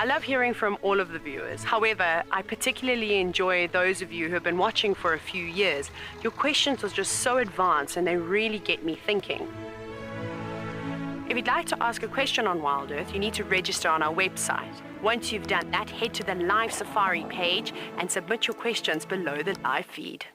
I love hearing from all of the viewers. However, I particularly enjoy those of you who have been watching for a few years. Your questions are just so advanced and they really get me thinking. If you'd like to ask a question on WildEarth, you need to register on our website. Once you've done that, head to the live Safari page and submit your questions below the live feed.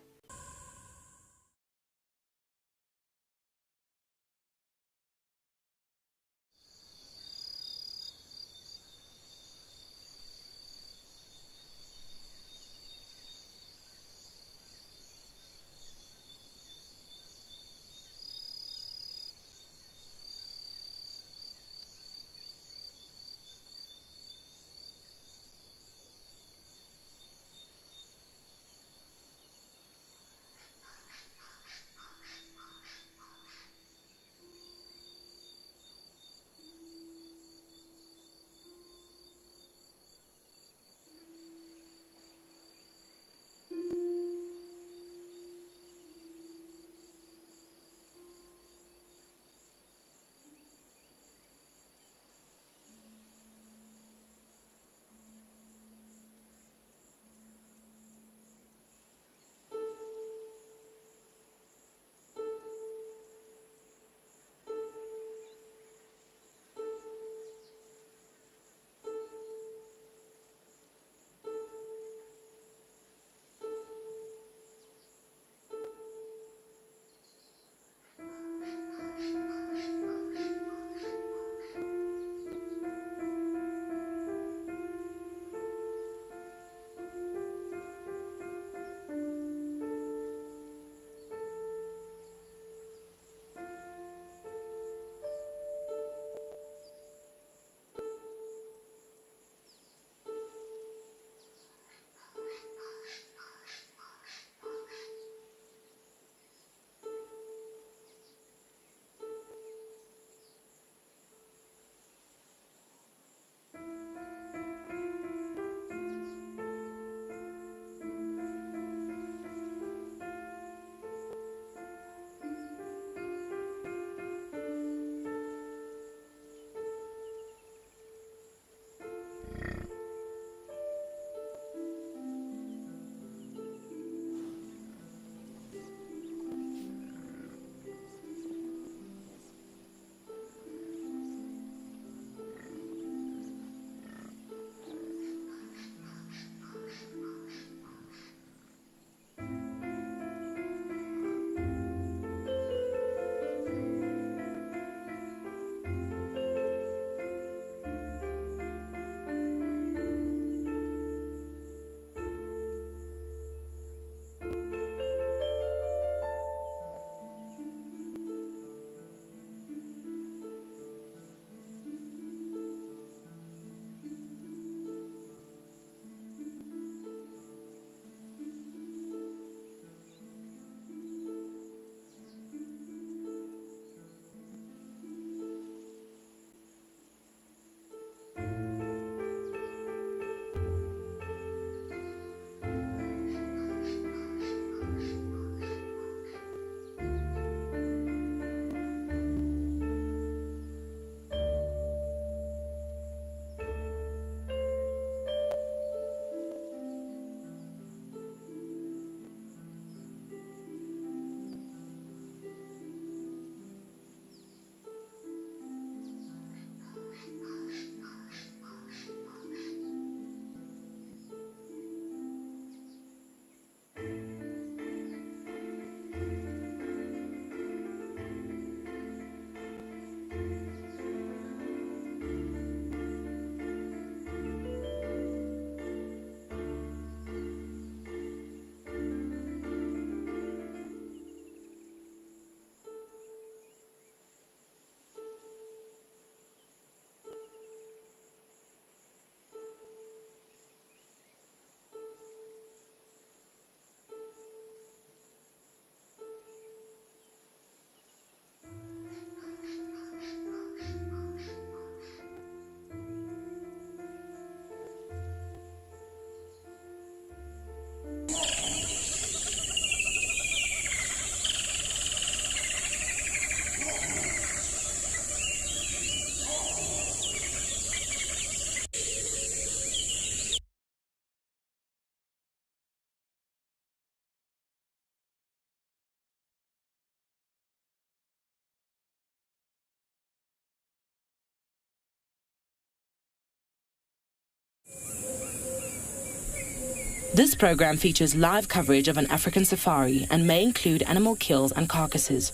This program features live coverage of an African safari and may include animal kills and carcasses.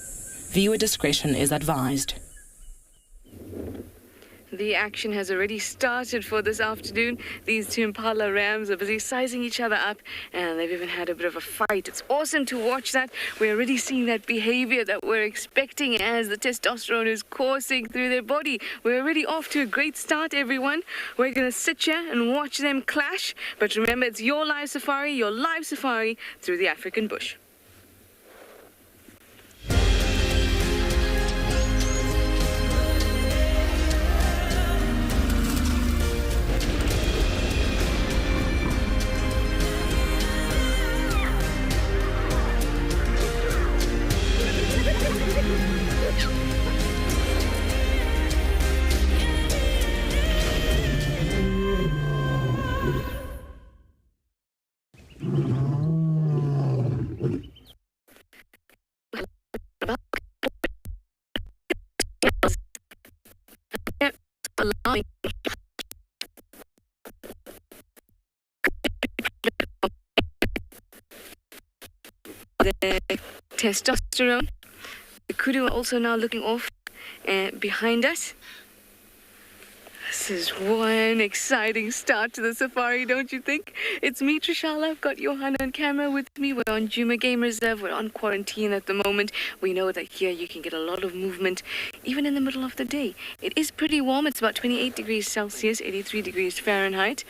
Viewer discretion is advised. The action has already started for this afternoon. These two Impala rams are busy sizing each other up, and they've even had a bit of a fight. It's awesome to watch that. We're already seeing that behavior that we're expecting as the testosterone is coursing through their body. We're already off to a great start, everyone. We're going to sit here and watch them clash. But remember, it's your live safari through the African bush. The testosterone. The kudu are also now looking off behind us. This is one exciting start to the safari, don't you think? It's me, Trishala. I've got Johanna on camera with me. We're on Djuma Game Reserve. We're on quarantine at the moment. We know that here you can get a lot of movement, even in the middle of the day. It is pretty warm. It's about 28 degrees Celsius, 83 degrees Fahrenheit.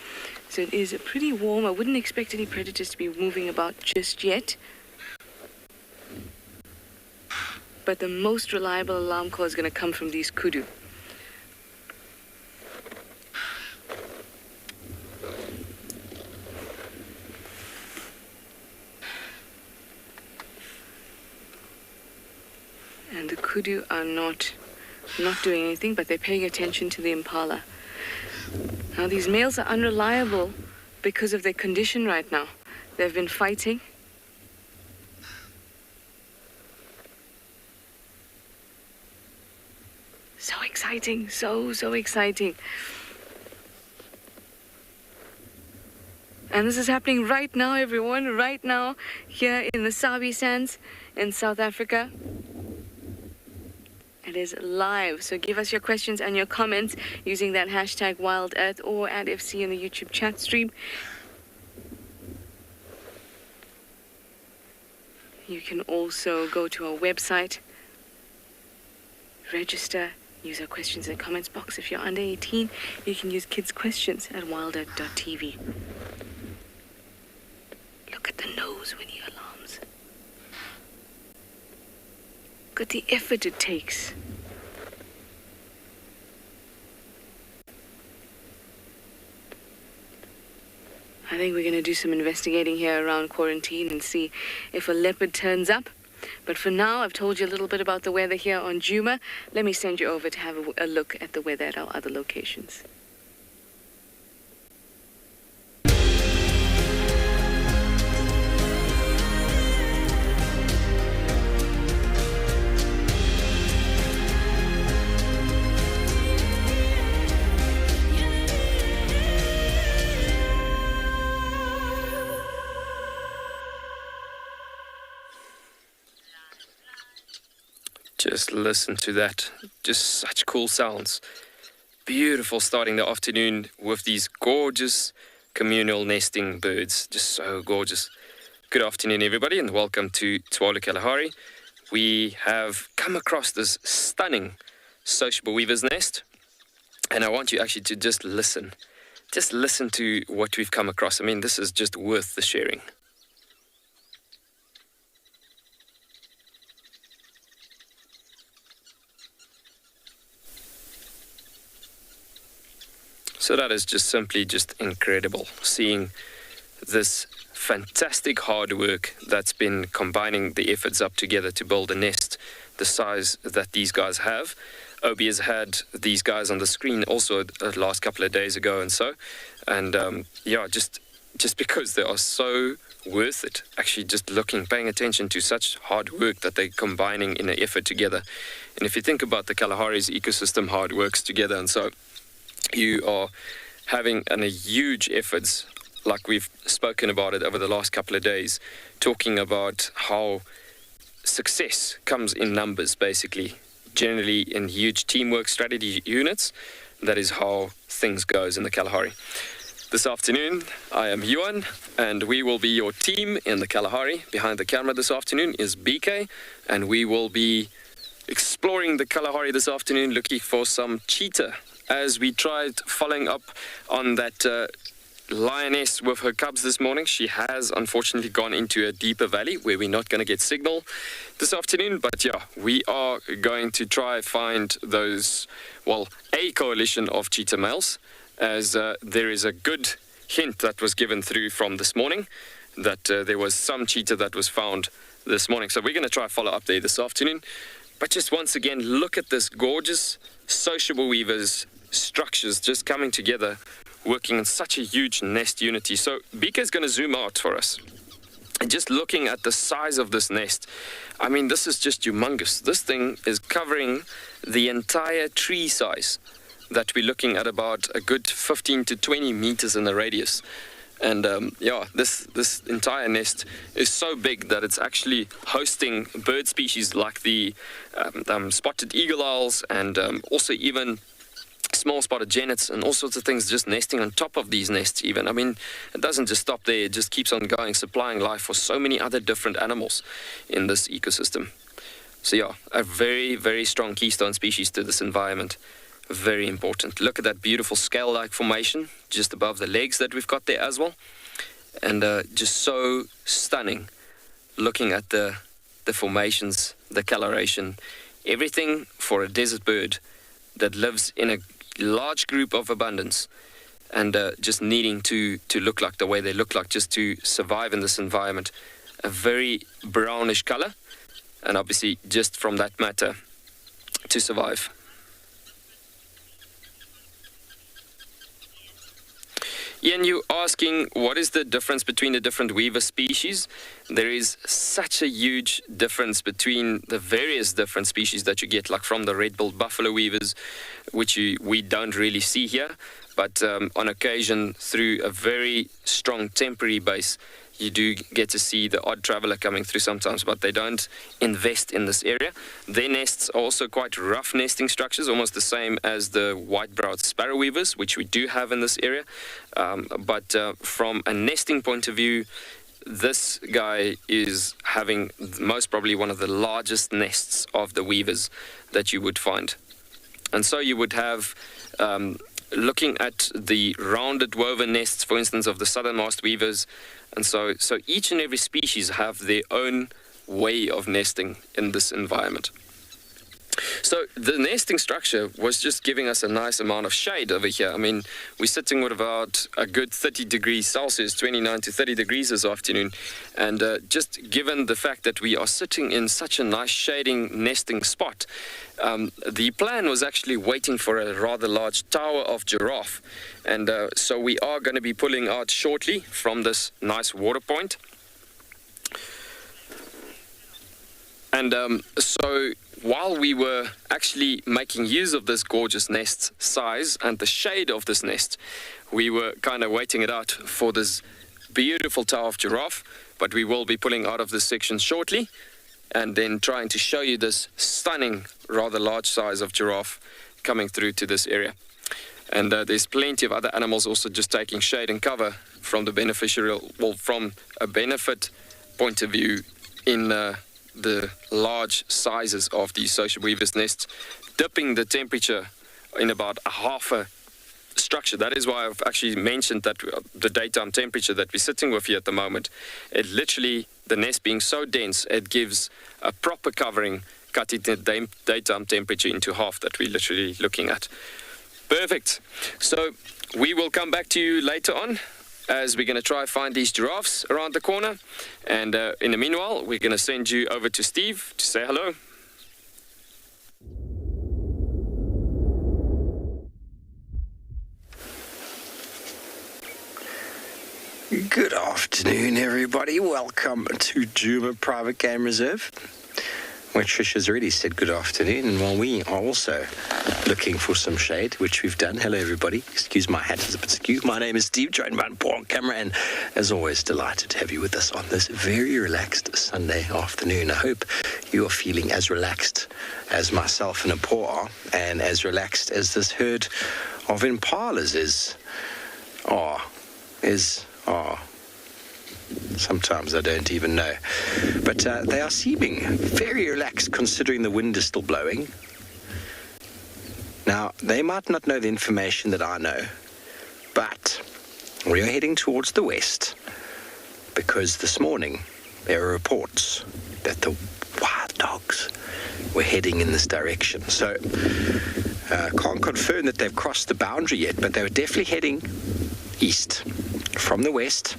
So it is pretty warm. I wouldn't expect any predators to be moving about just yet. But the most reliable alarm call is going to come from these kudu. And the kudu are not doing anything, but they're paying attention to the Impala. Now these males are unreliable because of their condition right now. They've been fighting. So exciting, so exciting. And this is happening right now, everyone, right now, here in the Sabi sands in South Africa. It is live, so give us your questions and your comments using that hashtag WildEarth or @FC in the YouTube chat stream. You can also go to our website, register, use our questions in the comments box. If you're under 18, you can use kids' questions at wildearth.tv. Look at the nose when he alarms. Look at the effort it takes. I think we're going to do some investigating here around quarantine and see if a leopard turns up. But for now, I've told you a little bit about the weather here on Djuma. Let me send you over to have a look at the weather at our other locations. Just listen to that. Just such cool sounds. Beautiful starting the afternoon with these gorgeous communal nesting birds. Just so gorgeous. Good afternoon, everybody, and welcome to Tswalu Kalahari. We have come across this stunning sociable weaver's nest, and I want you actually to just listen. Just listen to what we've come across. I mean, this is just worth the sharing. So that is just simply just incredible, seeing this fantastic hard work that's been combining the efforts up together to build a nest the size that these guys have. Obi has had these guys on the screen also the last couple of days ago yeah, just because they are so worth it, actually just paying attention to such hard work that they're combining in an effort together. And if you think about the Kalahari's ecosystem, hard works together, and so you are having a huge efforts like we've spoken about it over the last couple of days, talking about how success comes in numbers, basically. Generally in huge teamwork strategy units, that is how things goes in the Kalahari. This afternoon, I am Yuan, and we will be your team in the Kalahari. Behind the camera this afternoon is BK, and we will be exploring the Kalahari this afternoon, looking for some cheetah, as we tried following up on that lioness with her cubs this morning. She has unfortunately gone into a deeper valley where we're not going to get signal this afternoon, but yeah, we are going to try find those, well, a coalition of cheetah males, as there is a good hint that was given through from this morning that there was some cheetah that was found this morning. So we're going to try follow up there this afternoon. But just once again, look at this gorgeous sociable weavers structures just coming together, working in such a huge nest unity. So BK is going to zoom out for us. And just looking at the size of this nest, I mean, this is just humongous. This thing is covering the entire tree size that we're looking at, about a good 15 to 20 meters in the radius. And yeah, this entire nest is so big that it's actually hosting bird species like the spotted eagle owls, and also even small spotted genets and all sorts of things just nesting on top of these nests even. I mean, it doesn't just stop there, it just keeps on going, supplying life for so many other different animals in this ecosystem. So yeah, a very, very strong keystone species to this environment. Very important. Look at that beautiful scale-like formation just above the legs that we've got there as well. And just so stunning looking at the formations, the coloration, everything for a desert bird that lives in a large group of abundance, and just needing to look like the way they look like just to survive in this environment. A very brownish color, and obviously just from that matter to survive. Ian, you asking what is the difference between the different weaver species? There is such a huge difference between the various different species that you get, like from the red-billed buffalo weavers, which we don't really see here, but on occasion through a very strong temporary base, you do get to see the odd traveler coming through sometimes, but they don't invest in this area. Their nests are also quite rough nesting structures, almost the same as the white-browed sparrow weavers, which we do have in this area. But from a nesting point of view, this guy is having most probably one of the largest nests of the weavers that you would find. And so you would have, looking at the rounded woven nests, for instance, of the southernmost weavers, and so each and every species have their own way of nesting in this environment. So the nesting structure was just giving us a nice amount of shade over here. I mean, we're sitting with about a good 30 degrees Celsius, 29 to 30 degrees this afternoon. And just given the fact that we are sitting in such a nice shading nesting spot, the plan was actually waiting for a rather large tower of giraffe. And so we are going to be pulling out shortly from this nice water point. And so while we were actually making use of this gorgeous nest size and the shade of this nest, we were kind of waiting it out for this beautiful tower of giraffe, but we will be pulling out of this section shortly and then trying to show you this stunning, rather large size of giraffe coming through to this area. And there's plenty of other animals also just taking shade and cover from the beneficial, well, from a benefit point of view in the large sizes of these social weavers' nests, dipping the temperature in about a half a structure. That is why I've actually mentioned that the daytime temperature that we're sitting with here at the moment, it literally, the nest being so dense, it gives a proper covering, cutting the daytime temperature into half that we're literally looking at. Perfect. So we will come back to you later on, as we're going to try find these giraffes around the corner. And in the meanwhile, we're going to send you over to Steve to say hello. Good afternoon, everybody. Welcome to Djuma Private Game Reserve. Well, Trisha's already said good afternoon, and while we are also looking for some shade, which we've done. Hello, everybody. Excuse my hat, is a bit skew. My name is Steve, joined by Paul on camera, and as always, delighted to have you with us on this very relaxed Sunday afternoon. I hope you are feeling as relaxed as myself and Paul are, and as relaxed as this herd of impalas is. Sometimes I don't even know. But they are seeming very relaxed considering the wind is still blowing. Now, they might not know the information that I know, but we are heading towards the west because this morning there are reports that the wild dogs were heading in this direction. So, can't confirm that they've crossed the boundary yet, but they were definitely heading east from the west.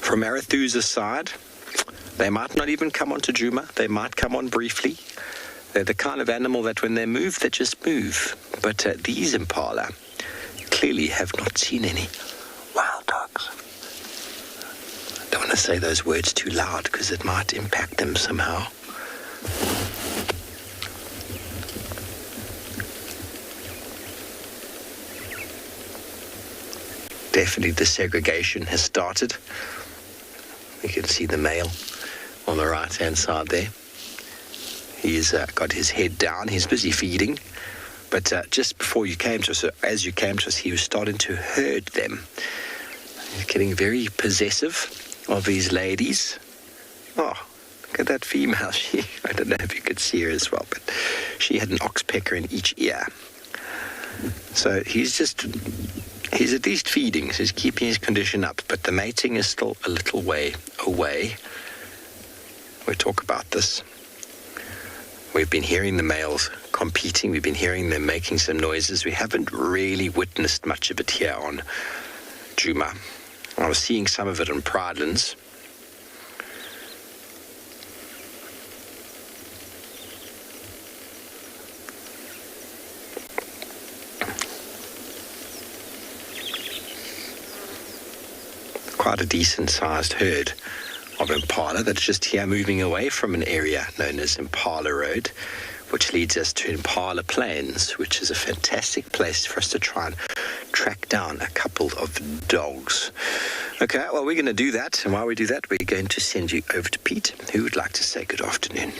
From Arathusa's side, they might not even come onto Djuma. They might come on briefly. They're the kind of animal that when they move, they just move. But these impala clearly have not seen any wild dogs. I don't want to say those words too loud because it might impact them somehow. Definitely the segregation has started. You can see the male on the right-hand side there. He's got his head down. He's busy feeding. But just before you came to us, as you came to us, he was starting to herd them. He's getting very possessive of these ladies. Oh, look at that female. I don't know if you could see her as well, but she had an oxpecker in each ear. So he's at least feeding, so he's keeping his condition up, but the mating is still a little way away. We'll talk about this. We've been hearing the males competing. We've been hearing them making some noises. We haven't really witnessed much of it here on Djuma. I was seeing some of it on Pridelands. Quite a decent-sized herd of impala that's just here moving away from an area known as Impala Road, which leads us to Impala Plains, which is a fantastic place for us to try and track down a couple of dogs. Okay, well, we're going to do that, and while we do that, we're going to send you over to Pete, who would like to say good afternoon.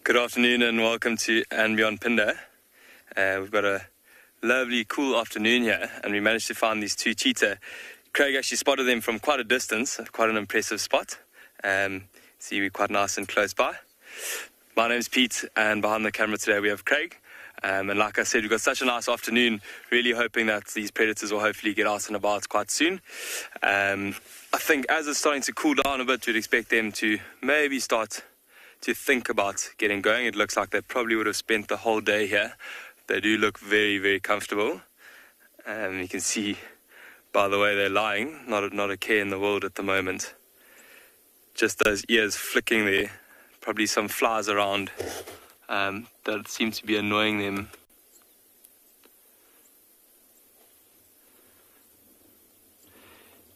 Good afternoon and welcome to andBeyond Phinda. We've got a lovely, cool afternoon here, and we managed to find these two cheetah. Craig actually spotted them from quite a distance, quite an impressive spot. See, we're quite nice and close by. My name's Pete, and behind the camera today we have Craig. And like I said, we've got such a nice afternoon, really hoping that these predators will hopefully get out and about quite soon. I think as it's starting to cool down a bit, we'd expect them to maybe start to think about getting going. It looks like they probably would have spent the whole day here. They do look very, very comfortable. You can see by the way they're lying, not a care in the world at the moment. Just those ears flicking there. Probably some flies around that seem to be annoying them.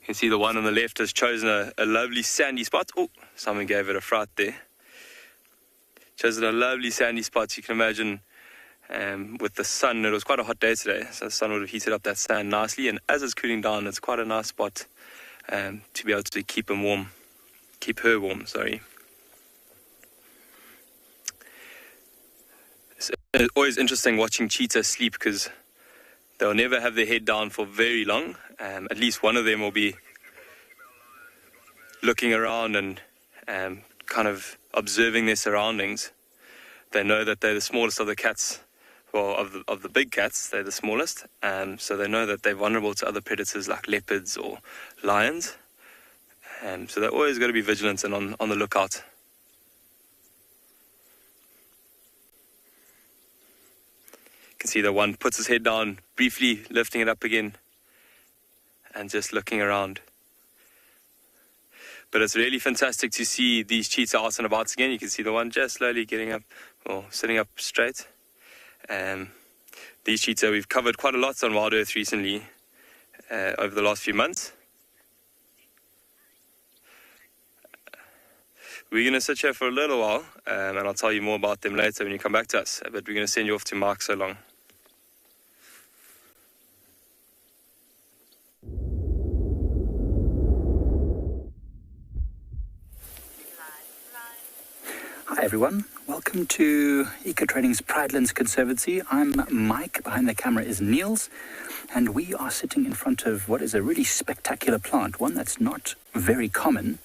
You can see the one on the left has chosen a lovely sandy spot. Oh, someone gave it a fright there. Chosen a lovely sandy spot. You can imagine with the sun, it was quite a hot day today, so the sun would have heated up that sand nicely, and as it's cooling down, it's quite a nice spot to be able to keep her warm, sorry. It's always interesting watching cheetah sleep because they'll never have their head down for very long. At least one of them will be looking around and kind of observing their surroundings. They know that they're the smallest of the cats, well, of the big cats, they're the smallest, so they know that they're vulnerable to other predators like leopards or lions. So they're always got to be vigilant and on the lookout. You can see the one puts his head down, briefly lifting it up again, and just looking around. But it's really fantastic to see these cheetah out and about again. You can see the one just slowly getting up, or sitting up straight. these cheetah. We've covered quite a lot on WildEarth recently, over the last few months. We're going to sit here for a little while, and I'll tell you more about them later when you come back to us. But we're going to send you off to Mark so long. Hi everyone, welcome to Eco-Trading's Pridelands Conservancy. I'm Mike, behind the camera is Niels, and we are sitting in front of what is a really spectacular plant, one that's not very common.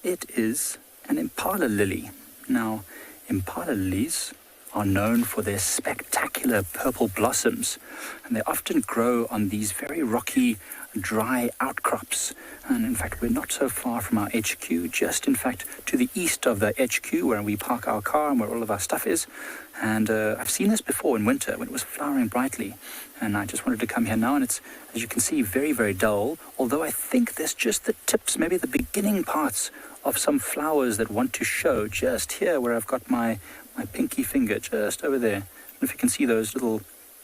It is an Impala lily. Now, Impala lilies are known for their spectacular purple blossoms, and they often grow on these very rocky, dry outcrops. And in fact, we're not so far from our HQ, just in fact to the east of the HQ where we park our car and where all of our stuff is. And I've seen this before in winter when it was flowering brightly, and I just wanted to come here now, and it's, as you can see, very, very dull, although I think there's just the tips, maybe the beginning parts of some flowers that want to show just here where I've got my pinky finger just over there. And if you can see those little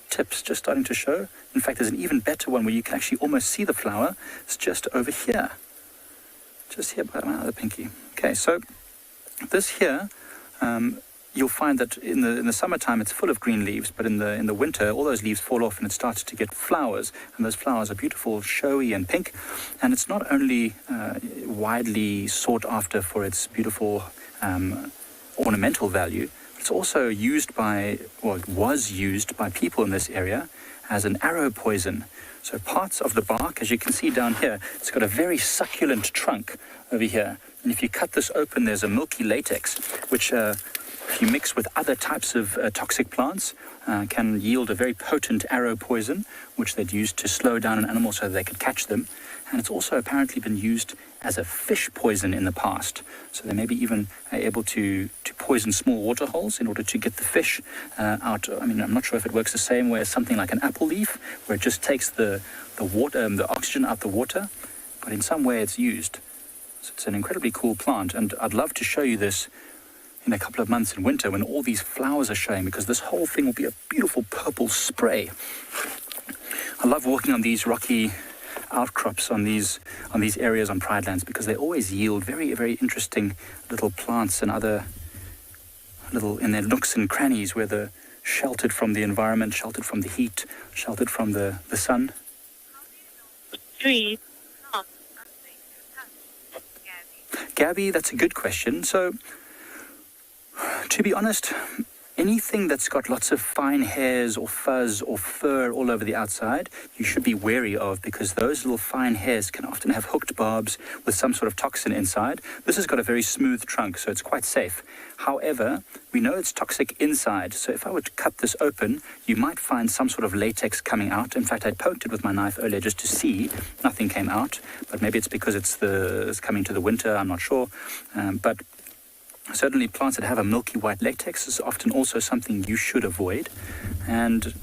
tips just starting to show. In fact, there's an even better one where you can actually almost see the flower. It's just over here. Just here by my other pinky. Okay, so this here, you'll find that in the summertime it's full of green leaves, but in the winter all those leaves fall off and it starts to get flowers, and those flowers are beautiful, showy and pink. And it's not only widely sought after for its beautiful ornamental value, it's also used by, well, it was used by people in this area as an arrow poison. So parts of the bark, as you can see down here, it's got a very succulent trunk over here. And if you cut this open, there's a milky latex, which if you mix with other types of toxic plants, can yield a very potent arrow poison, which they'd use to slow down an animal so that they could catch them. And it's also apparently been used as a fish poison in the past. So they may be even able to poison small water holes in order to get the fish out. I mean, I'm not sure if it works the same way as something like an apple leaf, where it just takes the water, the oxygen out the water, but in some way it's used. So it's an incredibly cool plant, and I'd love to show you this in a couple of months in winter when all these flowers are showing, because this whole thing will be a beautiful purple spray. I love walking on these rocky outcrops on these areas on Pridelands, because they always yield very, very interesting little plants and other little, in their nooks and crannies, where they're sheltered from the environment, sheltered from the heat, sheltered from the sun. Gabby, that's a good question. So, to be honest, anything that's got lots of fine hairs or fuzz or fur all over the outside, you should be wary of, because those little fine hairs can often have hooked barbs with some sort of toxin inside. This has got a very smooth trunk, so it's quite safe. However, we know it's toxic inside, so if I were to cut this open, you might find some sort of latex coming out. In fact, I poked it with my knife earlier just to see. Nothing came out, but maybe it's because it's coming to the winter, I'm not sure. But certainly plants that have a milky white latex is often also something you should avoid. And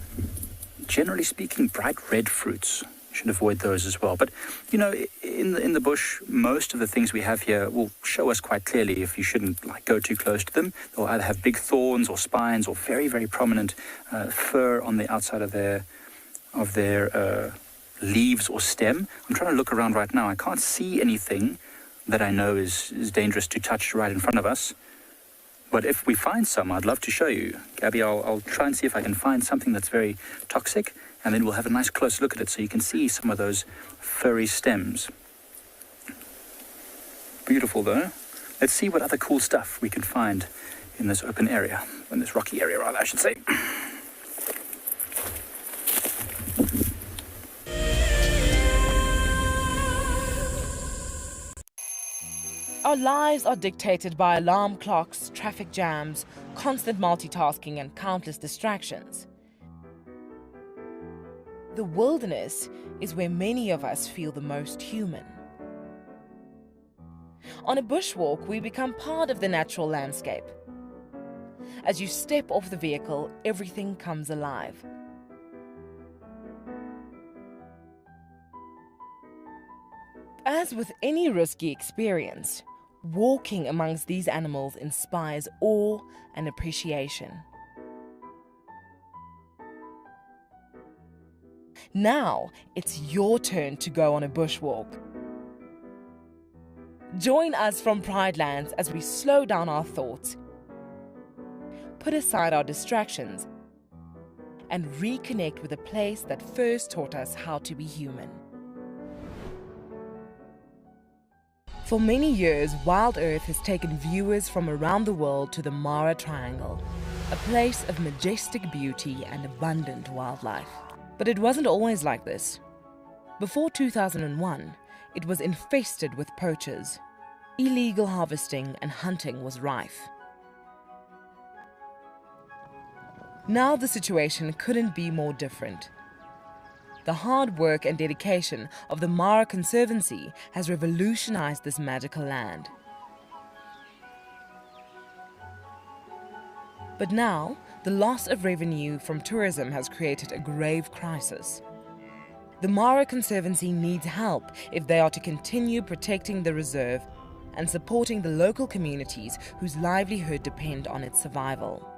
generally speaking, bright red fruits, you should avoid those as well. But, you know, in the bush, most of the things we have here will show us quite clearly if you shouldn't go too close to them. They'll either have big thorns or spines or very, very prominent fur on the outside of their leaves or stem. I'm trying to look around right now. I can't see anything that I know is dangerous to touch right in front of us. But if we find some, I'd love to show you. Gabby, I'll try and see if I can find something that's very toxic, and then we'll have a nice close look at it so you can see some of those furry stems. Beautiful though. Let's see what other cool stuff we can find in this open area, in this rocky area rather, I should say. Our lives are dictated by alarm clocks, traffic jams, constant multitasking, and countless distractions. The wilderness is where many of us feel the most human. On a bushwalk, we become part of the natural landscape. As you step off the vehicle, everything comes alive. As with any risky experience, walking amongst these animals inspires awe and appreciation. Now it's your turn to go on a bushwalk. Join us from Pride Lands as we slow down our thoughts, put aside our distractions, and reconnect with a place that first taught us how to be human. For many years, WildEarth has taken viewers from around the world to the Mara Triangle, a place of majestic beauty and abundant wildlife. But it wasn't always like this. Before 2001, it was infested with poachers. Illegal harvesting and hunting was rife. Now the situation couldn't be more different. The hard work and dedication of the Mara Conservancy has revolutionized this magical land. But now, the loss of revenue from tourism has created a grave crisis. The Mara Conservancy needs help if they are to continue protecting the reserve and supporting the local communities whose livelihood depend on its survival.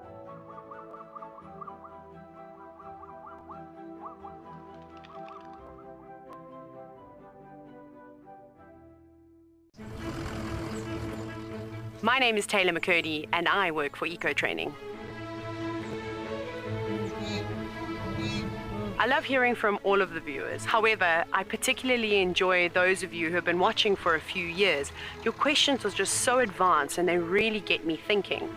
My name is Taylor McCurdy and I work for Eco Training. I love hearing from all of the viewers. However, I particularly enjoy those of you who have been watching for a few years. Your questions are just so advanced and they really get me thinking.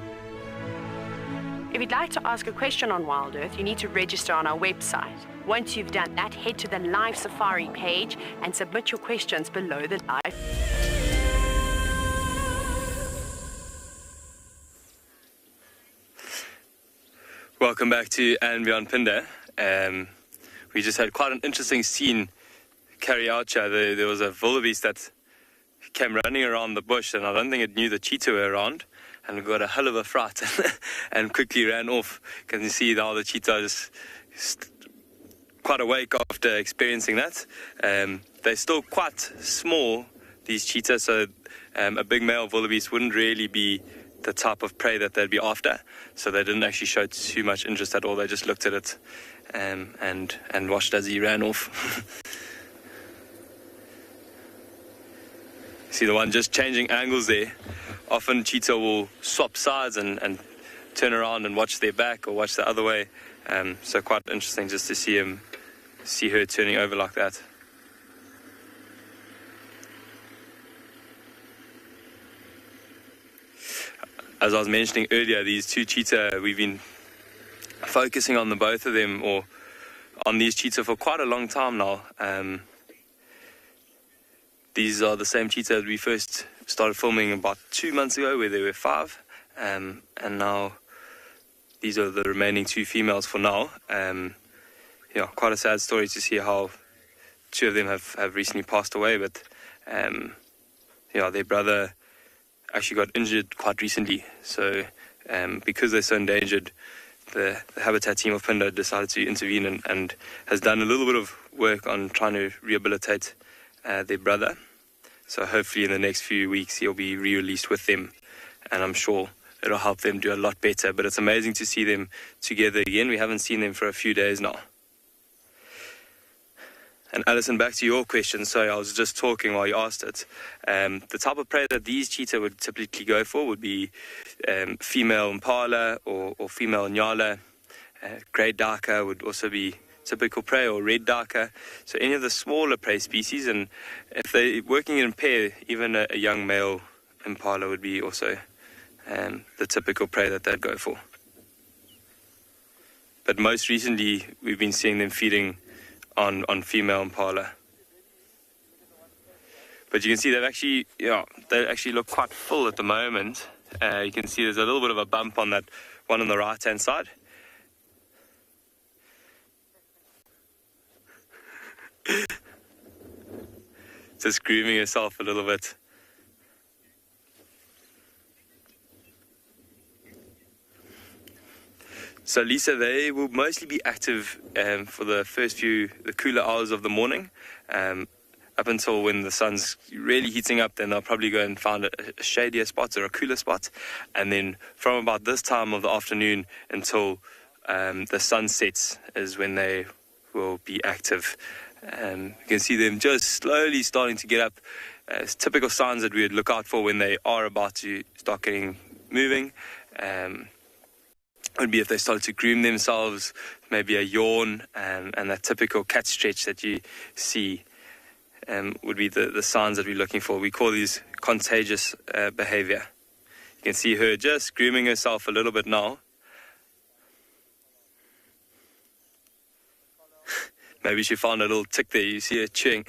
If you'd like to ask a question on WildEarth, you need to register on our website. Once you've done that, head to the live safari page and submit your questions below the live. Welcome back to andBeyond Phinda. We just had quite an interesting scene carry out here. There was a wildebeest that came running around the bush, and I don't think it knew the cheetah were around, and got a hell of a fright and quickly ran off. Can you see how the cheetah is quite awake after experiencing that? They're still quite small, these cheetahs, so a big male wildebeest wouldn't really be the type of prey that they'd be after, so they didn't actually show too much interest at all. They just looked at it and watched as he ran off. See the one just changing angles there. Often cheetah will swap sides and turn around and watch their back or watch the other way. So quite interesting just to see her turning over like that. As I was mentioning earlier, these two cheetah, we've been focusing on both of them, or on these cheetah, for quite a long time now. These are the same cheetah that we first started filming about 2 months ago, where there were 5, and now these are the remaining 2 females for now. Yeah, quite a sad story to see how 2 of them have recently passed away, but yeah, their brother actually got injured quite recently, so because they're so endangered, the Habitat team of Phinda decided to intervene and has done a little bit of work on trying to rehabilitate their brother. So hopefully in the next few weeks he'll be re-released with them, and I'm sure it'll help them do a lot better. But it's amazing to see them together again. We haven't seen them for a few days now. And Alison, back to your question. Sorry, I was just talking while you asked it. The type of prey that these cheetah would typically go for would be female Impala or female Ngala. Grey darker would also be typical prey, or red darker. So any of the smaller prey species, and if they're working in pair, even a young male Impala would be also the typical prey that they'd go for. But most recently, we've been seeing them feeding on female Impala. But you can see they actually look quite full at the moment. You can see there's a little bit of a bump on that one on the right-hand side. Just grooming herself a little bit. So Lisa, they will mostly be active for the cooler hours of the morning, up until when the sun's really heating up. Then they'll probably go and find a shadier spot or a cooler spot, and then from about this time of the afternoon until the sun sets is when they will be active. You can see them just slowly starting to get up. It's typical signs that we would look out for when they are about to start getting moving. Would be if they started to groom themselves, maybe a yawn, and that typical cat stretch that you see would be the signs that we're looking for. We call these contagious behavior. You can see her just grooming herself a little bit now. Maybe she found a little tick there. You see her chewing.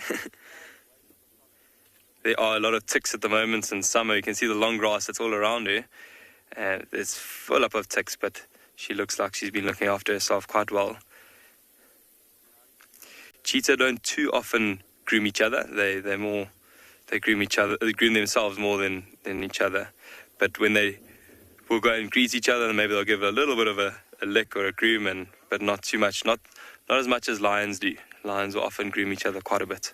There are a lot of ticks at the moment in summer. You can see the long grass that's all around her. It's full up of ticks, but she looks like she's been looking after herself quite well. Cheetah don't too often groom each other. They groom each other. They groom themselves more than each other. But when they will go and greet each other, and maybe they'll give a little bit of a lick or a groom, but not too much. Not as much as lions do. Lions will often groom each other quite a bit.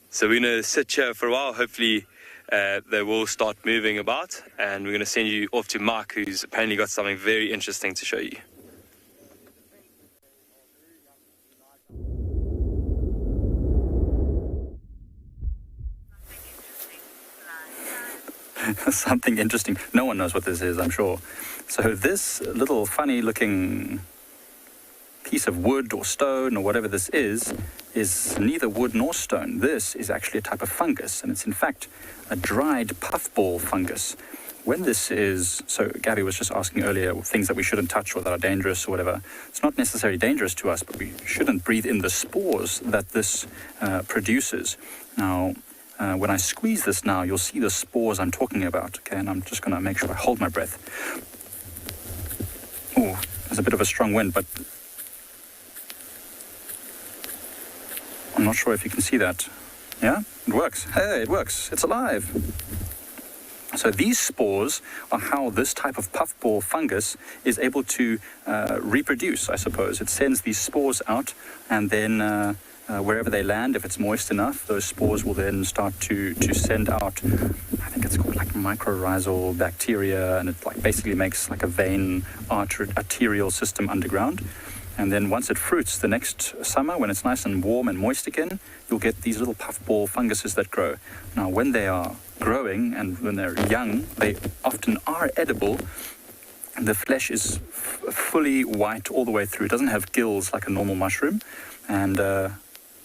So we're going to sit here for a while. Hopefully they will start moving about, and we're going to send you off to Mark, who's apparently got something very interesting to show you. Something interesting. No one knows what this is, I'm sure. So this little funny looking piece of wood or stone or whatever this is neither wood nor stone. This is actually a type of fungus, and it's in fact a dried puffball fungus. When this is, so Gabby was just asking earlier, things that we shouldn't touch or that are dangerous or whatever. It's not necessarily dangerous to us, but we shouldn't breathe in the spores that this produces. Now, when I squeeze this now, you'll see the spores I'm talking about, okay? And I'm just going to make sure I hold my breath. Oh, there's a bit of a strong wind, but I'm not sure if you can see that. Yeah, it works. Hey, it works. It's alive. So these spores are how this type of puffball fungus is able to reproduce, I suppose. It sends these spores out, and then wherever they land, if it's moist enough, those spores will then start to send out, I think it's called like mycorrhizal bacteria, and it like basically makes like a vein arterial system underground. And then once it fruits the next summer, when it's nice and warm and moist again, you'll get these little puffball funguses that grow. Now, when they are growing and when they're young, they often are edible. The flesh is fully white all the way through. It doesn't have gills like a normal mushroom. And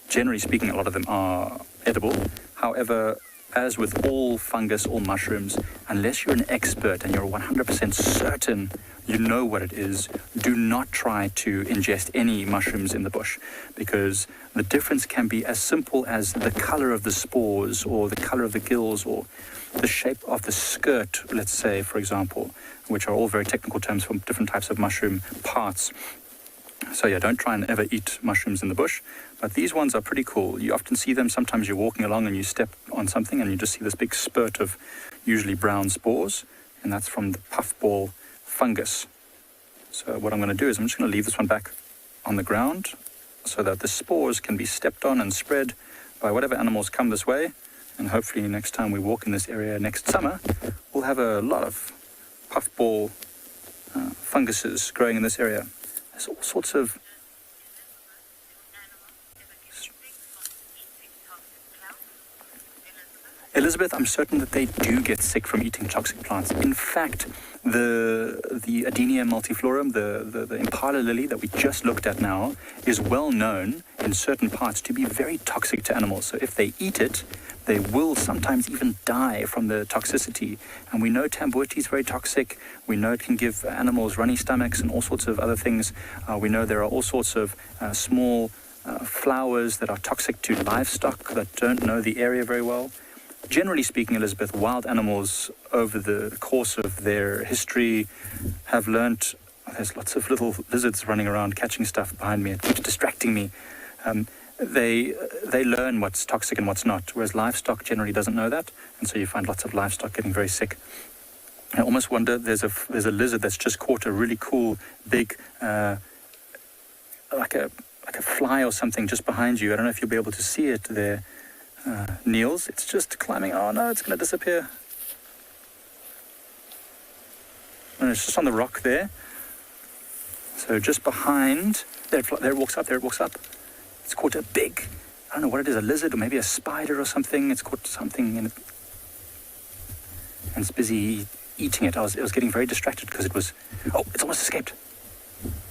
generally speaking, a lot of them are edible. However, as with all fungus, all mushrooms, unless you're an expert and you're 100% certain you know what it is, do not try to ingest any mushrooms in the bush, because the difference can be as simple as the color of the spores or the color of the gills or the shape of the skirt, let's say, for example, which are all very technical terms for different types of mushroom parts. So yeah, don't try and ever eat mushrooms in the bush. But these ones are pretty cool. You often see them. Sometimes you're walking along and you step on something and you just see this big spurt of usually brown spores. And that's from the puffball fungus. So what I'm going to do is I'm just going to leave this one back on the ground so that the spores can be stepped on and spread by whatever animals come this way. And hopefully next time we walk in this area next summer, we'll have a lot of puffball funguses growing in this area. There's all sorts of Elizabeth, I'm certain that they do get sick from eating toxic plants. In fact, the Adenia multiflorum, the Impala lily that we just looked at now, is well known in certain parts to be very toxic to animals. So if they eat it, they will sometimes even die from the toxicity. And we know tambuti is very toxic. We know it can give animals runny stomachs and all sorts of other things. We know there are all sorts of small flowers that are toxic to livestock that don't know the area very well. Generally speaking, Elizabeth, wild animals over the course of their history have learnt. There's lots of little lizards running around catching stuff behind me. It keeps distracting me. They learn what's toxic and what's not, whereas livestock generally doesn't know that, and so you find lots of livestock getting very sick. I almost wonder, there's a lizard that's just caught a really cool big like a fly or something just behind you. I don't know if you'll be able to see it there. Niels, it's just climbing. Oh no, it's going to disappear. And it's just on the rock there. So just behind, there it walks up, It's caught a big, I don't know what it is, a lizard or maybe a spider or something. It's caught something in it. And it's busy eating it. I was getting very distracted because it was, oh, it's almost escaped.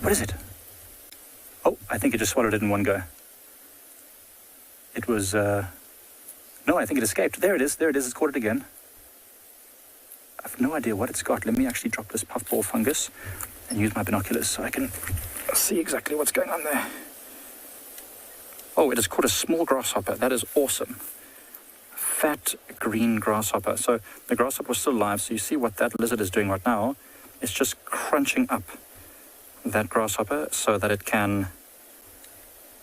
What is it? Oh, I think it just swallowed it in one go. It was, no, I think it escaped. There it is, it's caught it again. I have no idea what it's got. Let me actually drop this puffball fungus and use my binoculars so I can see exactly what's going on there. Oh, it has caught a small grasshopper. That is awesome. Fat green grasshopper. So the grasshopper was still alive. So you see what that lizard is doing right now. It's just crunching up that grasshopper so that it can,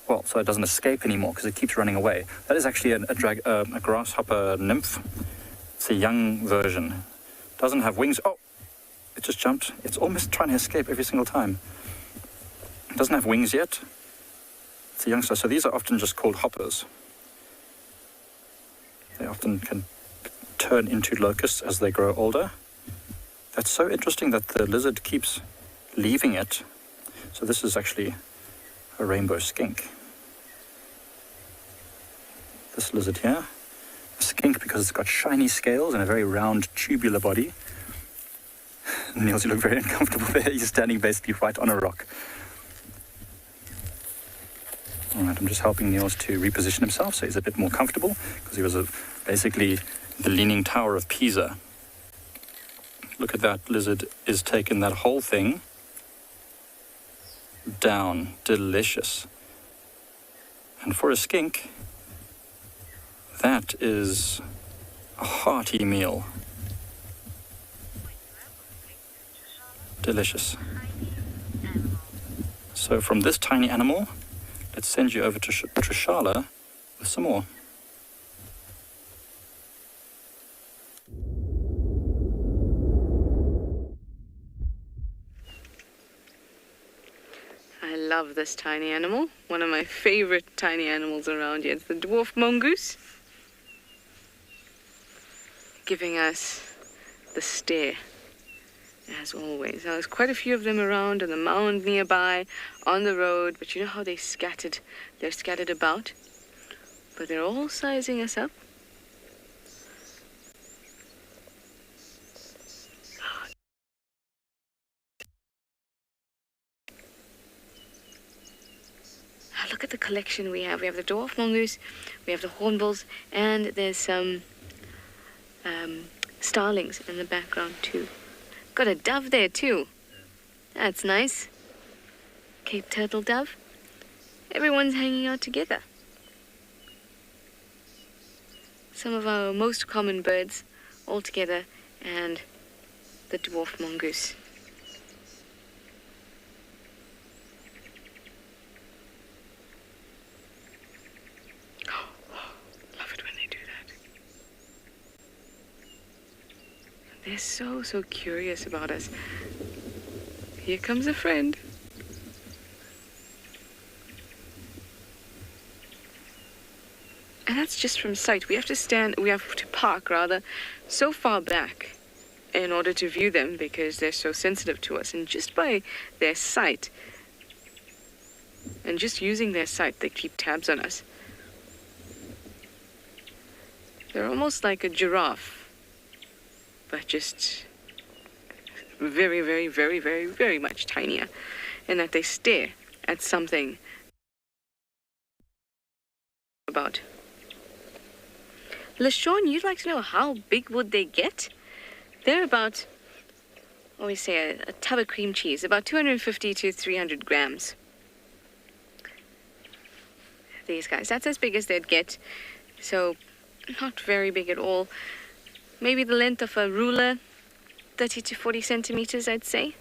well, so it doesn't escape anymore because it keeps running away. That is actually a grasshopper nymph. It's a young version. Doesn't have wings. Oh, it just jumped. It's almost trying to escape every single time. It doesn't have wings yet. It's a youngster. So these are often just called hoppers. They often can turn into locusts as they grow older. That's so interesting that the lizard keeps leaving it. So this is actually a rainbow skink. This lizard here. A skink because it's got shiny scales and a very round tubular body. Niels, you look very uncomfortable there. You're standing basically right on a rock. All right, I'm just helping Niels to reposition himself so he's a bit more comfortable because he was basically the Leaning Tower of Pisa. Look at that, lizard is taking that whole thing down. Delicious. And for a skink, that is a hearty meal. Delicious. So from this tiny animal, let's send you over to Tswalu with some more. I love this tiny animal. One of my favorite tiny animals around here. It's the dwarf mongoose. Giving us the stare, as always. Now, there's quite a few of them around on the mound nearby, on the road, but you know how they're scattered about? But they're all sizing us up. Look at the collection we have. We have the dwarf mongoose, we have the hornbills, and there's some starlings in the background too. Got a dove there too. That's nice. Cape turtle dove. Everyone's hanging out together. Some of our most common birds all together, and the dwarf mongoose. They're so curious about us. Here comes a friend. And that's just from sight. We have to park rather, so far back in order to view them because they're so sensitive to us. And just by their sight, and just using their sight, they keep tabs on us. They're almost like a giraffe, but just very, very, very, very, very much tinier, in that they stare at something about. LaShawn, you'd like to know how big would they get? They're about, what we say, a tub of cream cheese, about 250 to 300 grams. These guys, that's as big as they'd get, so not very big at all. Maybe the length of a ruler, 30 to 40 centimeters, I'd say.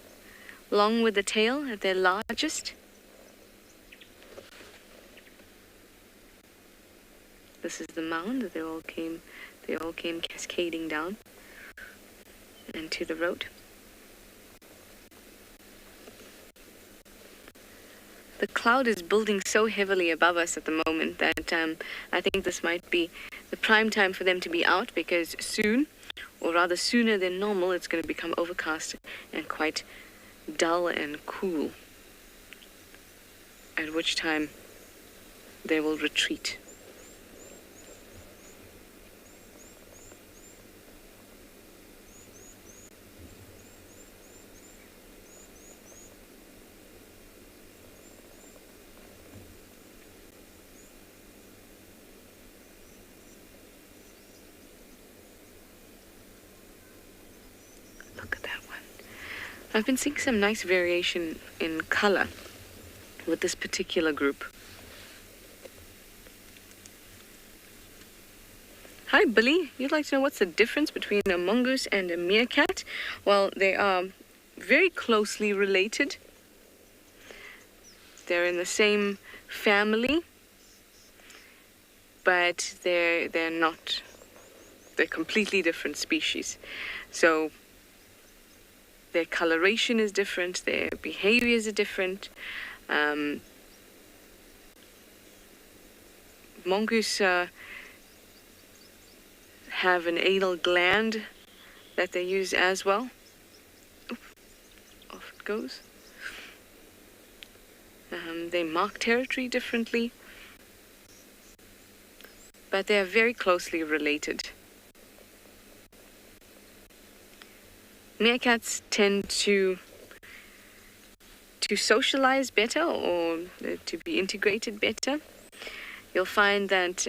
Long with the tail at their largest. This is the mound that they all came cascading down and to the road. The cloud is building so heavily above us at the moment that I think this might be the prime time for them to be out, because soon or rather sooner than normal, it's going to become overcast and quite dull and cool, at which time they will retreat. I've been seeing some nice variation in color with this particular group. Hi, Billy. You'd like to know what's the difference between a mongoose and a meerkat? Well, they are very closely related. They're in the same family, but they're not. They're completely different species. So their coloration is different, their behaviors are different. Mongoose have an anal gland that they use as well. Off it goes. They mark territory differently, but they are very closely related. Meerkats tend to socialize better, or to be integrated better. You'll find that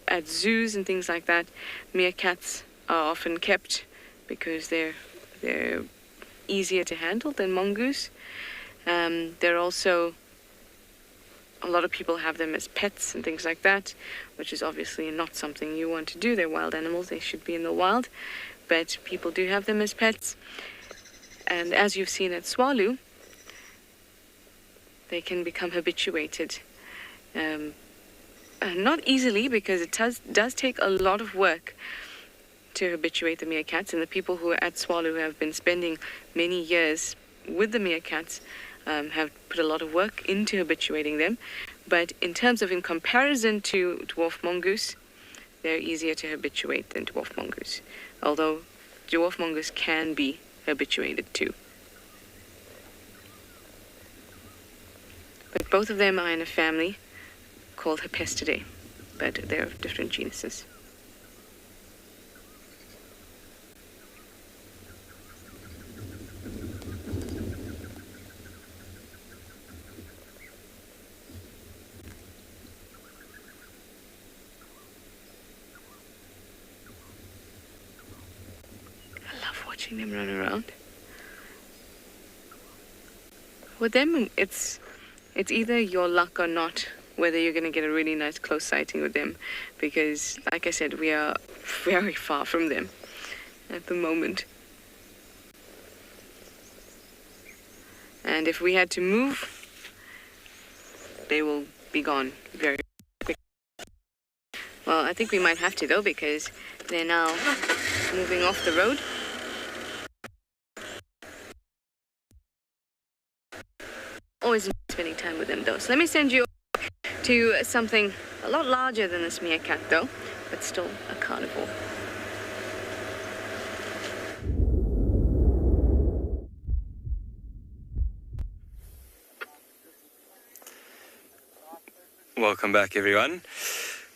at zoos and things like that, meerkats are often kept because they're easier to handle than mongoose. They're also, a lot of people have them as pets and things like that, which is obviously not something you want to do. They're wild animals, they should be in the wild, but people do have them as pets. And as you've seen at Tswalu, they can become habituated. Not easily, because it does take a lot of work to habituate the meerkats, and the people who are at Tswalu have been spending many years with the meerkats have put a lot of work into habituating them. But in comparison to dwarf mongoose, they're easier to habituate than dwarf mongoose, although dwarf mongoose can be habituated too. But both of them are in a family called Hippistidae, but they're different genuses. I love watching them run around. With them, it's either your luck or not whether you're going to get a really nice close sighting with them, because, like I said, we are very far from them at the moment. And if we had to move, they will be gone very quickly. Well, I think we might have to, though, because they're now moving off the road. Always spending time with them, though. So let me send you to something a lot larger than this meerkat, though, but still a carnivore. Welcome back, everyone.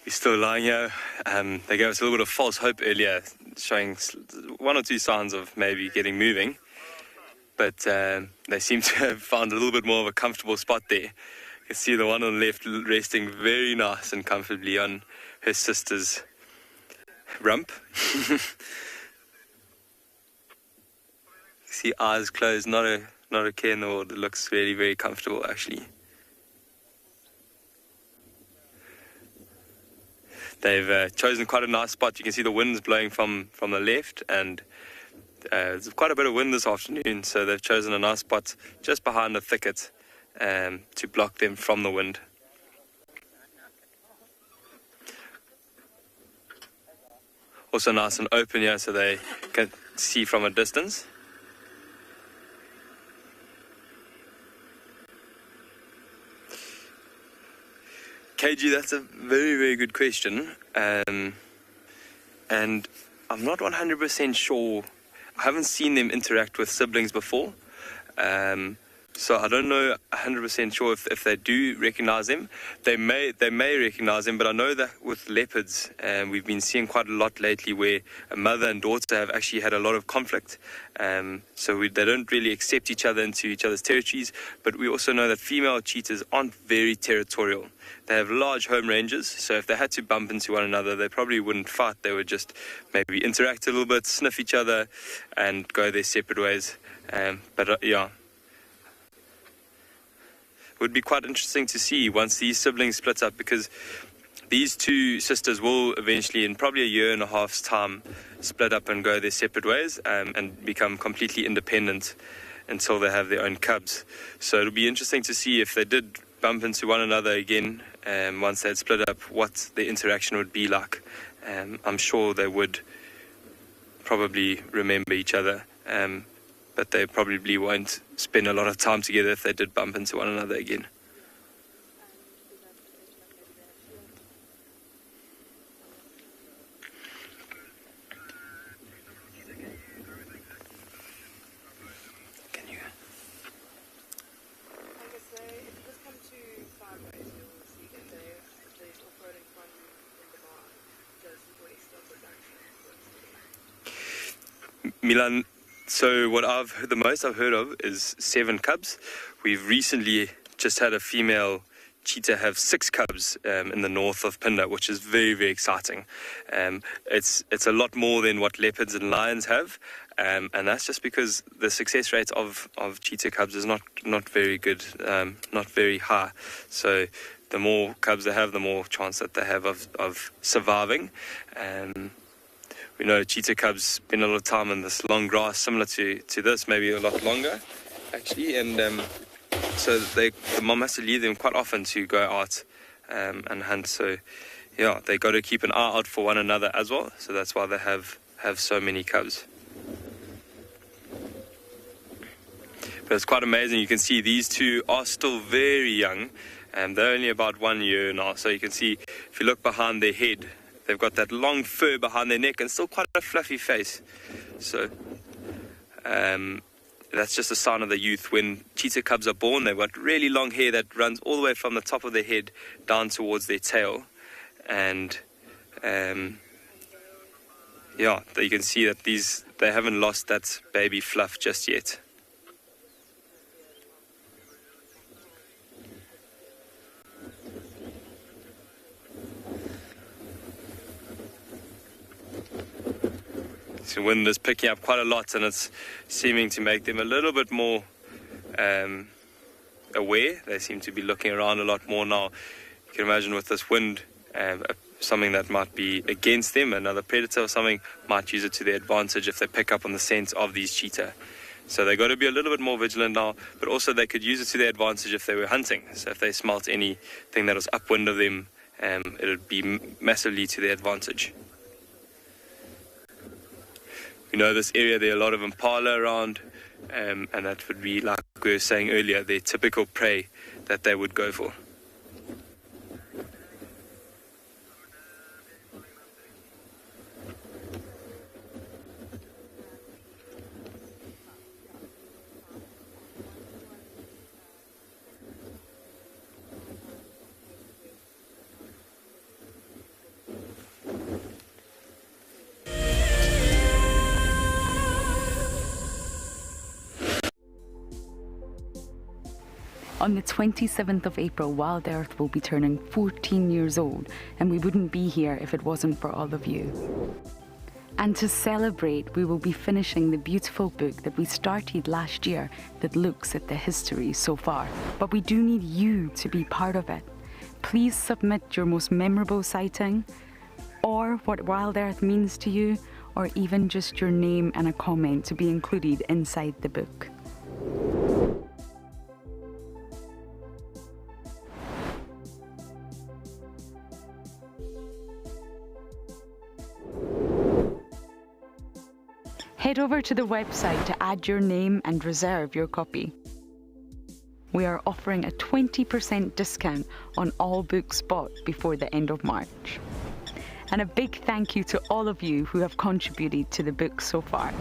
We're still lying here. They gave us a little bit of false hope earlier, showing one or two signs of maybe getting moving. But they seem to have found a little bit more of a comfortable spot there. You can see the one on the left resting very nice and comfortably on her sister's rump. You see eyes closed, not a care in the world. It looks really, very comfortable, actually. They've chosen quite a nice spot. You can see the wind's blowing from the left, and there's quite a bit of wind this afternoon, so they've chosen a nice spot just behind the thicket to block them from the wind. Also nice and open here, so they can see from a distance. KG, that's a very, very good question. And I'm not 100% sure. I haven't seen them interact with siblings before. So I don't know 100% sure if they do recognize them. They may recognize them, but I know that with leopards, we've been seeing quite a lot lately where a mother and daughter have actually had a lot of conflict. So they don't really accept each other into each other's territories. But we also know that female cheetahs aren't very territorial. They have large home ranges, so if they had to bump into one another, they probably wouldn't fight. They would just maybe interact a little bit, sniff each other, and go their separate ways. Yeah. It would be quite interesting to see once these siblings split up, because these two sisters will eventually, in probably a year and a half's time, split up and go their separate ways and become completely independent until they have their own cubs. So it'll be interesting to see if they did bump into one another again once they'd split up, what the interaction would be like. I'm sure they would probably remember each other, but they probably won't spend a lot of time together if they did bump into one another again. Milan, so what the most I've heard of is 7 cubs. We've recently just had a female cheetah have 6 cubs in the north of Phinda, which is very, very exciting. It's a lot more than what leopards and lions have, and that's just because the success rate of cheetah cubs is not very good, not very high. So the more cubs they have, the more chance that they have of surviving. We know cheetah cubs spend a lot of time in this long grass, similar to this, maybe a lot longer, actually. And so the mom has to leave them quite often to go out and hunt. So, yeah, they got to keep an eye out for one another as well. So that's why they have so many cubs. But it's quite amazing. You can see these two are still very young. They're only about 1 year now. So you can see, if you look behind their head, they've got that long fur behind their neck and still quite a fluffy face. So that's just a sign of the youth. When cheetah cubs are born, they've got really long hair that runs all the way from the top of their head down towards their tail. And yeah, you can see that they haven't lost that baby fluff just yet. The wind is picking up quite a lot, and it's seeming to make them a little bit more aware. They seem to be looking around a lot more now. You can imagine with this wind, something that might be against them, another predator or something, might use it to their advantage if they pick up on the scent of these cheetah. So they've got to be a little bit more vigilant now, but also they could use it to their advantage if they were hunting. So if they smelt anything that was upwind of them, it would be massively to their advantage. We know this area, there are a lot of Impala around, and that would be, like we were saying earlier, their typical prey that they would go for. On the 27th of April, WildEarth will be turning 14 years old, and we wouldn't be here if it wasn't for all of you. And to celebrate, we will be finishing the beautiful book that we started last year that looks at the history so far. But we do need you to be part of it. Please submit your most memorable sighting, or what WildEarth means to you, or even just your name and a comment to be included inside the book. Head over to the website to add your name and reserve your copy. We are offering a 20% discount on all books bought before the end of March. And a big thank you to all of you who have contributed to the book so far.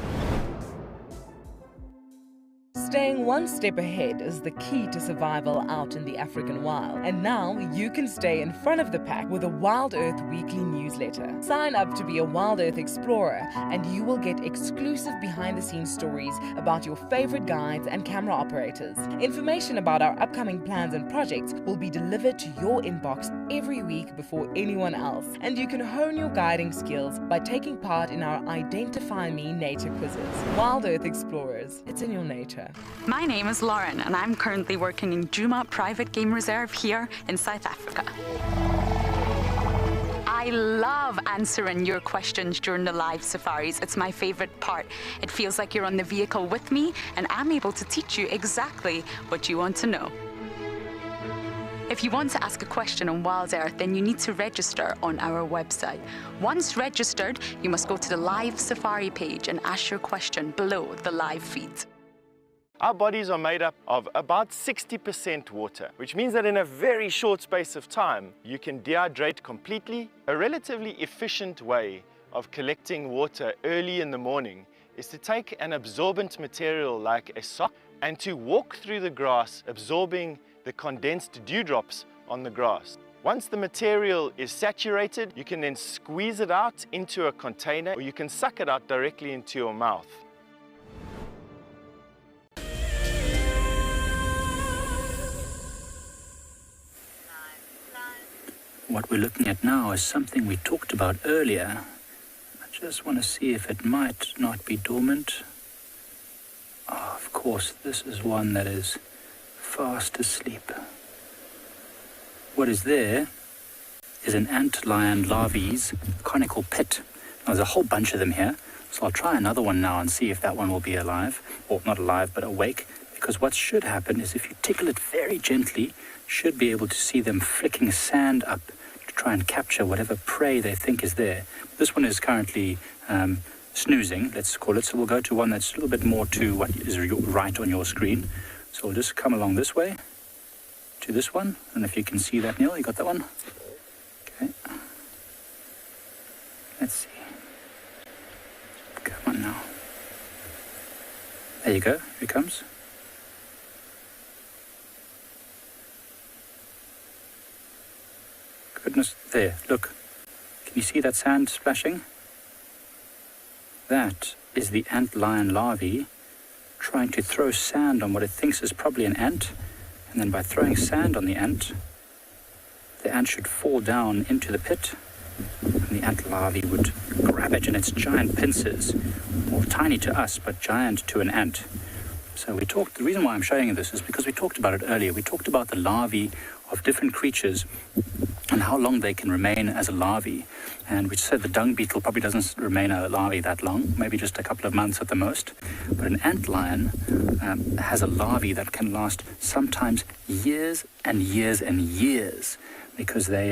Staying one step ahead is the key to survival out in the African wild. And now you can stay in front of the pack with a WildEarth weekly newsletter. Sign up to be a WildEarth explorer and you will get exclusive behind-the-scenes stories about your favorite guides and camera operators. Information about our upcoming plans and projects will be delivered to your inbox every week before anyone else. And you can hone your guiding skills by taking part in our Identify Me nature quizzes. WildEarth Explorers, it's in your nature. My name is Lauren and I'm currently working in Djuma Private Game Reserve here in South Africa. I love answering your questions during the live safaris. It's my favorite part. It feels like you're on the vehicle with me and I'm able to teach you exactly what you want to know. If you want to ask a question on WildEarth, then you need to register on our website. Once registered, you must go to the live safari page and ask your question below the live feed. Our bodies are made up of about 60% water, which means that in a very short space of time, you can dehydrate completely. A relatively efficient way of collecting water early in the morning is to take an absorbent material like a sock and to walk through the grass, absorbing the condensed dewdrops on the grass. Once the material is saturated, you can then squeeze it out into a container or you can suck it out directly into your mouth. What we're looking at now is something we talked about earlier. I just want to see if it might not be dormant. Oh, of course, this is one that is fast asleep. What is there is an antlion larvae's conical pit. Now, there's a whole bunch of them here, so I'll try another one now and see if that one will be alive, or not alive, but awake, because what should happen is if you tickle it very gently, should be able to see them flicking sand up to try and capture whatever prey they think is there. This one is currently snoozing, let's call it, so we'll go to one that's a little bit more to what is right on your screen. So we'll just come along this way to this one, and if you can see that, Neil, you got that one? Okay. Let's see. Come on now. There you go, here he comes. Goodness, there, look. Can you see that sand splashing? That is the antlion larvae trying to throw sand on what it thinks is probably an ant, and then by throwing sand on the ant should fall down into the pit, and the ant larvae would grab it in its giant pincers, or tiny to us, but giant to an ant. So the reason why I'm showing you this is because we talked about it earlier. We talked about the larvae of different creatures and how long they can remain as a larvae. And we said the dung beetle probably doesn't remain a larvae that long, maybe just a couple of months at the most. But an antlion has a larvae that can last sometimes years and years and years, because they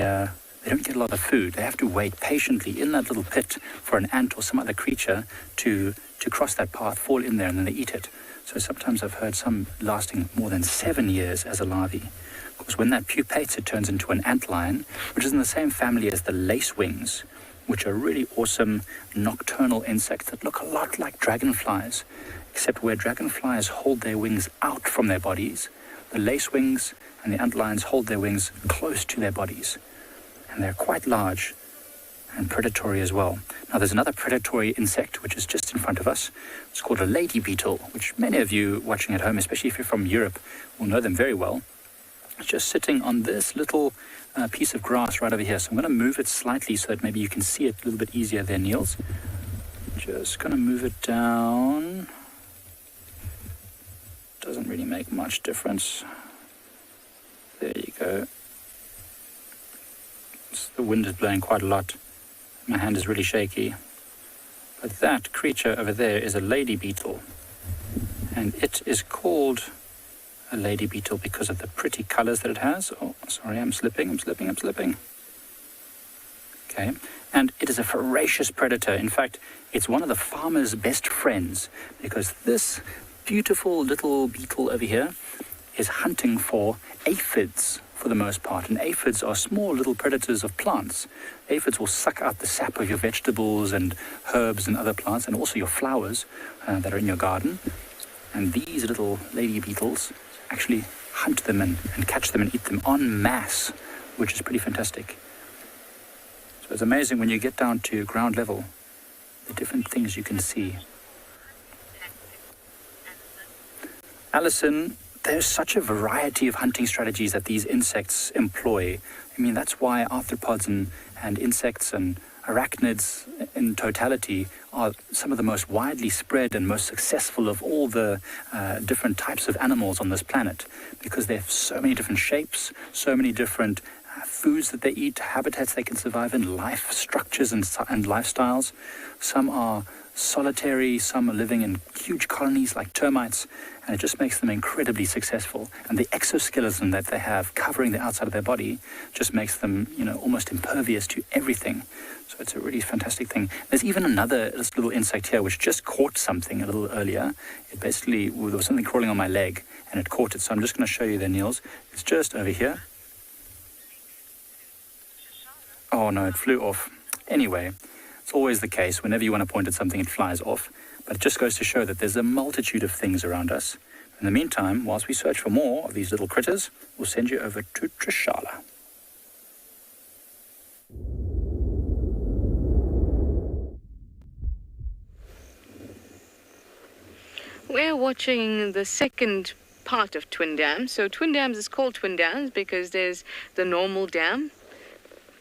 don't get a lot of food. They have to wait patiently in that little pit for an ant or some other creature to cross that path, fall in there, and then they eat it. So sometimes I've heard some lasting more than 7 years as a larvae. Of course, when that pupates, it turns into an antlion, which is in the same family as the lacewings, which are really awesome nocturnal insects that look a lot like dragonflies, except where dragonflies hold their wings out from their bodies, the lacewings and the antlions hold their wings close to their bodies. And they're quite large and predatory as well. Now, there's another predatory insect which is just in front of us. It's called a lady beetle, which many of you watching at home, especially if you're from Europe, will know them very well. It's just sitting on this little piece of grass right over here. So I'm going to move it slightly so that maybe you can see it a little bit easier there, Niels. Just going to move it down. Doesn't really make much difference. There you go. The wind is blowing quite a lot. My hand is really shaky. But that creature over there is a lady beetle. And it is called a lady beetle because of the pretty colors that it has. Oh, sorry, I'm slipping. Okay. And it is a voracious predator. In fact, it's one of the farmer's best friends, because this beautiful little beetle over here is hunting for aphids, for the most part, and aphids are small little predators of plants. Aphids will suck out the sap of your vegetables and herbs and other plants, and also your flowers that are in your garden. And these little lady beetles actually hunt them and catch them and eat them en masse, which is pretty fantastic. So it's amazing when you get down to ground level, the different things you can see. Alison, there's such a variety of hunting strategies that these insects employ. I mean, that's why arthropods and insects and arachnids in totality are some of the most widely spread and most successful of all the different types of animals on this planet, because they have so many different shapes, so many different foods that they eat, habitats they can survive in, life structures and lifestyles. Some are solitary, some are living in huge colonies like termites, and it just makes them incredibly successful. And the exoskeleton that they have covering the outside of their body just makes them, almost impervious to everything. So it's a really fantastic thing. There's even another little insect here which just caught something a little earlier. There was something crawling on my leg and it caught it. So I'm just going to show you there, Niels. It's just over here. Oh no, it flew off. Anyway, it's always the case. Whenever you want to point at something, it flies off. But it just goes to show that there's a multitude of things around us. In the meantime, whilst we search for more of these little critters, we'll send you over to Tswalu. We're watching the second part of Twin Dams. So Twin Dams is called Twin Dams because there's the normal dam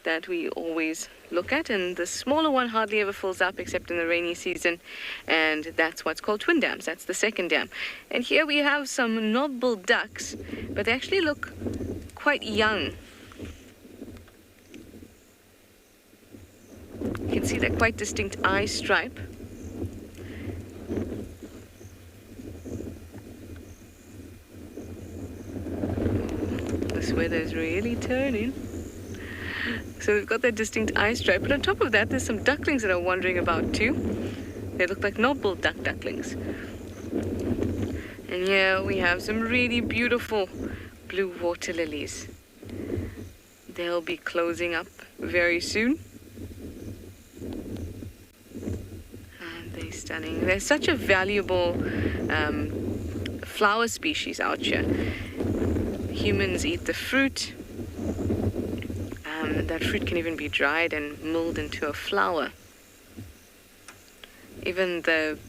that we always look at, and the smaller one hardly ever fills up except in the rainy season, and that's what's called Twin Dams. That's the second dam. And here we have some knob-billed ducks, but they actually look quite young. You can see that quite distinct eye stripe. This weather's really turning. So we've got that distinct eye stripe, but on top of that, there's some ducklings that are wandering about too. They look like knob-billed ducklings. And here we have some really beautiful blue water lilies. They'll be closing up very soon. And they're stunning. They're such a valuable flower species out here. Humans eat the fruit. That fruit can even be dried and milled into a flower. Even the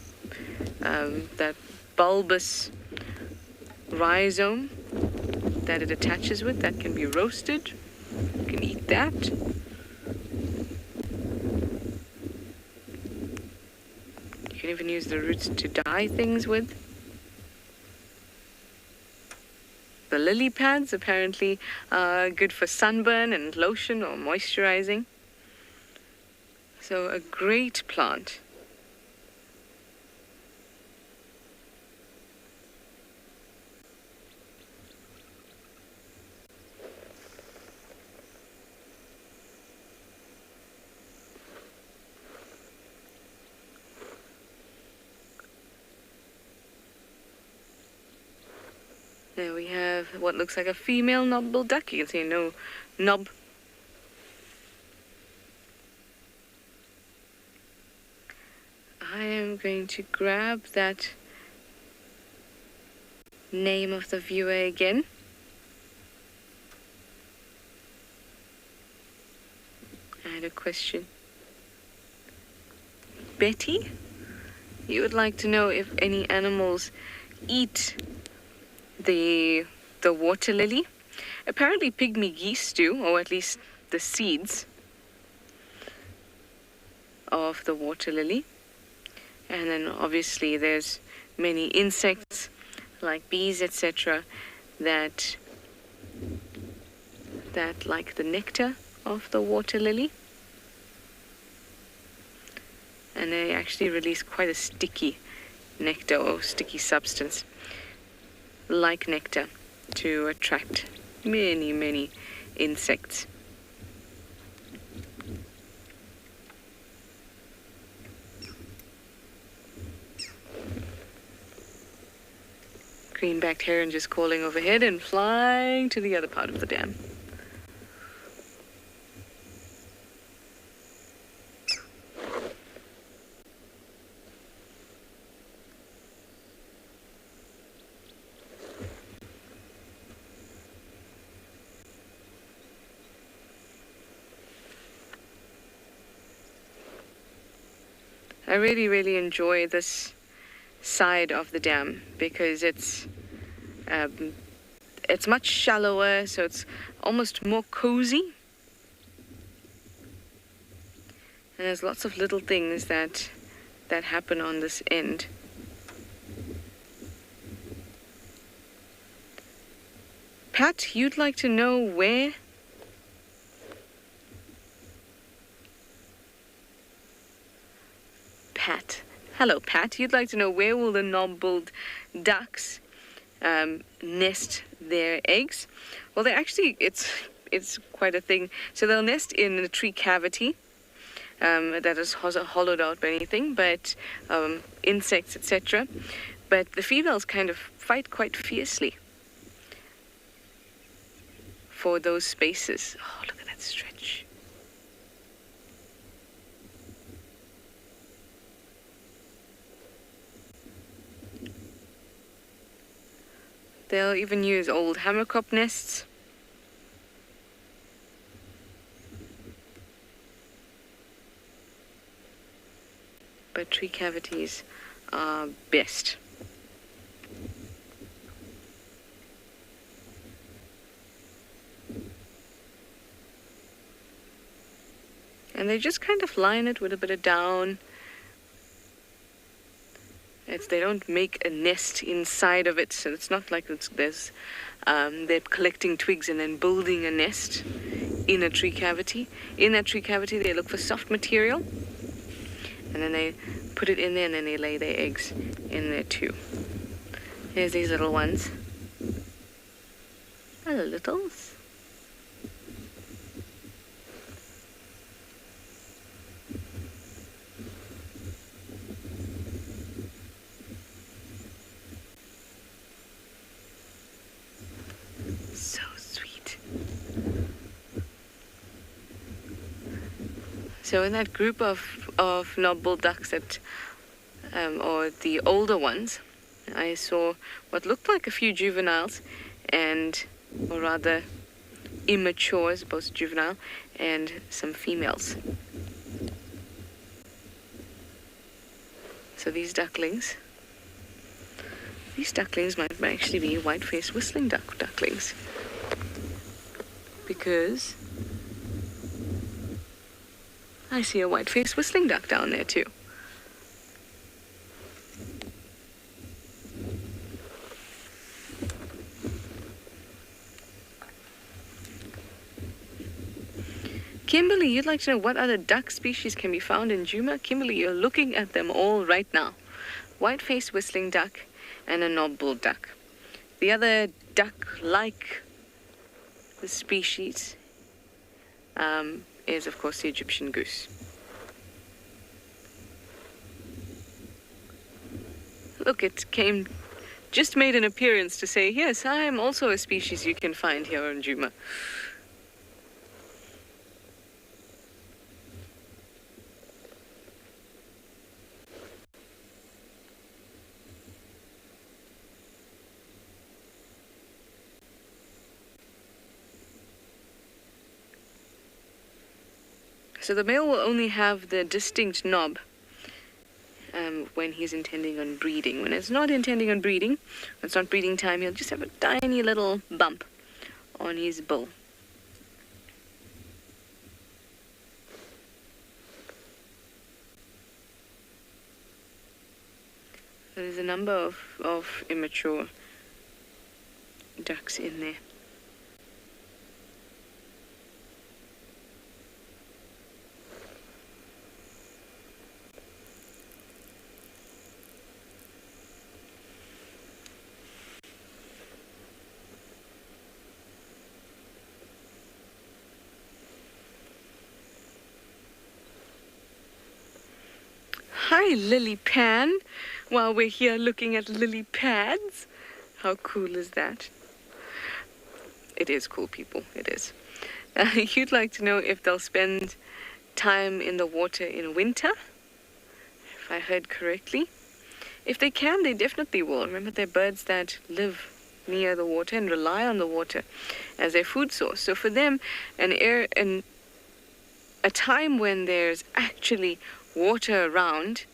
that bulbous rhizome that it attaches with, that can be roasted. You can eat that. You can even use the roots to dye things with. The lily pads apparently are good for sunburn and lotion or moisturizing. So a great plant. There we have what looks like a female knob-billed duck. You can see no knob. I am going to grab that name of the viewer again. I had a question. Betty, you would like to know if any animals eat the water lily. Apparently pygmy geese do, or at least the seeds of the water lily. And then obviously there's many insects like bees, etc., that like the nectar of the water lily. And they actually release quite a sticky nectar or sticky substance like nectar to attract many insects. greenbacked heron just calling overhead and flying to the other part of the dam. I really, really enjoy this side of the dam because it's much shallower, so it's almost more cozy. And there's lots of little things that happen on this end. Pat, you'd like to know where? Pat. Hello, Pat. You'd like to know where will the knob-billed ducks nest their eggs? Well, they actually, it's quite a thing. So they'll nest in a tree cavity that is hollowed out by anything, but insects, etc. But the females kind of fight quite fiercely for those spaces. Oh, look at that stretch. They'll even use old hammercop nests. But tree cavities are best. And they just kind of line it with a bit of down. They don't make a nest inside of it, so it's not like they're collecting twigs and then building a nest in a tree cavity. In that tree cavity, they look for soft material, and then they put it in there, and then they lay their eggs in there too. There's these little ones. Hello, littles. So sweet. So in that group of knob-billed ducks that, or the older ones, I saw what looked like a few juveniles, or rather immature as opposed to juvenile, and some females. So these ducklings might actually be white-faced whistling ducklings, because I see a white-faced whistling duck down there too. Kimberly, you'd like to know what other duck species can be found in Djuma? Kimberly, you're looking at them all right now. White-faced whistling duck and a knob-billed duck. The other duck-like species is, of course, the Egyptian goose. Look, it just made an appearance to say, yes, I am also a species you can find here in Djuma. So the male will only have the distinct knob when he's intending on breeding. When it's not intending on breeding, when it's not breeding time, he'll just have a tiny little bump on his bill. There's a number of immature ducks in there. Hi, lily pan. While we're here looking at lily pads. How cool is that? It is cool, people. It is. You'd like to know if they'll spend time in the water in winter, if I heard correctly. If they can, they definitely will. Remember, they're birds that live near the water and rely on the water as their food source. So for them, a time when there's actually water around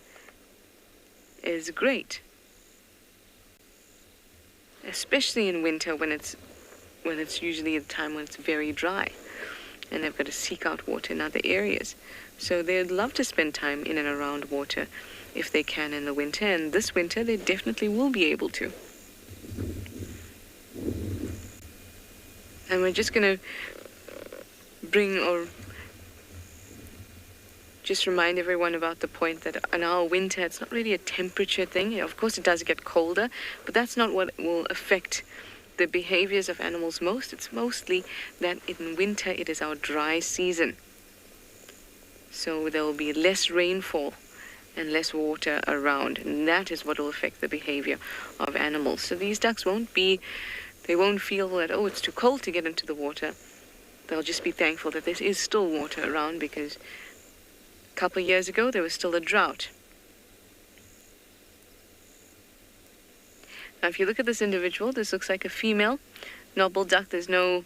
is great. Especially in winter when it's usually the time when it's very dry and they've got to seek out water in other areas. So they'd love to spend time in and around water if they can in the winter, and this winter they definitely will be able to. And we're just going to just remind everyone about the point that in our winter, it's not really a temperature thing. Of course, it does get colder, but that's not what will affect the behaviors of animals most. It's mostly that in winter, it is our dry season. So there will be less rainfall and less water around, and that is what will affect the behavior of animals. So these ducks won't feel that, oh, it's too cold to get into the water. They'll just be thankful that there is still water around, because a couple of years ago there was still a drought. Now if you look at this individual, this looks like a female knobble duck. There's no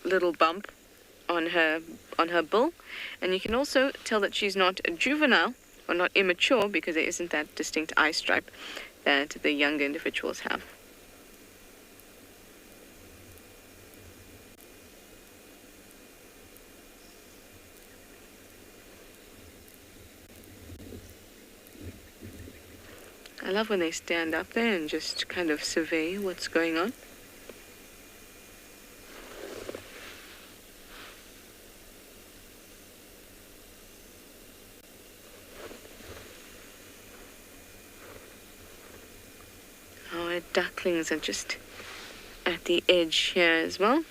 little bump on her bill, and you can also tell that she's not a juvenile or not immature, because there isn't that distinct eye stripe that the younger individuals have. I love when they stand up there and just kind of survey what's going on. Our ducklings are just at the edge here as well.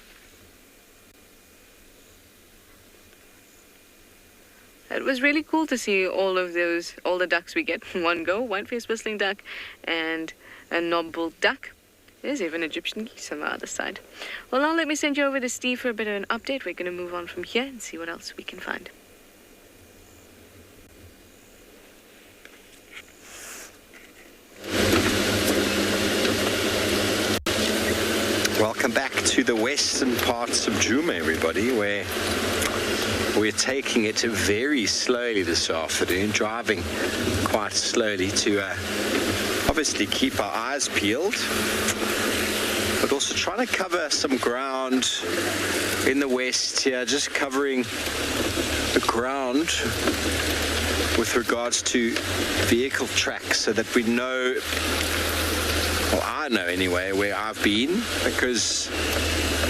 It was really cool to see all the ducks we get in one go. White-faced whistling duck and a knobbled duck. There's even Egyptian geese on the other side. Well, now let me send you over to Steve for a bit of an update. We're going to move on from here and see what else we can find. Welcome back to the western parts of Djuma, everybody, where we're taking it very slowly this afternoon, driving quite slowly to obviously keep our eyes peeled, but also trying to cover some ground in the west here, just covering the ground with regards to vehicle tracks, so that we know, well, I know anyway, where I've been, because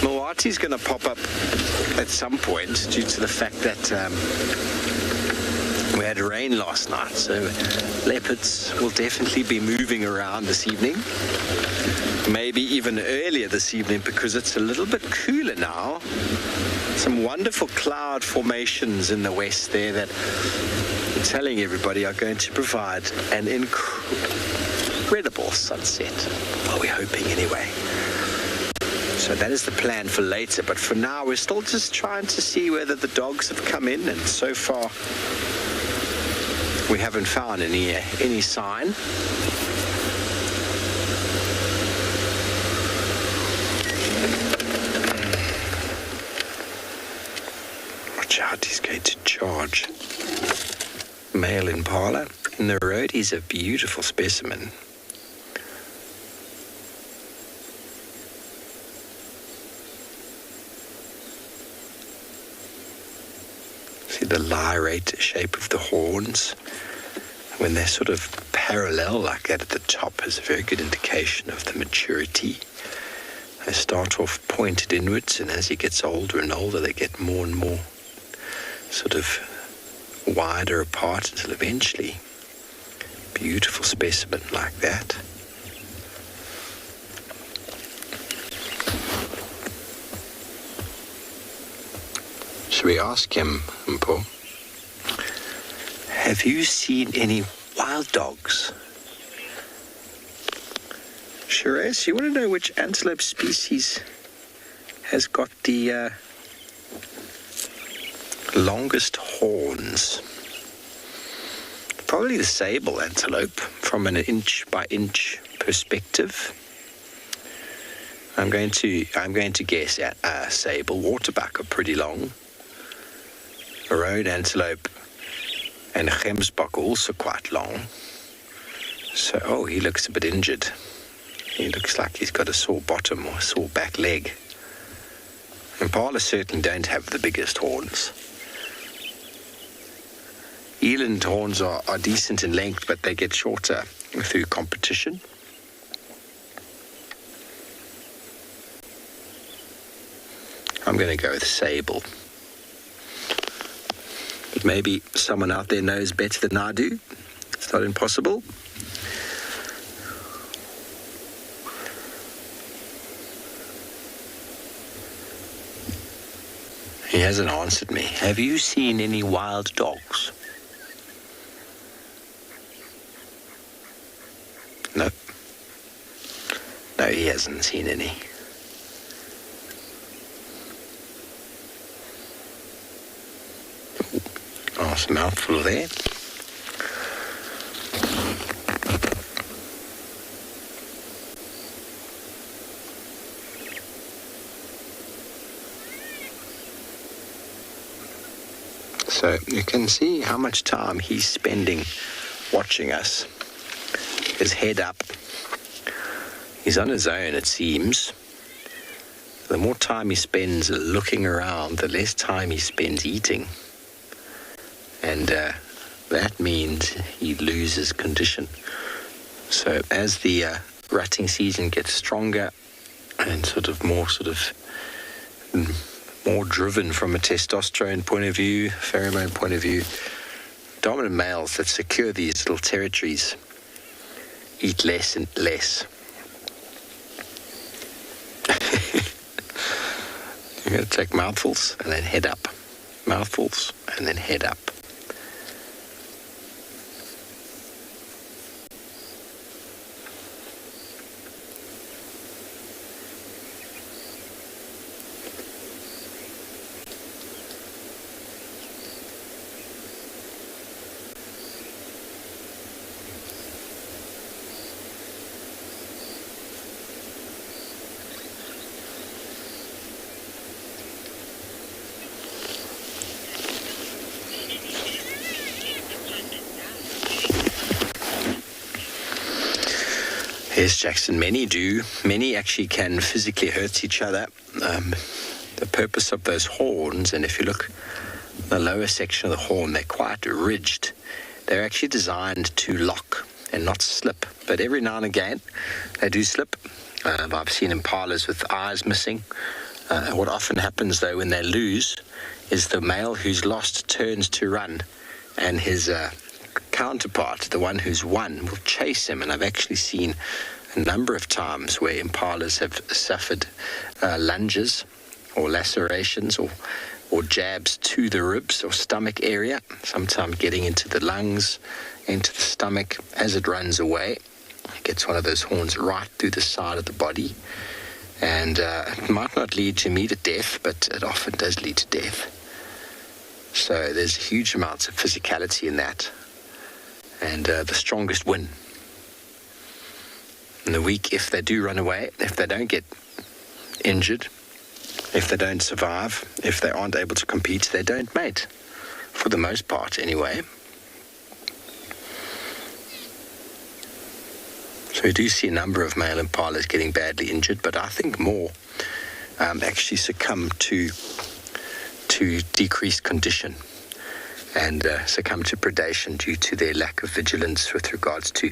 Milwaukee's going to pop up at some point due to the fact that we had rain last night. So leopards will definitely be moving around this evening, maybe even earlier this evening, because it's a little bit cooler now. Some wonderful cloud formations in the west there that I'm telling everybody are going to provide an incredible sunset. Well, we're hoping anyway. So that is the plan for later, but for now we're still just trying to see whether the dogs have come in, and so far we haven't found any sign. Watch out, he's going to charge. Male Impala in the road. He's a beautiful specimen. The lyrate shape of the horns, when they're sort of parallel like that at the top, is a very good indication of the maturity. They start off pointed inwards, and as he gets older and older, they get more and more sort of wider apart until eventually beautiful specimen like that. Should we ask him, Hippo, have you seen any wild dogs? Shiraz, you want to know which antelope species has got the longest horns? Probably the sable antelope from an inch by inch perspective. I'm going to guess at sable. Waterbuck are pretty long. A road antelope and a gemsbok are also quite long. So, oh, he looks a bit injured. He looks like he's got a sore bottom or a sore back leg. Impala certainly don't have the biggest horns. Eland horns are decent in length, but they get shorter through competition. I'm going to go with sable. But maybe someone out there knows better than I do. It's not impossible. He hasn't answered me. Have you seen any wild dogs? No. No, he hasn't seen any. Nice mouthful there. So you can see how much time he's spending watching us. His head up. He's on his own, it seems. The more time he spends looking around, the less time he spends eating. And that means he loses condition. So as the rutting season gets stronger and more driven from a testosterone point of view, pheromone point of view, dominant males that secure these little territories eat less and less. You're going to take mouthfuls and then head up. Mouthfuls and then head up. Yes, Jackson, many do. Many actually can physically hurt each other. The purpose of those horns, and if you look at the lower section of the horn, they're quite ridged. They're actually designed to lock and not slip. But every now and again, they do slip. I've seen impalas with eyes missing. What often happens, though, when they lose, is the male who's lost turns to run, and his counterpart, the one who's won, will chase him. And I've actually seen a number of times where impalas have suffered lunges or lacerations or jabs to the ribs or stomach area, sometimes getting into the lungs, into the stomach as it runs away. It gets one of those horns right through the side of the body, and it might not lead to immediate death, but it often does lead to death. So there's huge amounts of physicality in that. And the strongest win. In the week, if they do run away, if they don't get injured, if they don't survive, if they aren't able to compete, they don't mate. For the most part, anyway. So we do see a number of male impalas getting badly injured, but I think more actually succumb to decreased condition and succumb to predation due to their lack of vigilance with regards to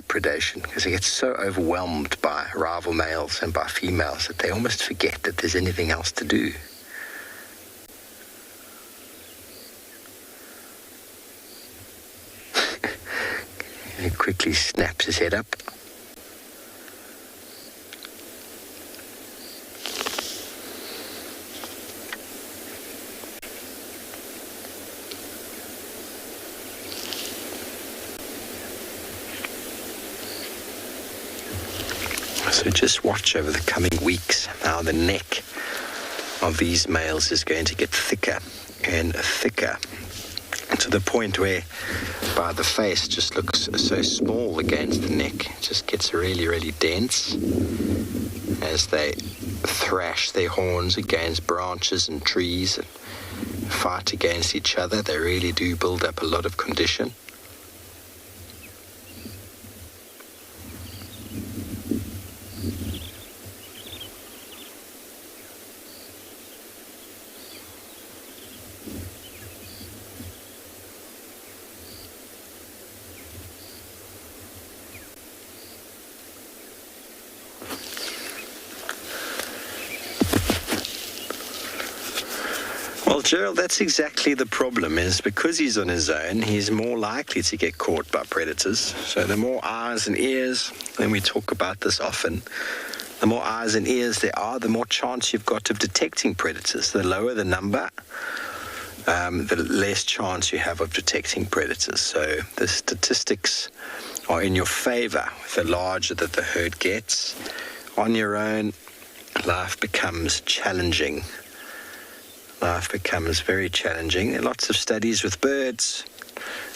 predation, because they get so overwhelmed by rival males and by females that they almost forget that there's anything else to do. He quickly snaps his head up. So just watch over the coming weeks how the neck of these males is going to get thicker and thicker, to the point where by the face just looks so small against the neck. It just gets really, really dense as they thrash their horns against branches and trees and fight against each other. They really do build up a lot of condition. Well, Gerald, that's exactly the problem, is because he's on his own, he's more likely to get caught by predators. So the more eyes and ears, and we talk about this often, the more eyes and ears there are, the more chance you've got of detecting predators. The lower the number, the less chance you have of detecting predators. So the statistics are in your favor. The larger that the herd gets, on your own, life becomes challenging. Life becomes very challenging. There are lots of studies with birds.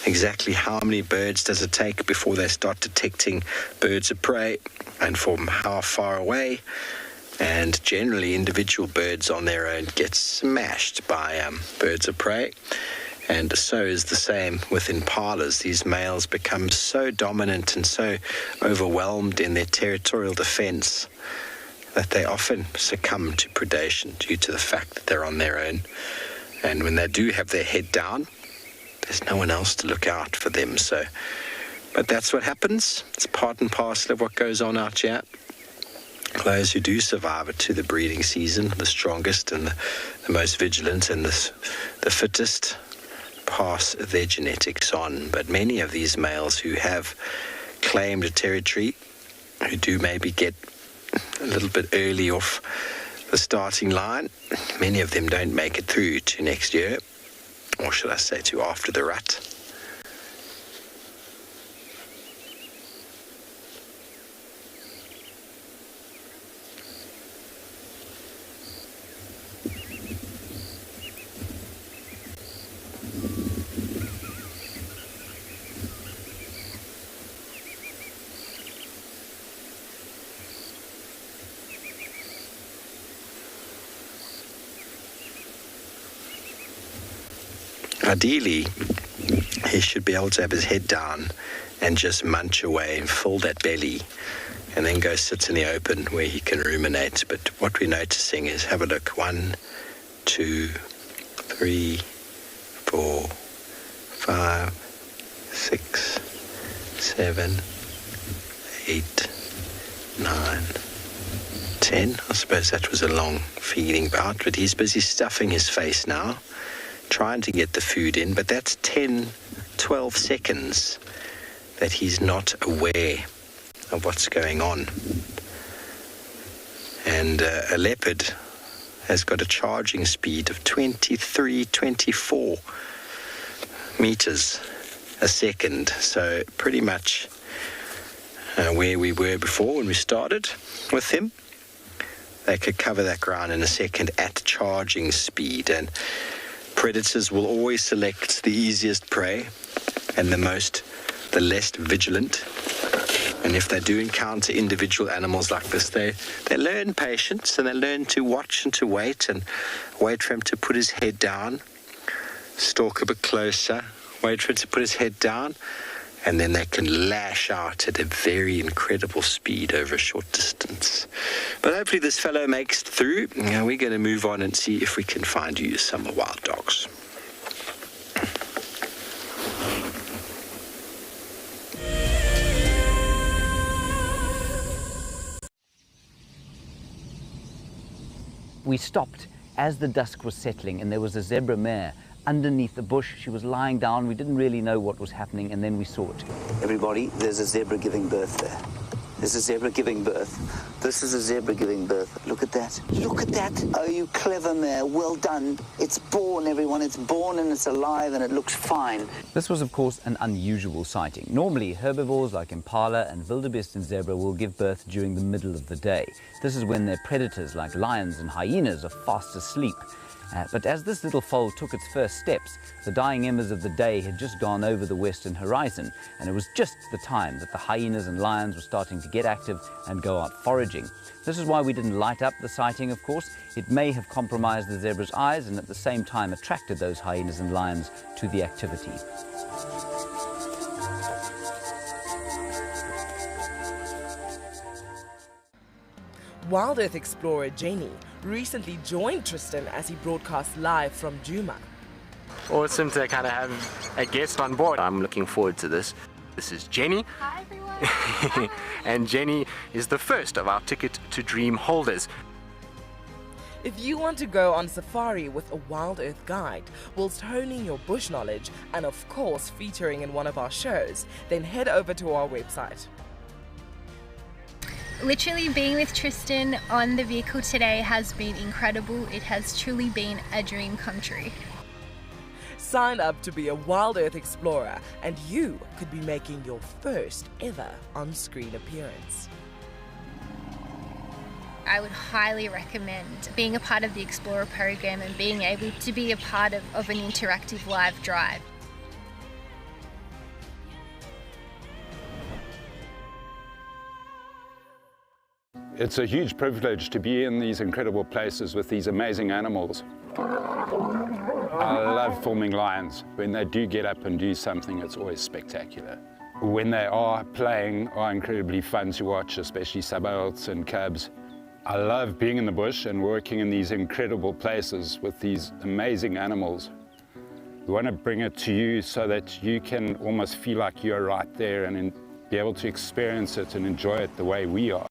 Exactly how many birds does it take before they start detecting birds of prey, and from how far away? And generally, individual birds on their own get smashed by birds of prey. And so is the same with impalas. These males become so dominant and so overwhelmed in their territorial defense that they often succumb to predation due to the fact that they're on their own. And when they do have their head down, there's no one else to look out for them. But that's what happens. It's part and parcel of what goes on out here. Those who do survive it to the breeding season, the strongest and the most vigilant and the fittest, pass their genetics on. But many of these males who have claimed a territory, who do maybe get a little bit early off the starting line, many of them don't make it through to next year, or should I say to after the rut. Ideally, he should be able to have his head down and just munch away and fill that belly and then go sit in the open where he can ruminate. But what we're noticing is, have a look, 1, 2, 3, 4, 5, 6, 7, 8, 9, 10. I suppose that was a long feeding bout, but he's busy stuffing his face now, trying to get the food in, but that's 10, 12 seconds that he's not aware of what's going on. And a leopard has got a charging speed of 23, 24 meters a second. So pretty much where we were before when we started with him. They could cover that ground in a second at charging speed. And predators will always select the easiest prey and the less vigilant. And if they do encounter individual animals like this, they learn patience, and they learn to watch and to wait for him to put his head down, stalk a bit closer, wait for him to put his head down, and then they can lash out at a very incredible speed over a short distance. But hopefully this fellow makes it through. Now we're going to move on and see if we can find you some wild dogs. We stopped as the dusk was settling, and there was a zebra mare underneath the bush. She was lying down. We didn't really know what was happening, and then we saw it. Everybody, there's a zebra giving birth there. is a zebra giving birth. This is a zebra giving birth. Look at that. Look at that. Oh, you clever mare. Well done. It's born, everyone. It's born and it's alive and it looks fine. This was, of course, an unusual sighting. Normally, herbivores like Impala and wildebeest and zebra will give birth during the middle of the day. This is when their predators like lions and hyenas are fast asleep. But as this little foal took its first steps, the dying embers of the day had just gone over the western horizon, and it was just the time that the hyenas and lions were starting to get active and go out foraging. This is why we didn't light up the sighting, of course. It may have compromised the zebra's eyes and at the same time attracted those hyenas and lions to the activity. WildEarth explorer Jenny recently joined Tristan as he broadcast live from Djuma. Awesome to kind of have a guest on board. I'm looking forward to this. This is Jenny. Hi everyone. And Jenny is the first of our Ticket to Dream holders. If you want to go on safari with a WildEarth guide whilst honing your bush knowledge and of course featuring in one of our shows, then head over to our website. Literally being with Tristan on the vehicle today has been incredible. It has truly been a dream come true. Sign up to be a WildEarth explorer and you could be making your first ever on-screen appearance. I would highly recommend being a part of the Explorer program and being able to be a part of an interactive live drive. It's a huge privilege to be in these incredible places with these amazing animals. I love filming lions. When they do get up and do something, it's always spectacular. When they are playing, are incredibly fun to watch, especially subalts and cubs. I love being in the bush and working in these incredible places with these amazing animals. We want to bring it to you so that you can almost feel like you're right there and be able to experience it and enjoy it the way we are.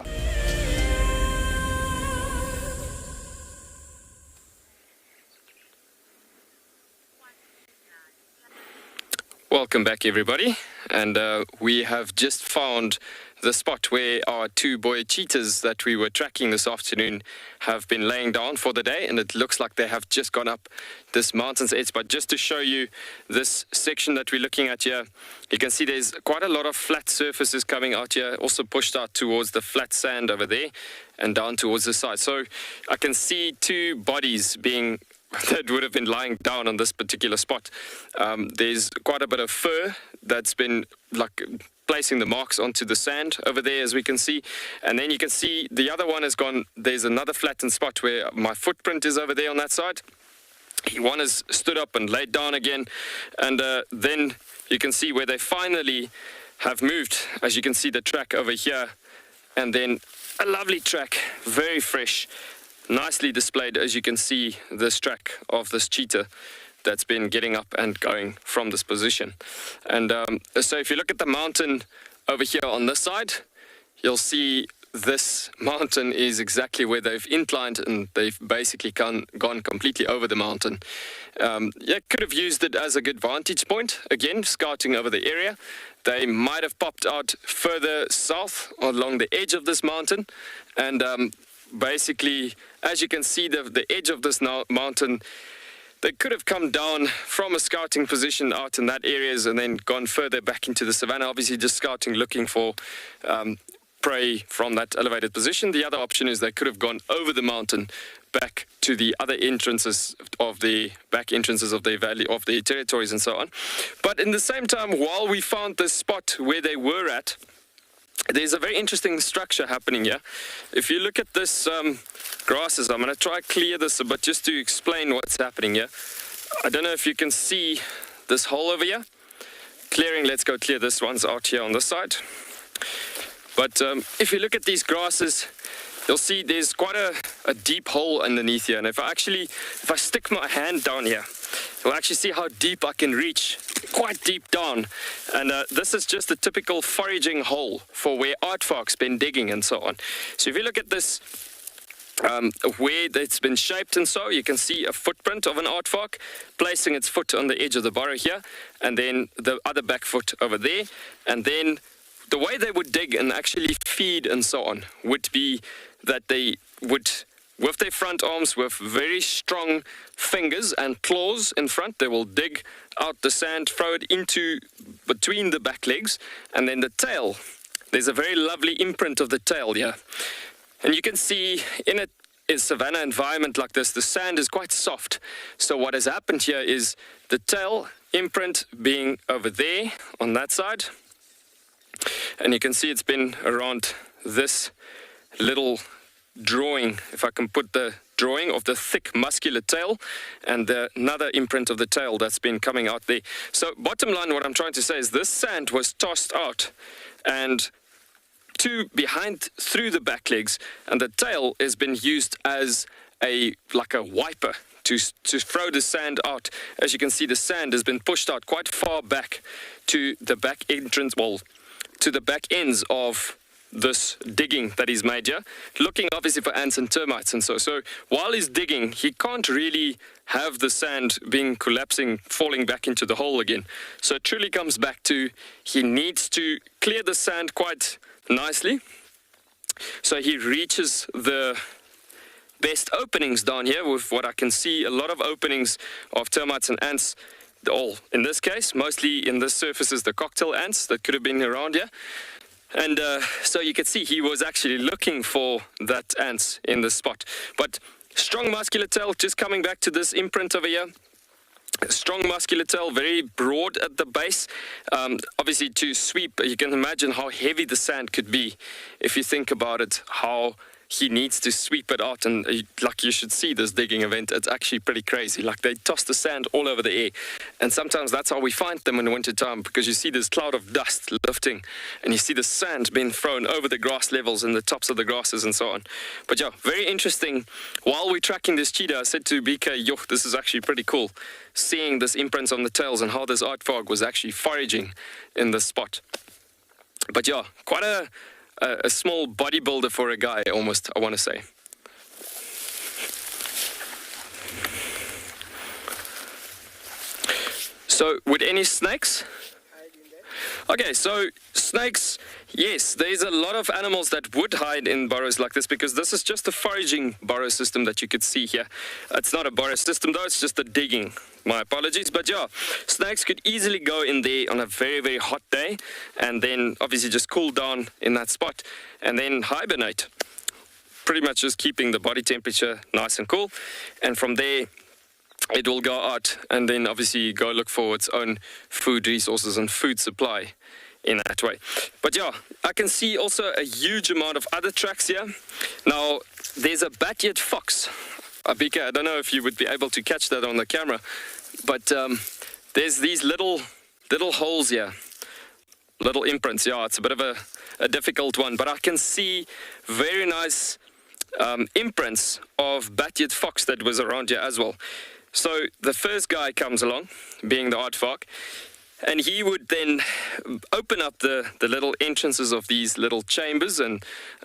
Welcome back everybody, and we have just found the spot where our two boy cheetahs that we were tracking this afternoon have been laying down for the day, and it looks like they have just gone up this mountain's edge. But just to show you this section that we're looking at here, you can see there's quite a lot of flat surfaces coming out here, also pushed out towards the flat sand over there and down towards the side. So I can see two bodies being that would have been lying down on this particular spot. There's quite a bit of fur that's been like placing the marks onto the sand over there, as we can see. And then you can see the other one has gone, there's another flattened spot where my footprint is over there on that side. One has stood up and laid down again. And then you can see where they finally have moved. As you can see the track over here. And then a lovely track, very fresh. Nicely displayed, as you can see, this track of this cheetah that's been getting up and going from this position. And so if you look at the mountain over here on this side, you'll see this mountain is exactly where they've inclined and they've basically gone completely over the mountain. Yeah, could have used it as a good vantage point, again, scouting over the area. They might have popped out further south along the edge of this mountain, and basically, as you can see, the edge of this mountain, they could have come down from a scouting position out in that areas and then gone further back into the savannah, obviously just scouting, looking for prey from that elevated position. The other option is they could have gone over the mountain back to the other entrances of the back entrances of the valley, of the territories and so on. But in the same time, while we found this spot where they were at, there's a very interesting structure happening here. If you look at this grasses, I'm going to try clear this a bit just to explain what's happening here. I don't know if you can see this hole over here. Clearing, let's go clear this one's out here on this side. But if you look at these grasses, you'll see there's quite a deep hole underneath here. And if I stick my hand down here, you'll actually see how deep I can reach, quite deep down. And this is just a typical foraging hole for where aardvark's been digging and so on. So if you look at this, where it's been shaped and so, you can see a footprint of an aardvark placing its foot on the edge of the burrow here, and then the other back foot over there, and then the way they would dig and actually feed and so on would be that they would, with their front arms, with very strong fingers and claws in front, they will dig out the sand, throw it into between the back legs, and then the tail. There's a very lovely imprint of the tail here. And you can see in a savanna environment like this, the sand is quite soft. So what has happened here is the tail imprint being over there on that side. And you can see it's been around this little drawing, if I can put the drawing of the thick muscular tail, and another imprint of the tail that's been coming out there. So bottom line, what I'm trying to say is this sand was tossed out and behind through the back legs, and the tail has been used as like a wiper to throw the sand out. As you can see, the sand has been pushed out quite far back to the back entrance, well, to the back ends of this digging that he's made here, looking obviously for ants and termites and so while he's digging, he can't really have the sand collapsing, falling back into the hole again. So it truly comes back to he needs to clear the sand quite nicely, so he reaches the best openings down here. With what I can see, a lot of openings of termites and ants, all in this case mostly in this surface is the cocktail ants that could have been around here. And so you could see he was actually looking for that ants in this spot. But strong muscular tail, just coming back to this imprint over here. Strong muscular tail, very broad at the base. Obviously to sweep, you can imagine how heavy the sand could be if you think about it, how he needs to sweep it out. And like, you should see this digging event. It's actually pretty crazy. Like, they toss the sand all over the air, and sometimes that's how we find them in the winter time, because you see this cloud of dust lifting and you see the sand being thrown over the grass levels and the tops of the grasses and so on. But yeah, very interesting. While we're tracking this cheetah, I said to BK, yo, this is actually pretty cool, seeing this imprints on the tails and how this Aardvark was actually foraging in this spot. But yeah, quite a small bodybuilder for a guy, almost, I want to say. So, with any snakes? Okay, so snakes, yes, there's a lot of animals that would hide in burrows like this, because this is just a foraging burrow system that you could see here. It's not a burrow system though, it's just a digging. My apologies, but yeah, snakes could easily go in there on a very, very hot day and then obviously just cool down in that spot and then hibernate. Pretty much just keeping the body temperature nice and cool, and from there it will go out and then obviously go look for its own food resources and food supply in that way. But yeah, I can see also a huge amount of other tracks here. Now, there's a bat-eared fox. Abika, I don't know if you would be able to catch that on the camera, but there's these little holes here, little imprints. Yeah, it's a bit of a difficult one, but I can see very nice imprints of bat-eared fox that was around here as well. So the first guy comes along, being the Aardvark, and he would then open up the little entrances of these little chambers and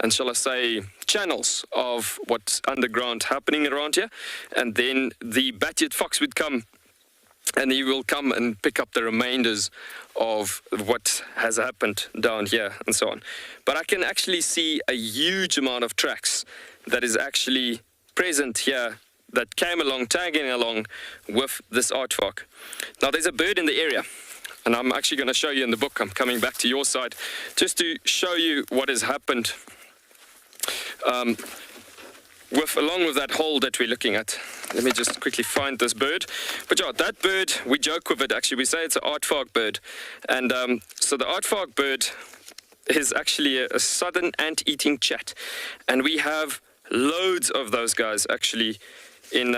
shall I say channels of what's underground happening around here, and then the bat-eared fox would come and he will come and pick up the remainders of what has happened down here and so on. But I can actually see a huge amount of tracks that is actually present here that came along, tagging along with this Aardvark. Now there's a bird in the area, and I'm actually going to show you in the book. I'm coming back to your side just to show you what has happened along with that hole that we're looking at. Let me just quickly find this bird. But yeah, that bird, we joke with it actually. We say it's an Aardvark bird. And so the Aardvark bird is actually a southern ant-eating chat. And we have loads of those guys actually in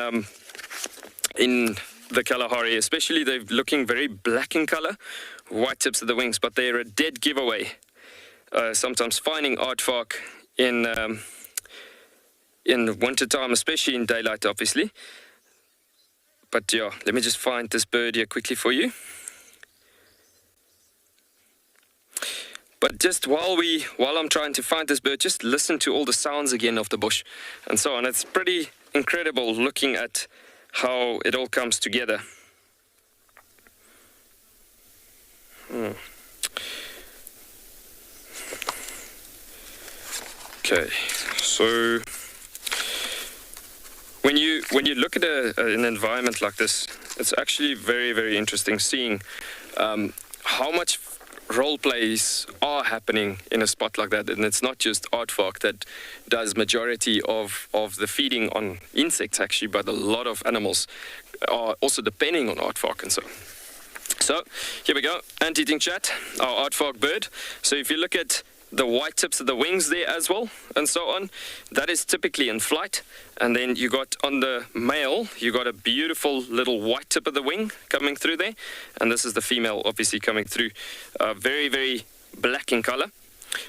the Kalahari, especially they're looking very black in color, white tips of the wings, but they're a dead giveaway. Sometimes finding Aardvark in winter time, especially in daylight, obviously. But yeah, let me just find this bird here quickly for you. But just while I'm trying to find this bird, just listen to all the sounds again of the bush and so on. It's pretty incredible looking at how it all comes together. Okay, so when you look at an environment like this, it's actually very, very interesting seeing how much role plays are happening in a spot like that. And it's not just Aardvark that does majority of the feeding on insects actually, but a lot of animals are also depending on Aardvark and so. So here we go, ant-eating chat, our Aardvark bird. So if you look at the white tips of the wings there as well, and so on, that is typically in flight. And then you got on the male, you got a beautiful little white tip of the wing coming through there. And this is the female obviously coming through, very, very black in color.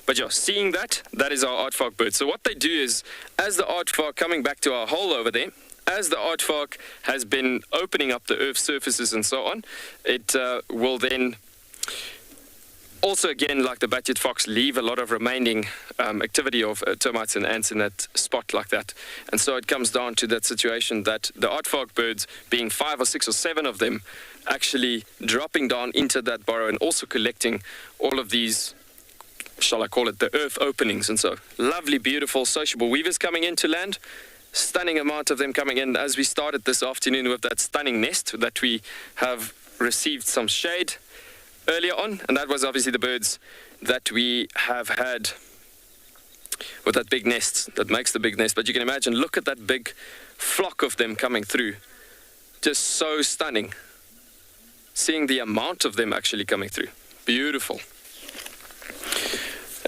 But yeah, seeing that is our Aardvark bird. So what they do is, as the Aardvark, coming back to our hole over there, as the Aardvark has been opening up the earth surfaces and so on, it will then also, again, like the bat-eared fox, leave a lot of remaining activity of termites and ants in that spot like that. And so it comes down to that situation that the Aardvark birds, being 5 or 6 or 7 of them, actually dropping down into that burrow and also collecting all of these, shall I call it, the earth openings. And so lovely, beautiful, sociable weavers coming into land. Stunning amount of them coming in as we started this afternoon with that stunning nest that we have received some shade earlier on, and that was obviously the birds that we have had with that big nest that makes the big nest. But you can imagine, look at that big flock of them coming through, just so stunning, seeing the amount of them actually coming through. Beautiful.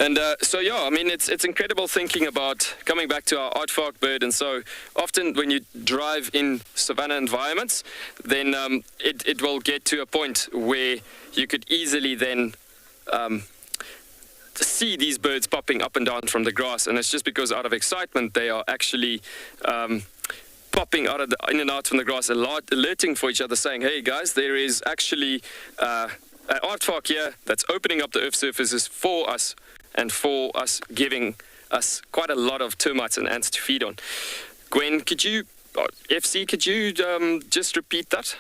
And so yeah, I mean, it's incredible thinking about coming back to our Aardvark bird. And so often when you drive in savanna environments, then it will get to a point where you could easily then see these birds popping up and down from the grass. And it's just because out of excitement, they are actually popping out of in and out from the grass, alerting for each other, saying, hey guys, there is actually an Aardvark here that's opening up the earth surfaces for us, and for us, giving us quite a lot of termites and ants to feed on. Gwen, could you, FC, could you just repeat that?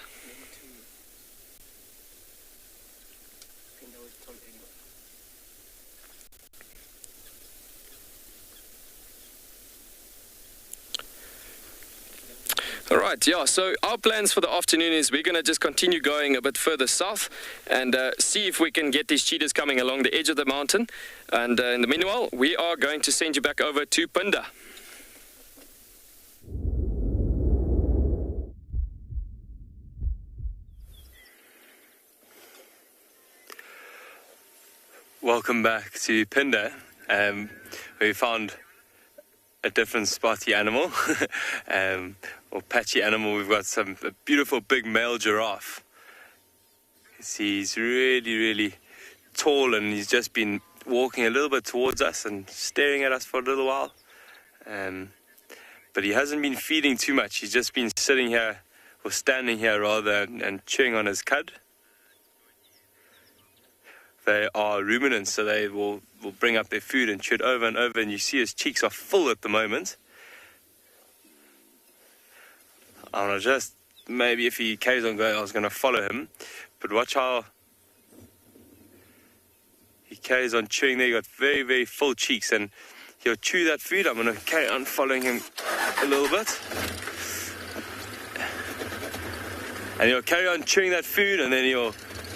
All right, yeah, so our plans for the afternoon is we're going to just continue going a bit further south and see if we can get these cheetahs coming along the edge of the mountain. And in the meanwhile, we are going to send you back over to Phinda. Welcome back to Phinda. We found a different spotty animal, or patchy animal. We've got a beautiful big male giraffe. You can see he's really, really tall, and he's just been walking a little bit towards us and staring at us for a little while. But he hasn't been feeding too much. He's just been sitting here, or standing here rather, and chewing on his cud. They are ruminants, so they will bring up their food and chew it over and over, and you see his cheeks are full at the moment. I don't know, just maybe if he carries on going, I was going to follow him, but watch how he carries on chewing there. He got very, very full cheeks, and he'll chew that food. I'm going to carry on following him a little bit, and he'll carry on chewing that food, and then he'll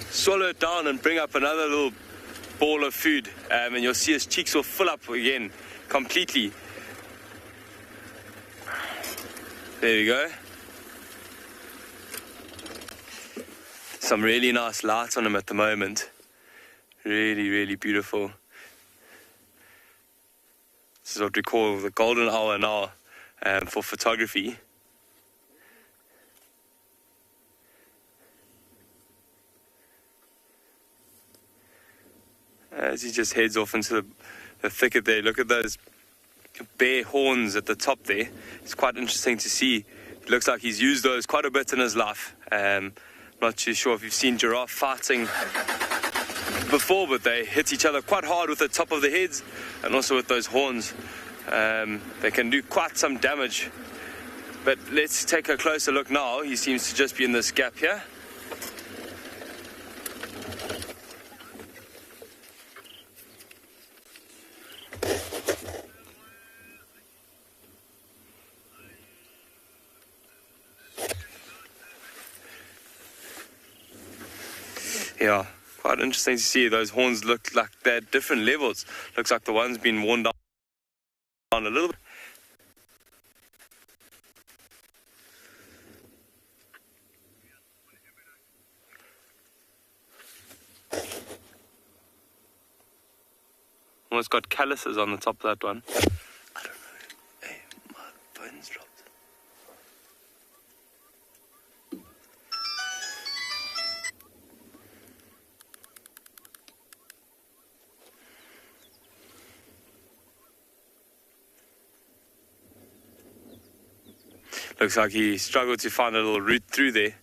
swallow it down and bring up another little ball of food, and you'll see his cheeks will fill up again completely. There we go. Some really nice lights on him at the moment. Really, really beautiful. This is what we call the golden hour now for photography. As he just heads off into the thicket there, look at those bare horns at the top there. It's quite interesting to see. It looks like he's used those quite a bit in his life. Not too sure if you've seen giraffe fighting before, but they hit each other quite hard with the top of their heads and also with those horns. They can do quite some damage. But let's take a closer look now. He seems to just be in this gap here. Yeah, quite interesting to see. Those horns look like they're at different levels. Looks like the one's been worn down a little bit. Almost got calluses on the top of that one. I don't know. Hey, my phone's dropped. Looks like he struggled to find a little route through there.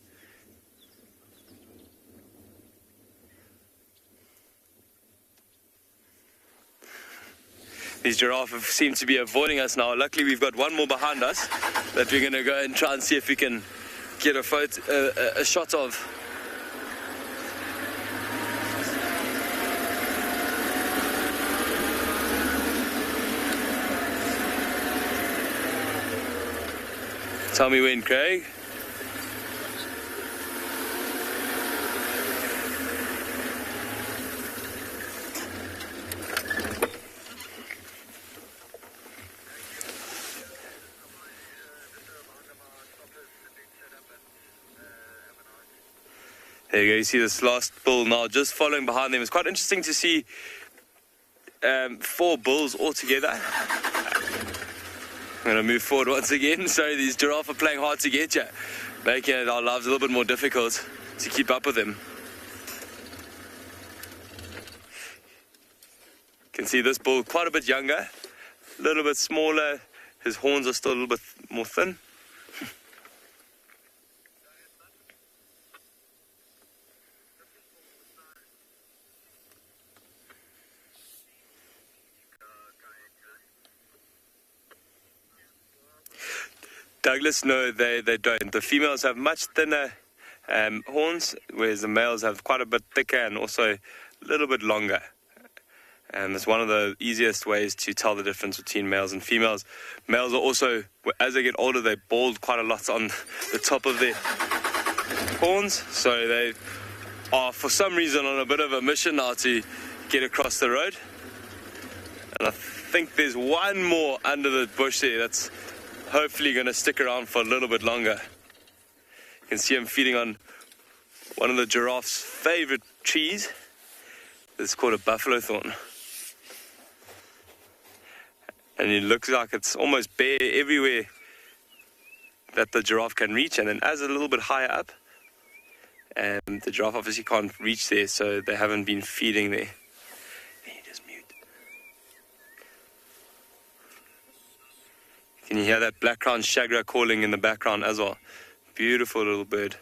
These giraffe seem to be avoiding us now. Luckily, we've got one more behind us that we're going to go and try and see if we can get a shot of. Tell me when, Craig. There you go, you see this last bull now just following behind them. It's quite interesting to see 4 bulls all together. I'm going to move forward once again. Sorry, these giraffe are playing hard to get you, making our lives a little bit more difficult to keep up with them. You can see this bull quite a bit younger, a little bit smaller. His horns are still a little bit more thin. Douglas, no, they don't. The females have much thinner horns, whereas the males have quite a bit thicker and also a little bit longer. And it's one of the easiest ways to tell the difference between males and females. Males are also, as they get older, they bald quite a lot on the top of their horns. So they are, for some reason, on a bit of a mission now to get across the road. And I think there's one more under the bush there that's hopefully going to stick around for a little bit longer. You can see him feeding on one of the giraffe's favorite trees. It's called a buffalo thorn. And it looks like it's almost bare everywhere that the giraffe can reach. And then as a little bit higher up, the giraffe obviously can't reach there, so they haven't been feeding there. Can you hear that black-crowned shagra calling in the background as well? Beautiful little bird.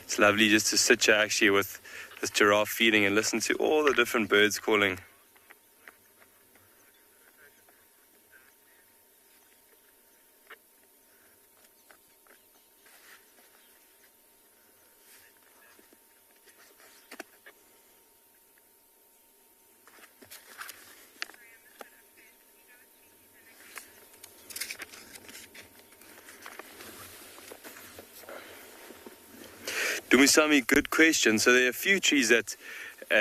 It's lovely just to sit here actually with this giraffe feeding and listen to all the different birds calling. Dumisami, good question. So there are a few trees that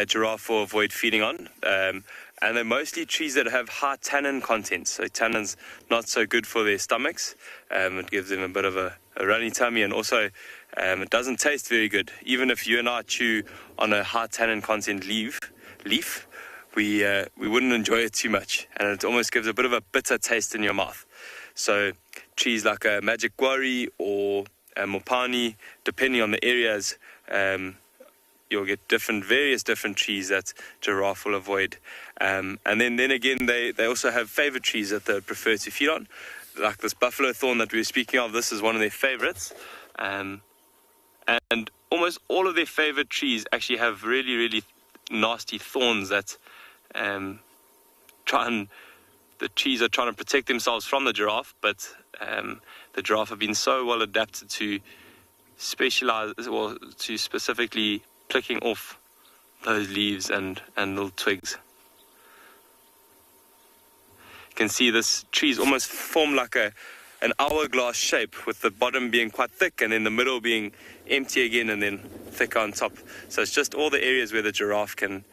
giraffe will avoid feeding on, and they're mostly trees that have high tannin content. So tannin's not so good for their stomachs. It gives them a bit of a runny tummy, and also it doesn't taste very good. Even if you and I chew on a high tannin content leaf, we wouldn't enjoy it too much, and it almost gives a bit of a bitter taste in your mouth. So trees like a magic guarri or mopani, depending on the areas, you'll get various different trees that giraffe will avoid. And then again, they also have favorite trees that they prefer to feed on, like this buffalo thorn that we were speaking of. This is one of their favorites. And almost all of their favorite trees actually have really, really nasty thorns that try and the trees are trying to protect themselves from the giraffe, but the giraffe have been so well adapted to specifically picking off those leaves and little twigs. You can see this trees almost form like an hourglass shape, with the bottom being quite thick and then the middle being empty again and then thick on top. So it's just all the areas where the giraffe can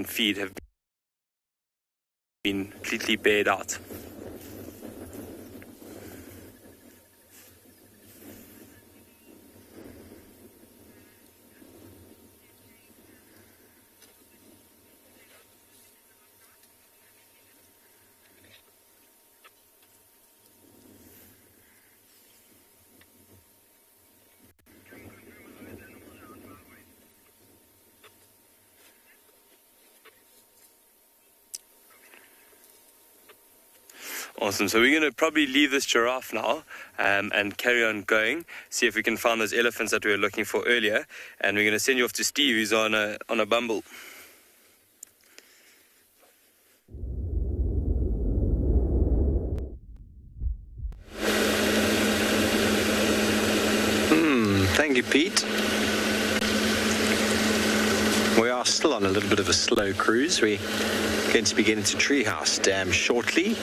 feed have been completely bared out. Awesome, so we're going to probably leave this giraffe now and carry on going, see if we can find those elephants that we were looking for earlier, and we're going to send you off to Steve, who's on a bumble. Thank you, Pete. We are still on a little bit of a slow cruise. We're going to be getting to Treehouse Dam shortly,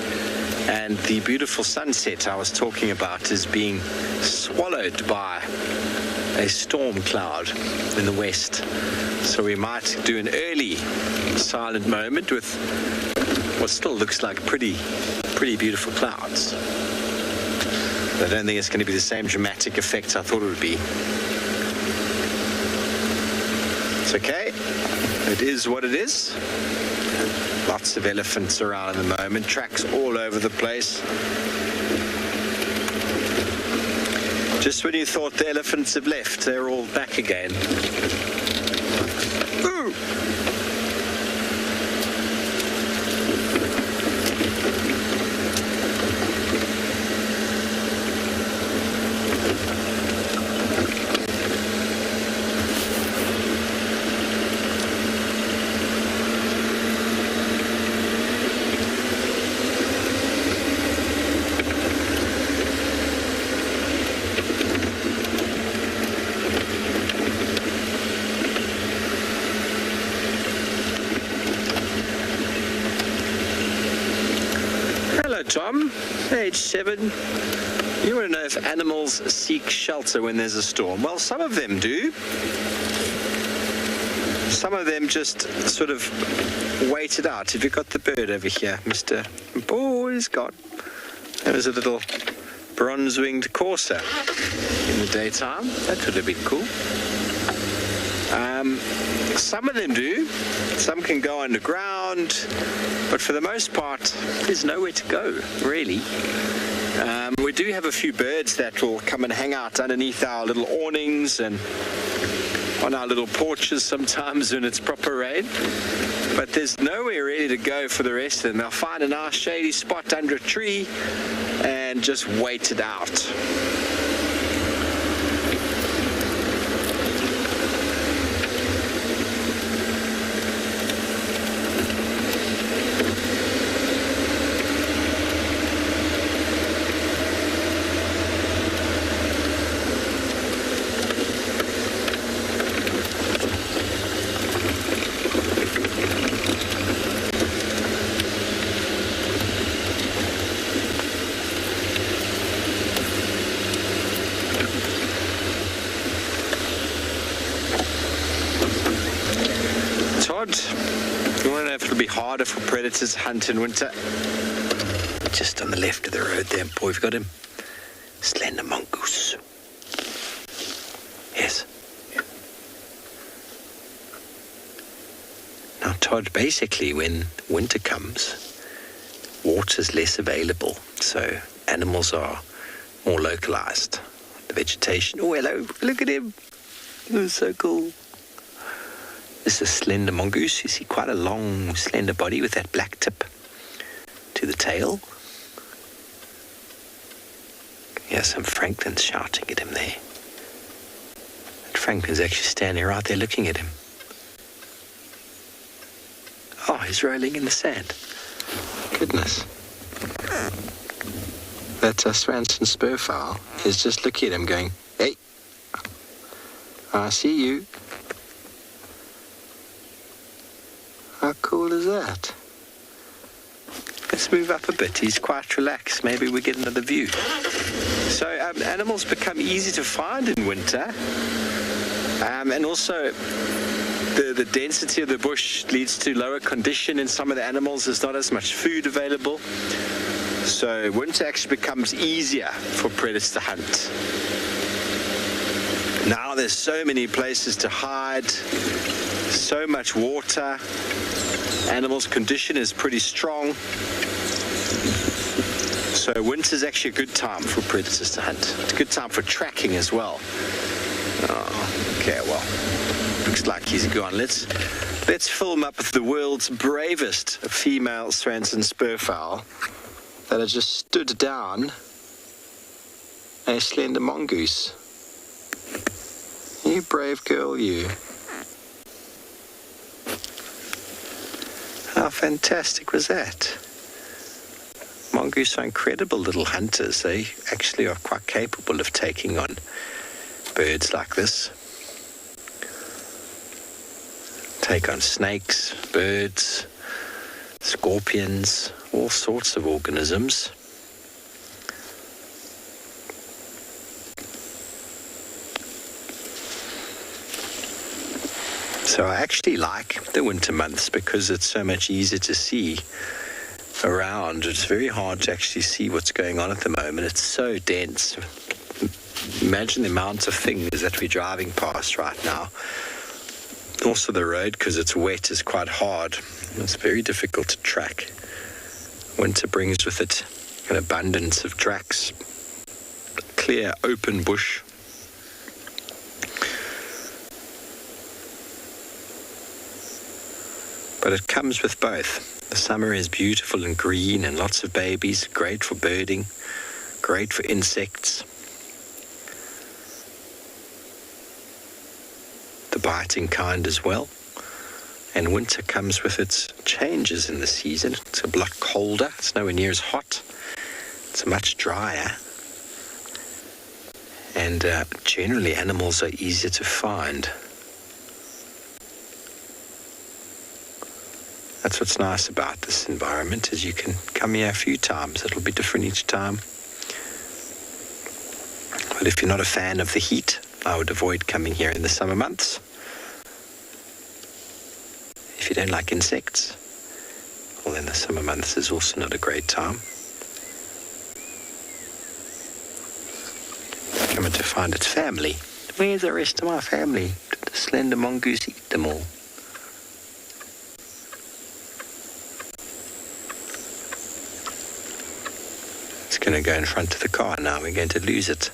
and the beautiful sunset I was talking about is being swallowed by a storm cloud in the west. So we might do an early silent moment with what still looks like pretty beautiful clouds. But I don't think it's going to be the same dramatic effect I thought it would be. It's okay. It is what it is. Lots of elephants around at the moment. Tracks all over the place. Just when you thought the elephants have left, they're all back again. Ooh. Tom, age 7. You want to know if animals seek shelter when there's a storm? Well, some of them do. Some of them just sort of wait it out. Have you got the bird over here, Mr. Oh, he's gone. There's a little bronze-winged courser in the daytime. That would have been cool. Some of them do. Some can go underground, but for the most part, there's nowhere to go, really. We do have a few birds that will come and hang out underneath our little awnings and on our little porches sometimes when it's proper rain. But there's nowhere really to go for the rest of them. They'll find a nice shady spot under a tree and just wait it out. You want to know if it'll be harder for predators to hunt in winter? Just on the left of the road there, boy, we've got him. Slender mongoose. Yes. Now, Todd, basically when winter comes, water's less available, so animals are more localized. The vegetation. Oh, hello, look at him. He so cool. This is a slender mongoose. You see quite a long, slender body with that black tip to the tail. Yeah, some Franklin's shouting at him there. That Franklin's actually standing right there looking at him. Oh, he's rolling in the sand. Goodness. That Swanson spurfowl is just looking at him going, hey, I see you. How cool is that? Let's move up a bit. He's quite relaxed. Maybe we get another view. So animals become easy to find in winter. And also the density of the bush leads to lower condition in some of the animals. There's not as much food available. So winter actually becomes easier for predators to hunt. Now there's so many places to hide, so much water. Animals' condition is pretty strong. So winter's actually a good time for predators to hunt. It's a good time for tracking as well. Oh, okay, well, looks like he's gone. Let's film up the world's bravest female Swanson spurfowl that has just stood down a slender mongoose. You brave girl, you. How fantastic was that? Mongoose are incredible little hunters. They actually are quite capable of taking on birds like this. Take on snakes, birds, scorpions, all sorts of organisms. So I actually like the winter months because it's so much easier to see around. It's very hard to actually see what's going on at the moment. It's so dense. Imagine the amount of things that we're driving past right now. Also the road, because it's wet, is quite hard. It's very difficult to track. Winter brings with it an abundance of tracks, clear, open bush. But it comes with both. The summer is beautiful and green and lots of babies, great for birding, great for insects. The biting kind as well. And winter comes with its changes in the season. It's a lot colder, it's nowhere near as hot. It's much drier. And generally animals are easier to find. That's what's nice about this environment, is you can come here a few times. It'll be different each time. But if you're not a fan of the heat, I would avoid coming here in the summer months. If you don't like insects, well, then the summer months is also not a great time. Coming to find its family. Where's the rest of my family? Did the slender mongoose eat them all? It's going to go in front of the car now. We're going to lose it.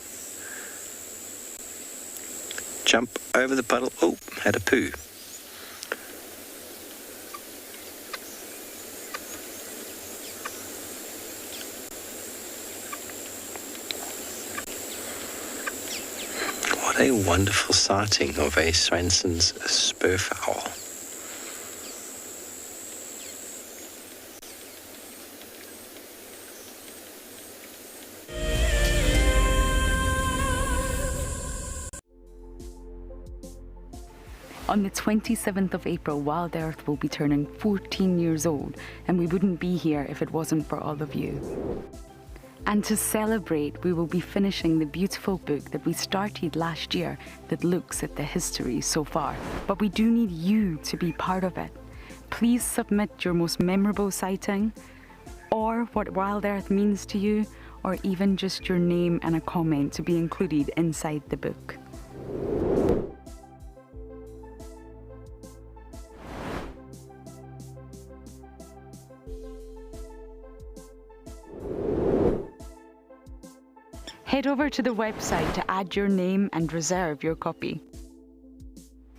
Jump over the puddle. Oh, had a poo. What a wonderful sighting of a Swanson's spurfowl. On the 27th of April, WildEarth will be turning 14 years old, and we wouldn't be here if it wasn't for all of you. And to celebrate, we will be finishing the beautiful book that we started last year that looks at the history so far. But we do need you to be part of it. Please submit your most memorable sighting, or what WildEarth means to you, or even just your name and a comment to be included inside the book. Head over to the website to add your name and reserve your copy.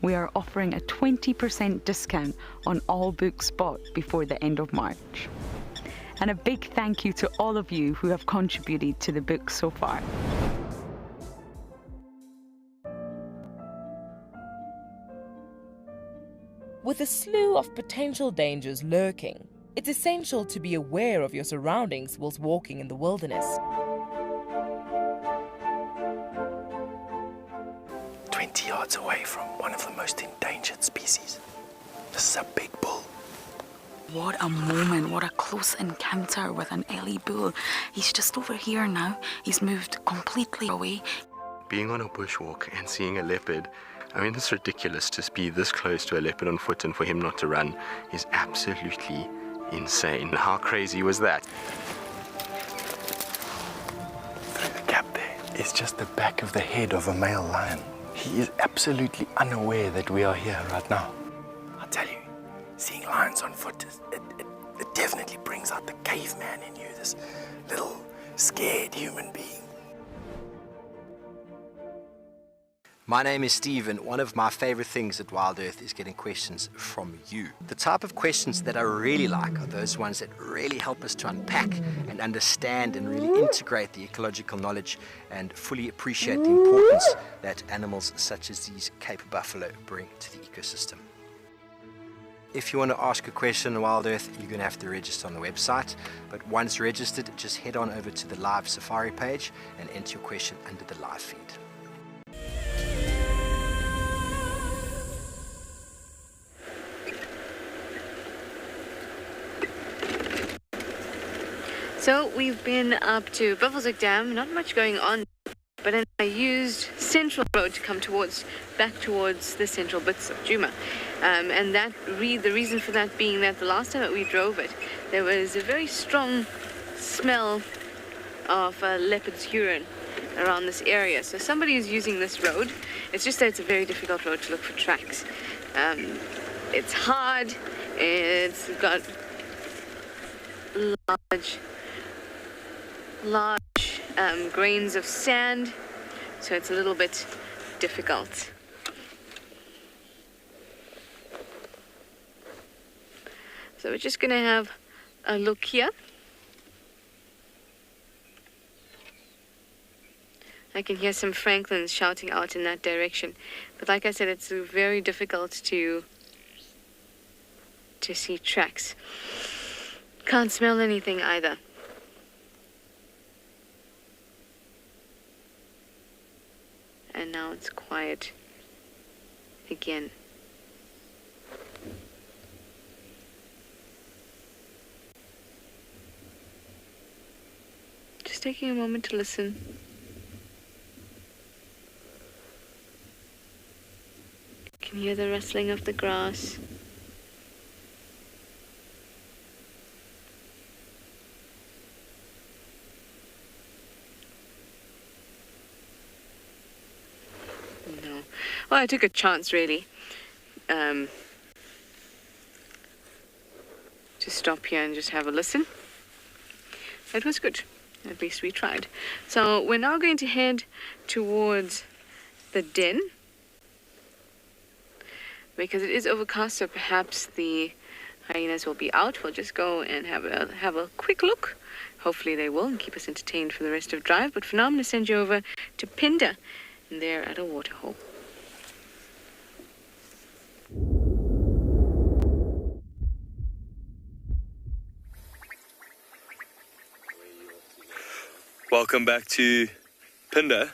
We are offering a 20% discount on all books bought before the end of March. And a big thank you to all of you who have contributed to the book so far. With a slew of potential dangers lurking, It's essential to be aware of your surroundings whilst walking in the wilderness. 20 yards away from one of the most endangered species. This is a big bull. What a moment, what a close encounter with an Ellie bull. He's just over here now. He's moved completely away. Being on a bushwalk and seeing a leopard, I mean, it's ridiculous to be this close to a leopard on foot and for him not to run is absolutely insane. How crazy was that? Through the gap there is just the back of the head of a male lion. He is absolutely unaware that we are here right now. I'll tell you, seeing lions on foot, it definitely brings out the caveman in you, this little scared human being. My name is Steve, and one of my favorite things at WildEarth is getting questions from you. The type of questions that I really like are those ones that really help us to unpack and understand and really integrate the ecological knowledge and fully appreciate the importance that animals such as these Cape buffalo bring to the ecosystem. If you want to ask a question on WildEarth, you're going to have to register on the website. But once registered, just head on over to the live safari page and enter your question under the live feed. So we've been up to Buffelshoek Dam, not much going on, but then I used Central Road to come back towards the central bits of Djuma. And the reason for that being that the last time that we drove it, there was a very strong smell of leopard's urine around this area. So somebody is using this road. It's just that it's a very difficult road to look for tracks. It's hard, it's got large grains of sand, so it's a little bit difficult. So we're just going to have a look here. I can hear some francolins shouting out in that direction, but like I said, it's very difficult to see tracks. Can't smell anything either. And now it's quiet again. Just taking a moment to listen. You can hear the rustling of the grass. Well, I took a chance, really, to stop here and just have a listen. It was good. At least we tried. So we're now going to head towards the den, because it is overcast, so perhaps the hyenas will be out. We'll just go and have a quick look. Hopefully they will and keep us entertained for the rest of the drive. But for now, I'm going to send you over to Phinda, and they're at a waterhole. Welcome back to Phinda,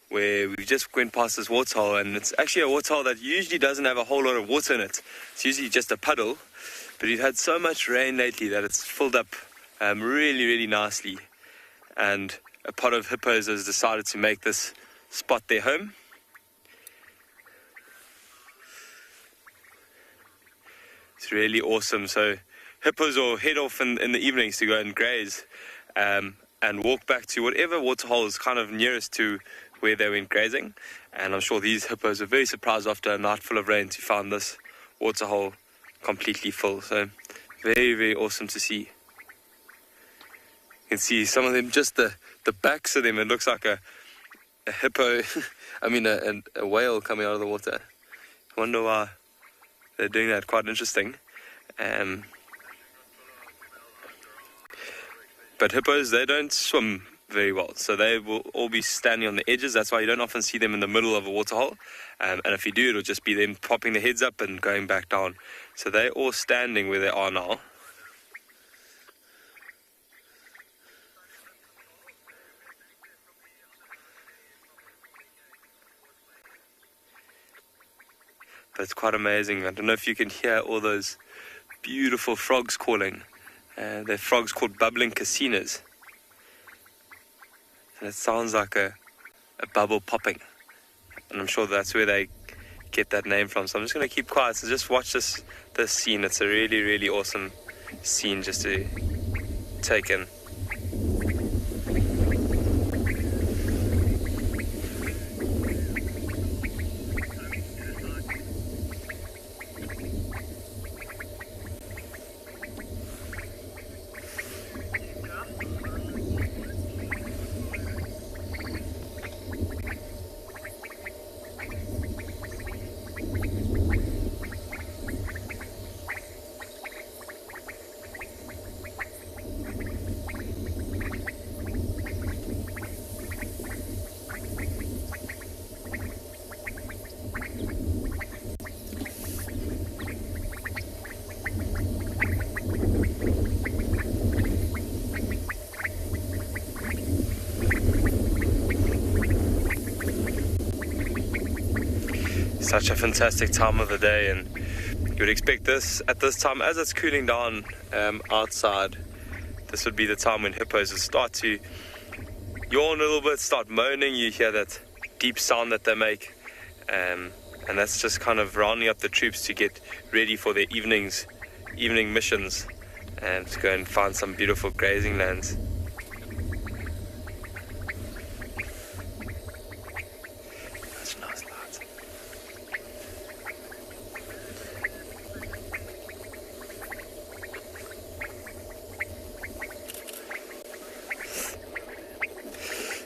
where we just went past this waterhole, and it's actually a waterhole that usually doesn't have a whole lot of water in it. It's usually just a puddle, but we've had so much rain lately that it's filled up really, really nicely, and a pod of hippos has decided to make this spot their home. It's really awesome. So hippos will head off in the evenings to go and graze, and walk back to whatever waterhole is kind of nearest to where they went grazing. And I'm sure these hippos are very surprised after a night full of rain to find this waterhole completely full. So very, very awesome to see. You can see some of them, just the backs of them, it looks like a hippo, I mean a whale coming out of the water. I wonder why they're doing that. Quite interesting. But hippos, they don't swim very well. So they will all be standing on the edges. That's why you don't often see them in the middle of a waterhole. And if you do, it'll just be them popping their heads up and going back down. So they're all standing where they are now. But it's quite amazing. I don't know if you can hear all those beautiful frogs calling. They're frogs called bubbling casinas. And it sounds like a bubble popping. And I'm sure that's where they get that name from. So I'm just going to keep quiet. So just watch this scene. It's a really, really awesome scene just to take in. Such a fantastic time of the day, and you would expect this at this time as it's cooling down outside. This would be the time when hippos would start to yawn a little bit, start moaning. You hear that deep sound that they make, and that's just kind of rounding up the troops to get ready for their evening missions and to go and find some beautiful grazing lands.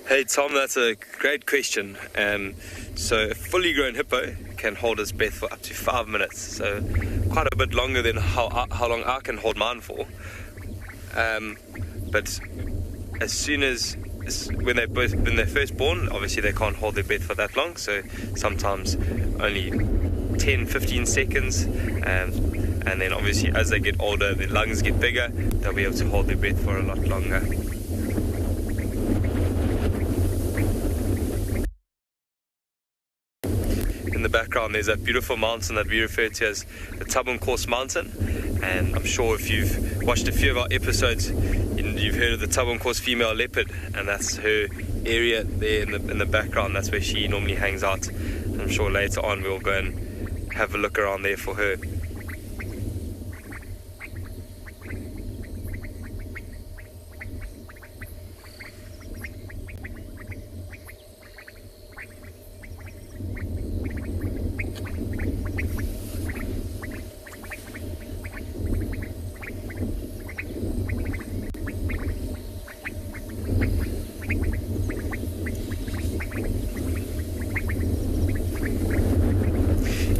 Hey Tom, that's a great question. So a fully grown hippo can hold its breath for up to 5 minutes, so quite a bit longer than how long I can hold mine for. But as soon as when they're first born, obviously they can't hold their breath for that long, so sometimes only 10-15 seconds, and then obviously as they get older, their lungs get bigger, they'll be able to hold their breath for a lot longer. In the background there's that beautiful mountain that we refer to as the Tswalu Mountain, and I'm sure if you've watched a few of our episodes you've heard of the Tswalu female leopard, and that's her area there in the background. That's where she normally hangs out, and I'm sure later on we'll go and have a look around there for her.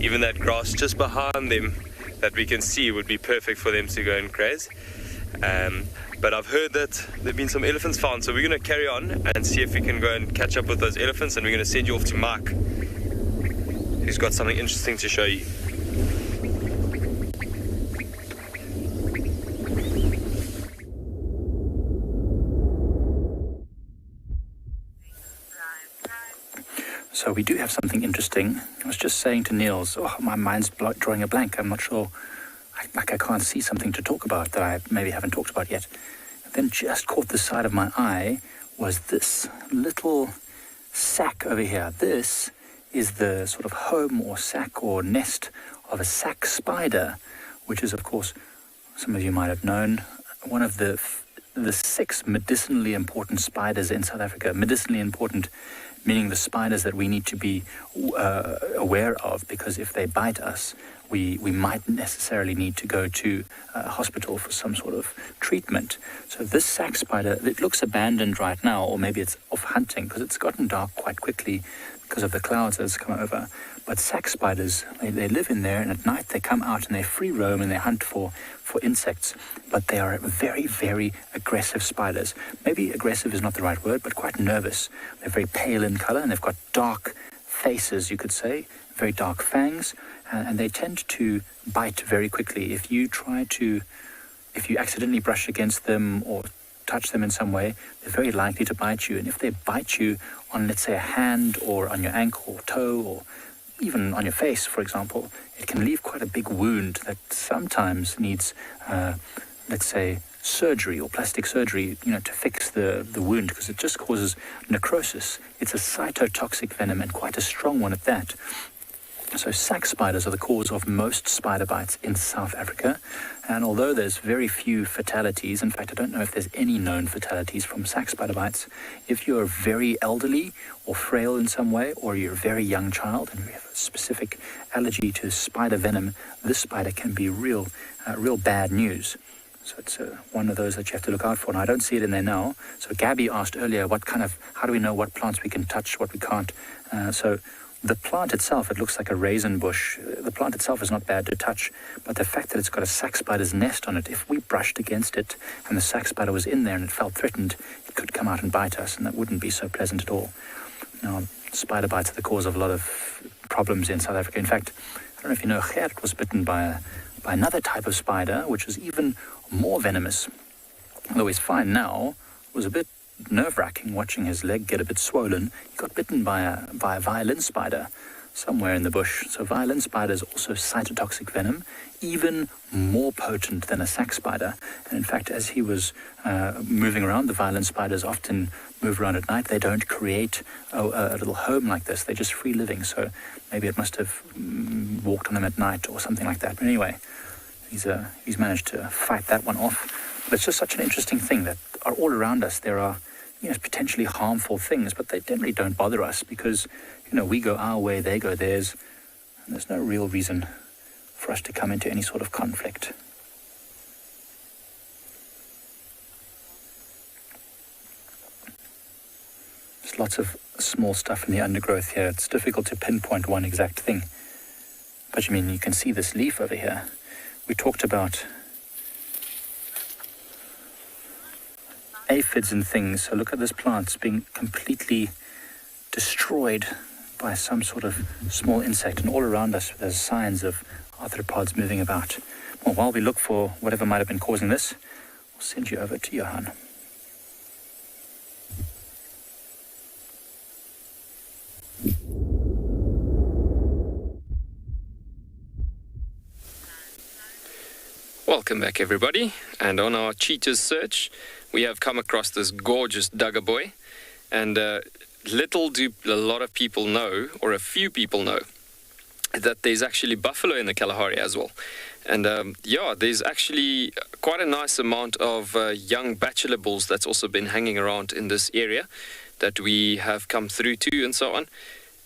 Even that grass just behind them that we can see would be perfect for them to go and graze. But I've heard that there have been some elephants found, so we're going to carry on and see if we can go and catch up with those elephants, and we're going to send you off to Mike, who's got something interesting to show you. So we do have something interesting. I was just saying to Niels, my mind's drawing a blank. I'm not sure, I can't see something to talk about that I maybe haven't talked about yet. And then just caught the side of my eye was this little sack over here. This is the sort of home or sack or nest of a sack spider, which is, of course, some of you might have known, one of the 6 medicinally important spiders in South Africa. Medicinally important meaning the spiders that we need to be aware of, because if they bite us, we might necessarily need to go to a hospital for some sort of treatment. So this sack spider, it looks abandoned right now, or maybe it's off hunting because it's gotten dark quite quickly because of the clouds that's come over. But sack spiders, they live in there, and at night they come out and they free roam and they hunt for insects. But they are very, very aggressive spiders. Maybe aggressive is not the right word, but quite nervous. They're very pale in color, and they've got dark faces, you could say, very dark fangs, and they tend to bite very quickly. If you accidentally brush against them or touch them in some way, they're very likely to bite you. And if they bite you on, let's say, a hand or on your ankle or toe or even on your face, for example, it can leave quite a big wound that sometimes needs, let's say, surgery or plastic surgery, to fix the wound, because it just causes necrosis. It's a cytotoxic venom, and quite a strong one at that. So sack spiders are the cause of most spider bites in South Africa, and although there's very few fatalities, in fact I don't know if there's any known fatalities from sack spider bites, if you're very elderly or frail in some way, or you're a very young child and you have a specific allergy to spider venom, this spider can be real bad news. So it's one of those that you have to look out for. And I don't see it in there now. So Gabby asked earlier, how do we know what plants we can touch, what we can't? So the plant itself, it looks like a raisin bush. The plant itself is not bad to touch, but the fact that it's got a sack spider's nest on it, if we brushed against it and the sack spider was in there and it felt threatened, it could come out and bite us, and that wouldn't be so pleasant at all. Now, spider bites are the cause of a lot of problems in South Africa. In fact, I don't know if you know, Gert was bitten by another type of spider, which was even more venomous. Although he's fine now, it was a bit nerve-wracking watching his leg get a bit swollen. He got bitten by a violin spider somewhere in the bush. So violin spider is also cytotoxic venom, even more potent than a sack spider. And in fact, as he was moving around, the violin spiders often move around at night. They don't create a little home like this. They're just free living. So maybe it must have walked on them at night or something like that. But anyway, he's managed to fight that one off. But it's just such an interesting thing that are all around us. There are potentially harmful things, but they generally don't bother us because, we go our way, they go theirs, and there's no real reason for us to come into any sort of conflict. There's lots of small stuff in the undergrowth here. It's difficult to pinpoint one exact thing. But you can see this leaf over here. We talked about aphids and things. So look at this plant. It's being completely destroyed by some sort of small insect, and all around us there's signs of arthropods moving about. Well, while we look for whatever might have been causing this, we'll send you over to Johan. Welcome back, everybody. And on our cheetah search, we have come across this gorgeous dugger boy. And little do a lot of people know, or a few people know, that there's actually buffalo in the Kalahari as well. And there's actually quite a nice amount of young bachelor bulls that's also been hanging around in this area that we have come through to and so on.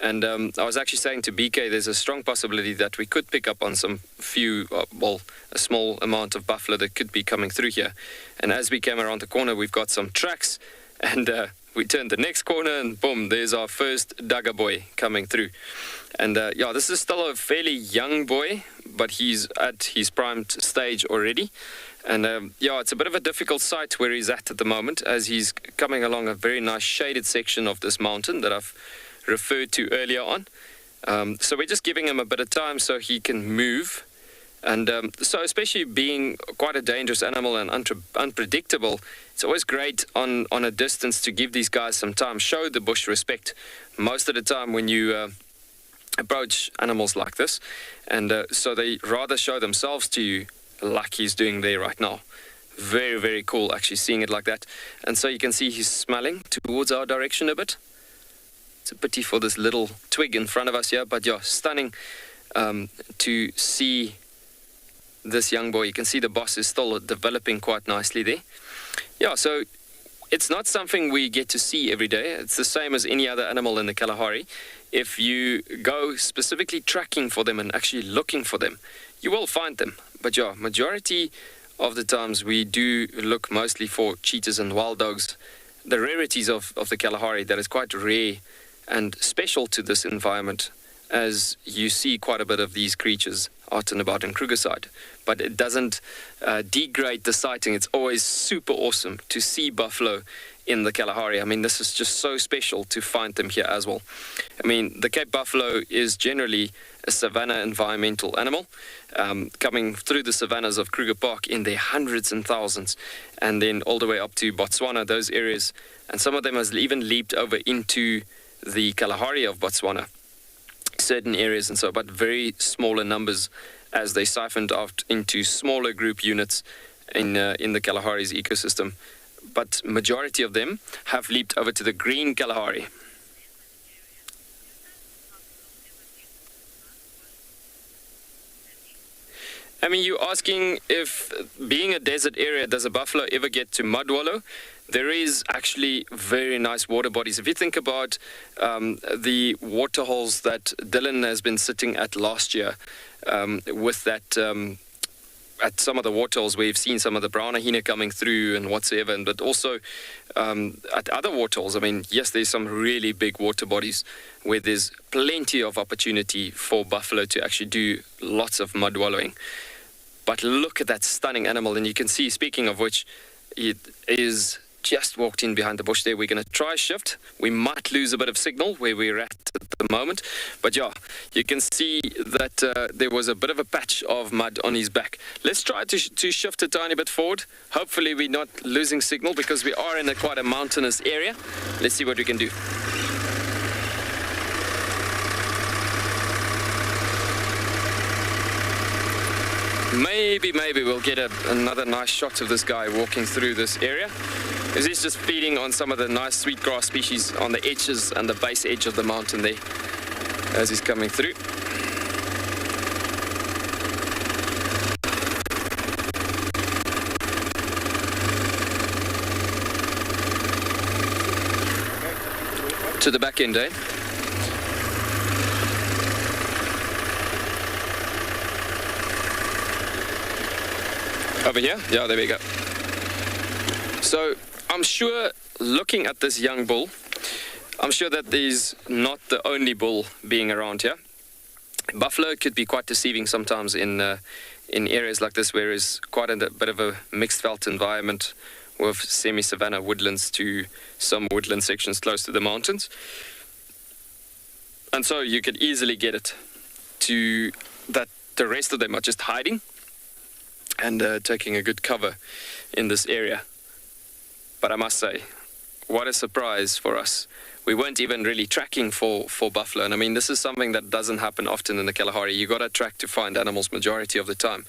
And I was actually saying to BK, there's a strong possibility that we could pick up on a small amount of buffalo that could be coming through here. And as we came around the corner, we've got some tracks, and we turned the next corner, and boom, there's our first dugger boy coming through. And this is still a fairly young boy, but he's at his primed stage already. And it's a bit of a difficult site where he's at the moment, as he's coming along a very nice shaded section of this mountain that I've referred to earlier on. So we're just giving him a bit of time so he can move. And so especially being quite a dangerous animal and unpredictable, it's always great on a distance to give these guys some time, show the bush respect most of the time when you approach animals like this. And so they rather show themselves to you like he's doing there right now. Very, very cool actually seeing it like that. And so you can see he's smelling towards our direction a bit. It's a pity for this little twig in front of us here, but stunning to see this young boy. You can see the boss is still developing quite nicely there. So it's not something we get to see every day. It's the same as any other animal in the Kalahari. if you go specifically tracking for them and actually looking for them, you will find them. But yeah, majority of the times we do look mostly for cheetahs and wild dogs. The rarities of the Kalahari, that is quite rare and special to this environment, as you see quite a bit of these creatures out and about in Krugerside. But it doesn't degrade the sighting. It's always super awesome to see buffalo in the Kalahari. I mean, this is just so special to find them here as well. I mean, the Cape buffalo is generally a savanna environmental animal, coming through the savannas of Kruger Park in their hundreds and thousands, and then all the way up to Botswana, those areas. And some of them has even leaped over into the Kalahari of Botswana, certain areas and so, but very smaller numbers as they siphoned out into smaller group units in the Kalahari's ecosystem. But majority of them have leaped over to the green Kalahari. I mean, you're asking if, being a desert area, does a buffalo ever get to mud wallow? There is actually very nice water bodies. If you think about the water holes that Dylan has been sitting at last year, with that, at some of the water holes where you've seen some of the brown hyena coming through and whatsoever, but also at other water holes, I mean, yes, there's some really big water bodies where there's plenty of opportunity for buffalo to actually do lots of mud wallowing. But look at that stunning animal, and you can see, speaking of which, it is just walked in behind the bush there. We're going to try shift. We might lose a bit of signal where we're at the moment, but yeah, you can see that there was a bit of a patch of mud on his back. Let's try to shift a tiny bit forward. Hopefully we're not losing signal, because we are in quite a mountainous area. Let's see what we can do. Maybe we'll get another nice shot of this guy walking through this area, because he's just feeding on some of the nice sweetgrass species on the edges and the base edge of the mountain there as he's coming through. To the back end, eh? Over here? Yeah, there we go. So I'm sure, looking at this young bull, I'm sure that he's not the only bull being around here. Buffalo could be quite deceiving sometimes in areas like this, where it's quite a bit of a mixed veld environment with semi-savanna woodlands to some woodland sections close to the mountains. And so you could easily get it to that the rest of them are just hiding and taking a good cover in this area. But I must say, what a surprise for us. We weren't even really tracking for buffalo. And I mean, this is something that doesn't happen often in the Kalahari. You got to track to find animals majority of the time,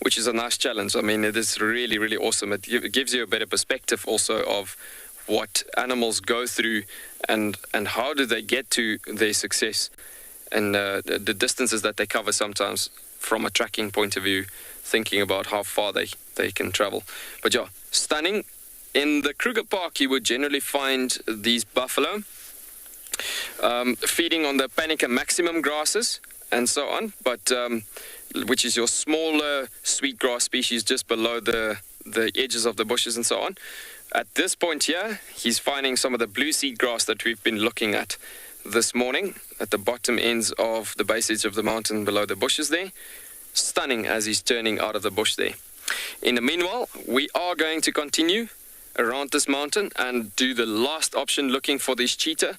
which is a nice challenge. I mean, it is really, really awesome. It gives you a better perspective also of what animals go through and how do they get to their success, and the distances that they cover sometimes from a tracking point of view, thinking about how far they can travel. But yeah, stunning. In the Kruger Park, you would generally find these buffalo feeding on the Panica maximum grasses and so on, but which is your smaller sweetgrass species just below the edges of the bushes and so on. At this point here, he's finding some of the blue seed grass that we've been looking at this morning at the bottom ends of the base edge of the mountain below the bushes there. Stunning as he's turning out of the bush there. In the meanwhile, we are going to continue around this mountain and do the last option, looking for this cheetah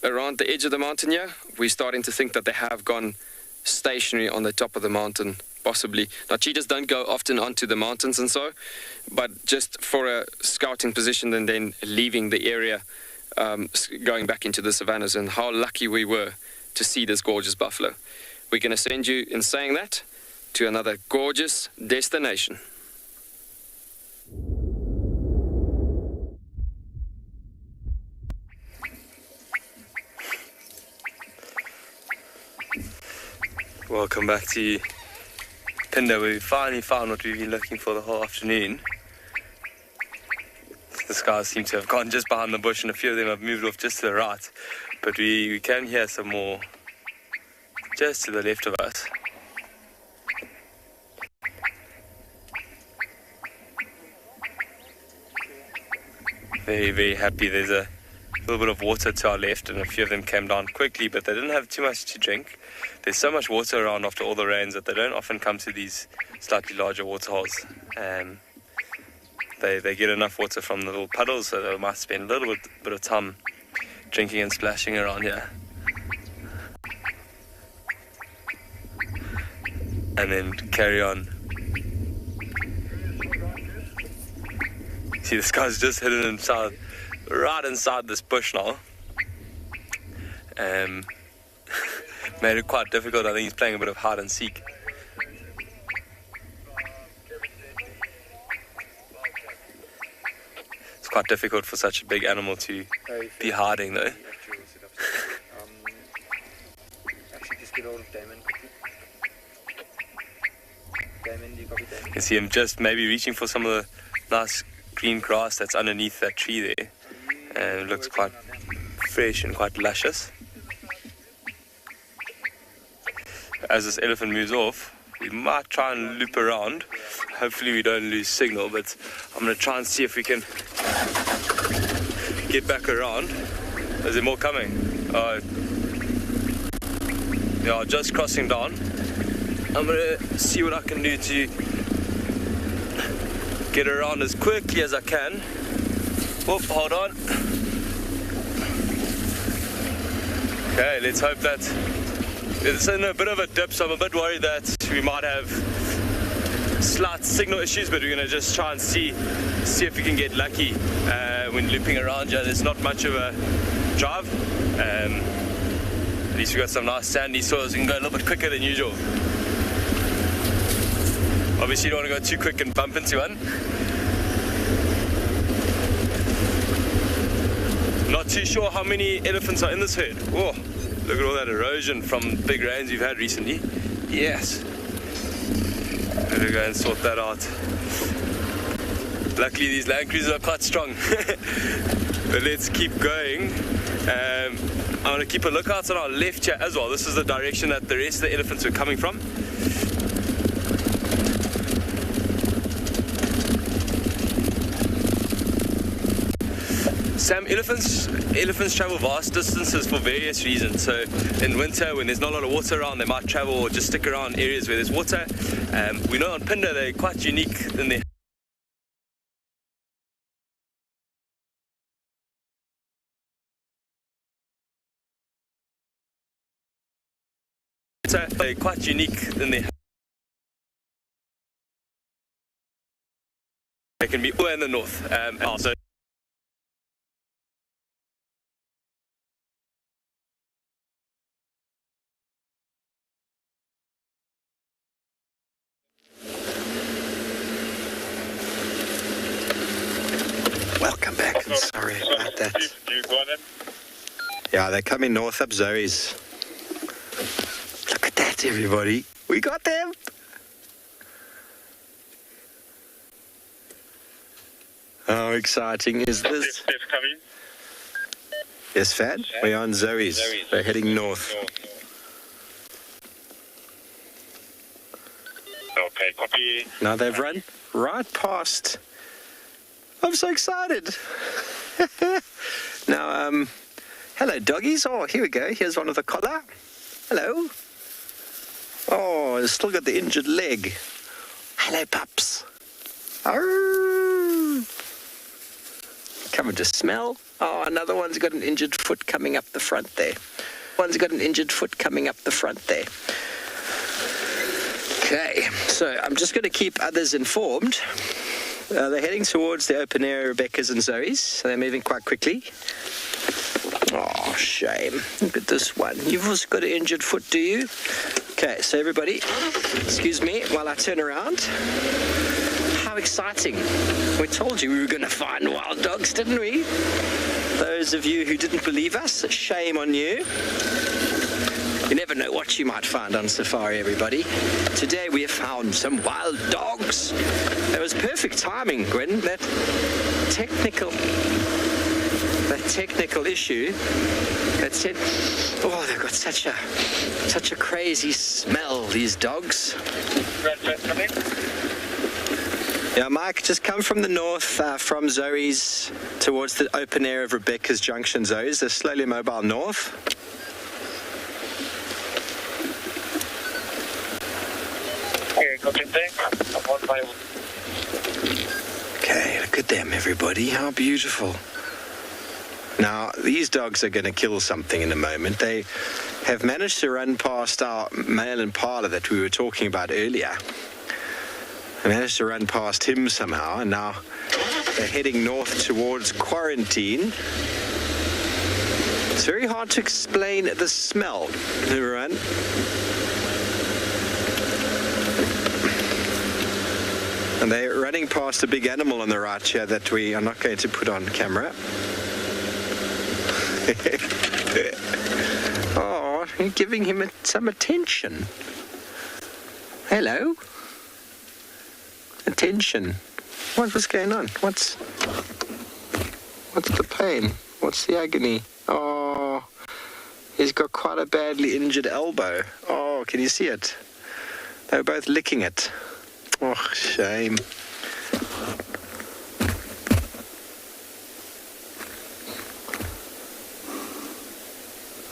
around the edge of the mountain here. We're starting to think that they have gone stationary on the top of the mountain, possibly. Now, cheetahs don't go often onto the mountains and so, but just for a scouting position and then leaving the area, going back into the savannas. And how lucky we were to see this gorgeous buffalo. We're going to send you, in saying that, to another gorgeous destination. Welcome back to Phinda, where we finally found what we've been looking for the whole afternoon. This guys seem to have gone just behind the bush, and a few of them have moved off just to the right. But we can hear some more just to the left of us. Very, very happy. There's a little bit of water to our left, and a few of them came down quickly, but they didn't have too much to drink. There's so much water around after all the rains that they don't often come to these slightly larger waterholes. They get enough water from the little puddles, so they might spend a little bit of time drinking and splashing around here. And then carry on. See, this guy's just hidden himself right inside this bush now. Made it quite difficult. I think he's playing a bit of hide and seek. It's quite difficult for such a big animal to be hiding, though. Actually, just get hold of Damon quickly. Damon, you copy Damon? You can see him just maybe reaching for some of the nice green grass that's underneath that tree there. And it looks quite fresh and quite luscious. As this elephant moves off, we might try and loop around. Hopefully we don't lose signal, but I'm going to try and see if we can get back around. Is there more coming? They are just crossing down. I'm going to see what I can do to get around as quickly as I can. Oh, hold on. Okay, let's hope that it's in a bit of a dip, so I'm a bit worried that we might have slight signal issues, but we're going to just try and see if we can get lucky when looping around here. There's not much of a drive. At least we've got some nice sandy soils. We can go a little bit quicker than usual. Obviously you don't want to go too quick and bump into one. Not too sure how many elephants are in this herd. Whoa, look at all that erosion from big rains we've had recently. Yes. Better go and sort that out. Luckily these Land Cruisers are quite strong. But let's keep going. I'm going to keep a lookout on our left here as well. This is the direction that the rest of the elephants were coming from. Sam, elephants travel vast distances for various reasons. So in winter, when there's not a lot of water around, they might travel or just stick around areas where there's water. We know on Phinda they're quite unique in their They can be all in the north. Also. Welcome back, and sorry about that. Yeah, they're coming north up Zoe's. Look at that, everybody. We got them. How exciting is this? Yes, Fad? We're on Zoe's. We're heading north. Okay, copy. Now they've run right past. I'm so excited. Now, hello, doggies. Oh, here we go. Here's one with a collar. Hello. Oh, it's still got the injured leg. Hello, pups. Arr. Coming to smell. Oh, another one's got an injured foot coming up the front there. One's got an injured foot coming up the front there. Okay, so I'm just going to keep others informed. They're heading towards the open area, Rebecca's and Zoe's, so they're moving quite quickly. Oh, shame. Look at this one. You've also got an injured foot, do you? Okay, so everybody, excuse me while I turn around. How exciting. We told you we were going to find wild dogs, didn't we? Those of you who didn't believe us, shame on you. You never know what you might find on safari, everybody. Today we have found some wild dogs. That was perfect timing, Gwen. That technical issue that said, oh, they've got such a crazy smell, these dogs. Yeah, Mike, just come from the north, from Zoe's towards the open area of Rebecca's Junction. Zoe's, they're slowly mobile north. Okay, look at them, everybody. How beautiful. Now, these dogs are going to kill something in a moment. They have managed to run past our male Impala that we were talking about earlier. They managed to run past him somehow, and now they're heading north towards quarantine. It's very hard to explain the smell, everyone. And they're running past a big animal on the right here that we are not going to put on camera. Oh, you're giving him some attention. Hello? Attention. What was going on? What's the pain? What's the agony? Oh, he's got quite a badly injured elbow. Oh, can you see it? They were both licking it. Oh, shame.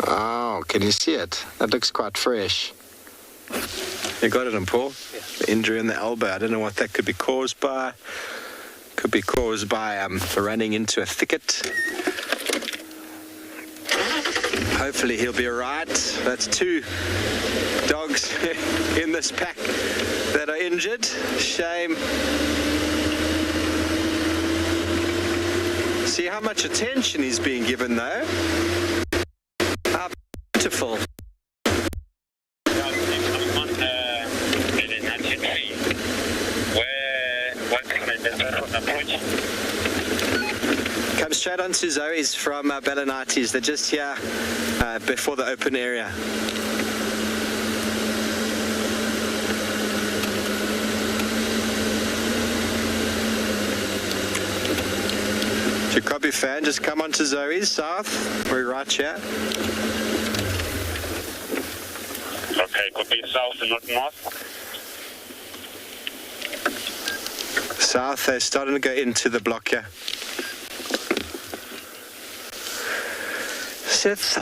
Oh, can you see it? That looks quite fresh. You got it, Paul? Yeah. The injury in the elbow. I don't know what that could be caused by. Could be caused by running into a thicket. Hopefully he'll be all right. That's 2 dogs in this pack that are injured. Shame. See how much attention he's being given, though. How beautiful. Come straight on to Zoe's from Belenati's. They're just here before the open area. Jacoby fan, just come on to Zoe's south. We're right here. Okay, copy south and not north. South, they're starting to go into the block here. Seth,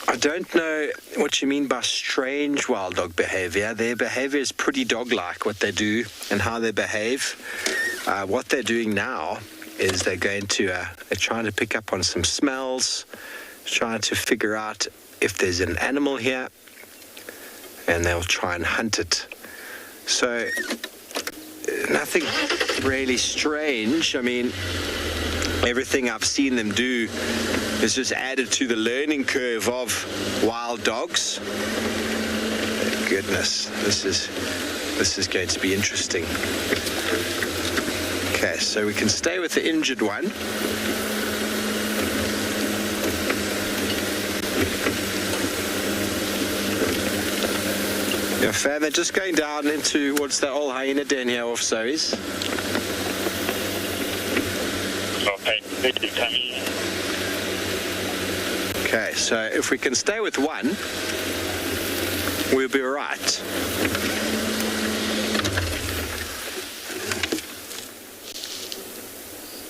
I don't know what you mean by strange wild dog behavior. Their behavior is pretty dog-like, what they do and how they behave. What they're doing now is they're trying to pick up on some smells, trying to figure out if there's an animal here, and they'll try and hunt it. So, nothing really strange. I mean, everything I've seen them do is just added to the learning curve of wild dogs. Goodness, this is going to be interesting. Okay, so we can stay with the injured one. Yeah, fair. They're just going down into what's that old hyena den here off Zoe's. Okay, so if we can stay with one, we'll be all right.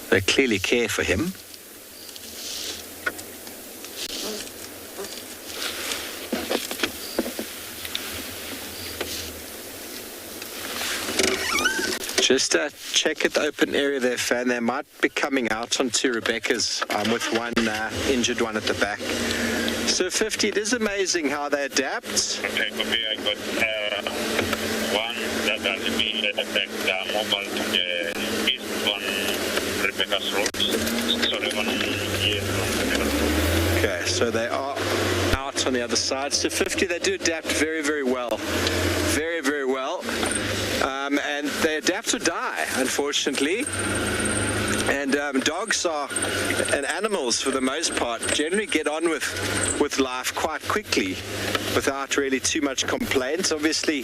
They clearly care for him. Just check at the open area there, fan. They might be coming out onto Rebecca's with one injured one at the back. So 50, it is amazing how they adapt. Okay, copy. I got one that has been attacked mobile to the east on Rebecca's road. Sorry, one here from Rebecca's road. Okay, so they are out on the other side. So 50, they do adapt very, very well. Very, very well. And they adapt or die, unfortunately. And dogs and animals, for the most part, generally get on with life quite quickly without really too much complaint. Obviously,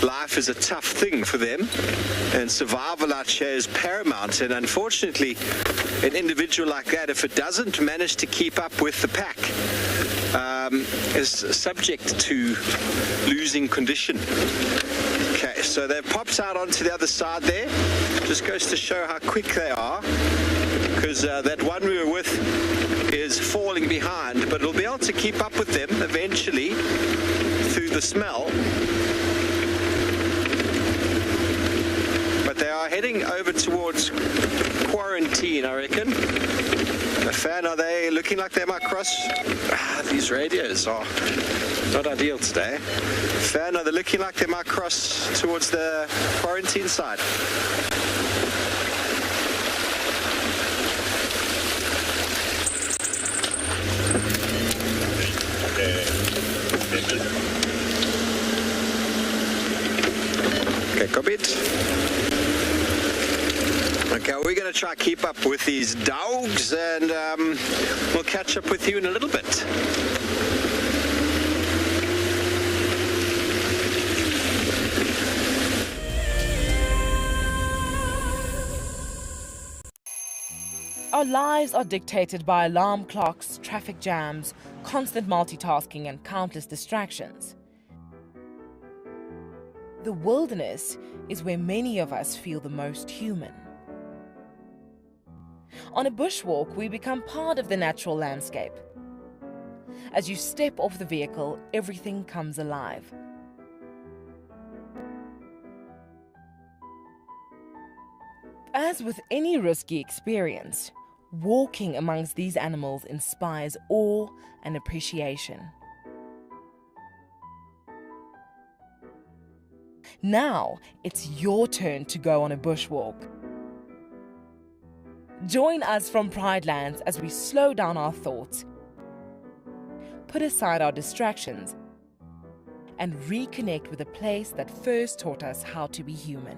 life is a tough thing for them, and survival out here is paramount. And unfortunately, an individual like that, if it doesn't manage to keep up with the pack, is subject to losing condition. Okay, so they've popped out onto the other side there. Just goes to show how quick they are, because that one we were with is falling behind, but it'll be able to keep up with them eventually through the smell. But they are heading over towards quarantine, I reckon. Fan, are they looking like they might cross? These radios are not ideal today. Fan, are they looking like they might cross towards the quarantine side? Okay, copied. Okay, we're going to try to keep up with these dogs, and we'll catch up with you in a little bit. Our lives are dictated by alarm clocks, traffic jams, constant multitasking, and countless distractions. The wilderness is where many of us feel the most human. On a bushwalk, we become part of the natural landscape. As you step off the vehicle, everything comes alive. As with any risky experience, walking amongst these animals inspires awe and appreciation. Now, it's your turn to go on a bushwalk. Join us from Pride Lands as we slow down our thoughts, put aside our distractions, and reconnect with a place that first taught us how to be human.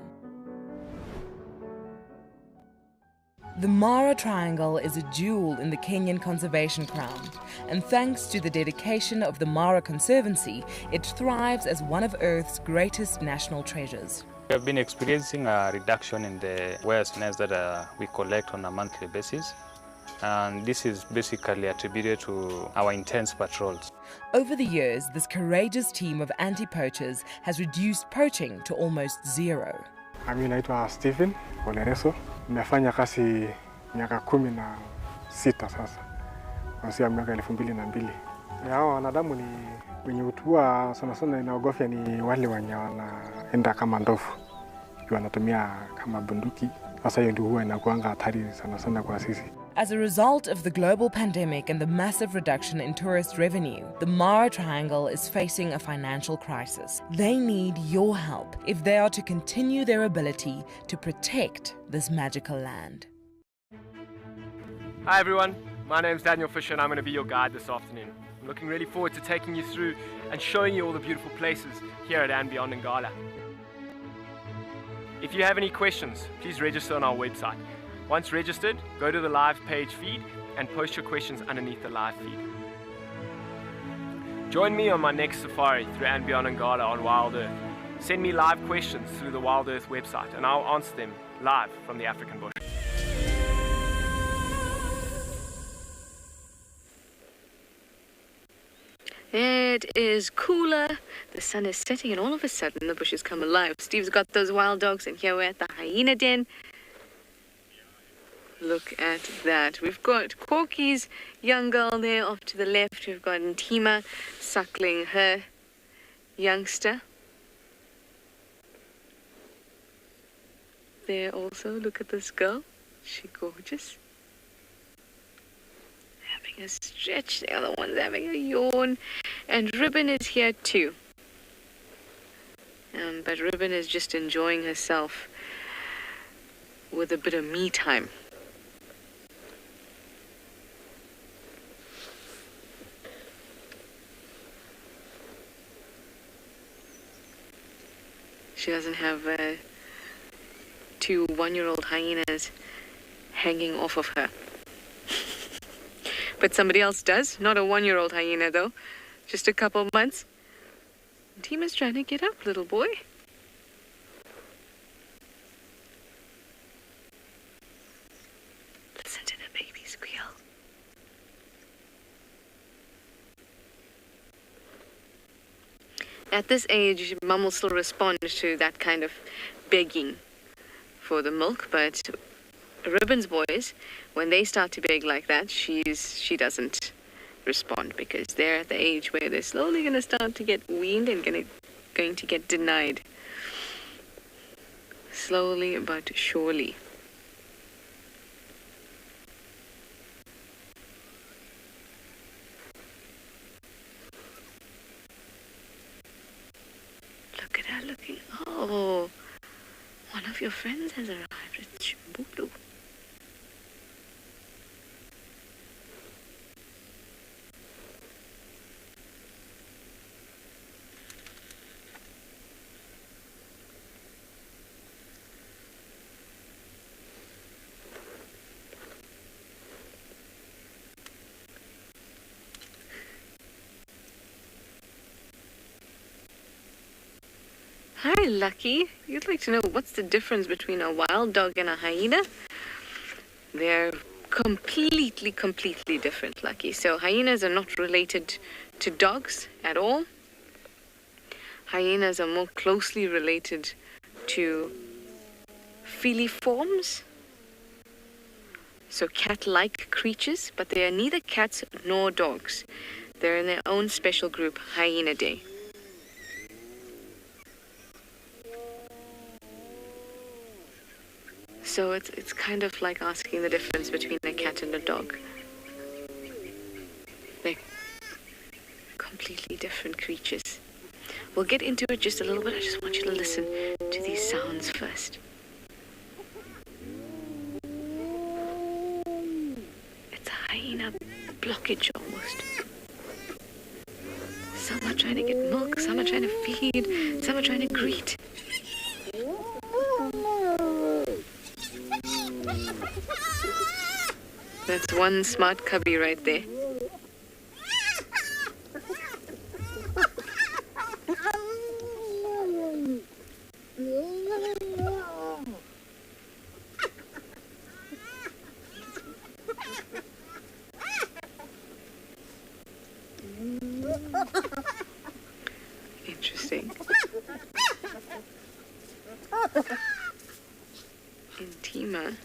The Mara Triangle is a jewel in the Kenyan conservation crown, and thanks to the dedication of the Mara Conservancy, it thrives as one of Earth's greatest national treasures. We have been experiencing a reduction in the wares nests that we collect on a monthly basis, and this is basically attributed to our intense patrols. Over the years, this courageous team of anti-poachers has reduced poaching to almost zero. Mimi naitwa Stephen Olereso. Nimefanya kazi miaka 16 sasa. Kuanzia miaka 2002. Hao wanadamu ni wenye utua sana inaogofya ni wale wenye wanaenda kama ndovu. Wanatumia kama bunduki. Sasa hiyo ndio huwa inakuanga hatari sana kwa sisi. As a result of the global pandemic and the massive reduction in tourist revenue, the Mara Triangle is facing a financial crisis. They need your help if they are to continue their ability to protect this magical land. Hi everyone, my name's Daniel Fisher and I'm going to be your guide this afternoon. I'm looking really forward to taking you through and showing you all the beautiful places here at andBeyond in Ngala. If you have any questions, please register on our website. Once registered, go to the live page feed and post your questions underneath the live feed. Join me on my next safari through andBeyond in Ngala on WildEarth. Send me live questions through the WildEarth website and I'll answer them live from the African bush. It is cooler, the sun is setting, and all of a sudden the bushes come alive. Steve's got those wild dogs, and here we're at the hyena den. Look at that. We've got Corky's young girl there off to the left. We've got Ntima suckling her youngster. There also, look at this girl. She's gorgeous. Having a stretch. The other one's having a yawn. And Ribbon is here too. But Ribbon is just enjoying herself with a bit of me time. She doesn't have two one-year-old hyenas hanging off of her. But somebody else does. Not a 1-year-old hyena, though. Just a couple months. Tima's trying to get up, little boy. Listen to the baby squeal. At this age, Mum will still respond to that kind of begging for the milk, but Ribbon's boys, when they start to beg like that, she doesn't respond, because they're at the age where they're slowly going to start to get weaned and going to get denied. Slowly but surely. Look at her looking. Oh, one of your friends has arrived. It's Tswalu. Hi, Lucky. You'd like to know what's the difference between a wild dog and a hyena? They're completely different, Lucky. So hyenas are not related to dogs at all. Hyenas are more closely related to feliforms, so cat-like creatures, but they are neither cats nor dogs. They're in their own special group, Hyenidae. So it's kind of like asking the difference between a cat and a dog. They're completely different creatures. We'll get into it just a little bit. I just want you to listen to these sounds first. It's a hyena blockage almost. Some are trying to get milk, some are trying to feed, some are trying to greet. That's one smart cubby right there. Interesting. Intima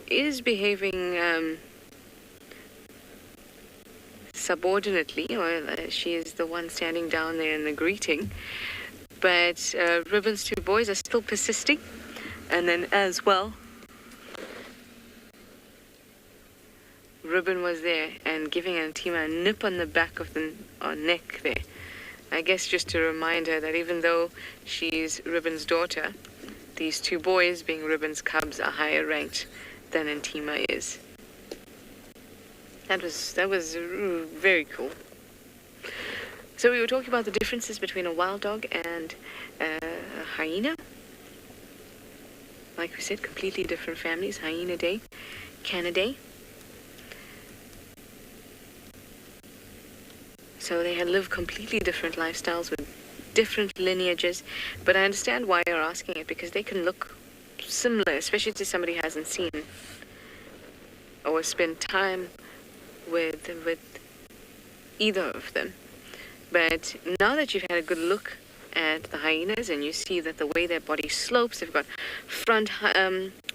is behaving subordinately, or she is the one standing down there in the greeting, but Ribbon's two boys are still persisting, and then as well Ribbon was there and giving Intima a nip on the back of the neck there. I guess just to remind her that even though she's Ribbon's daughter, these two boys, being Ribbon's cubs, are higher ranked than Intima is. That was very cool. So we were talking about the differences between a wild dog and a hyena. Like we said, completely different families, Hyenidae, Canidae. So they live completely different lifestyles with different lineages. But I understand why you're asking it, because they can look similar, especially to somebody who hasn't seen or spent time with either of them. But now that you've had a good look at the hyenas and you see that the way their body slopes, they've got front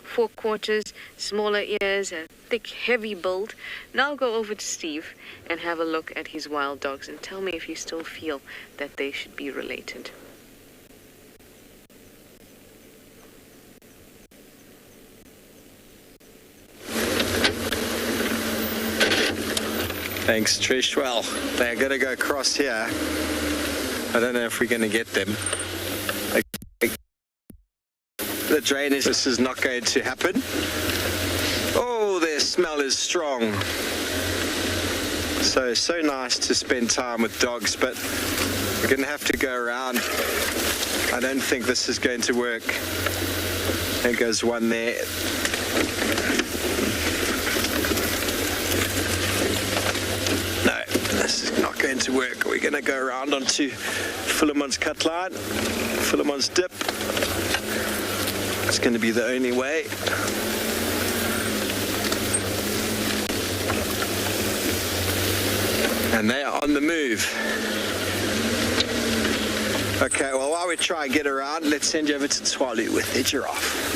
forequarters, smaller ears, a thick, heavy build. Now go over to Steve and have a look at his wild dogs and tell me if you still feel that they should be related. Thanks, Trish. Well, they're going to go across here. I don't know if we're going to get them. The drainage, this is not going to happen. Oh, their smell is strong. So nice to spend time with dogs, but we're going to have to go around I don't think this is going to work. There goes one there. No, this is not going to work. We're going to go around onto Philemon's cut line, Philemon's dip. It's going to be the only way. And they are on the move. Okay, well, while we try and get around, let's send you over to Tswalu with the giraffe.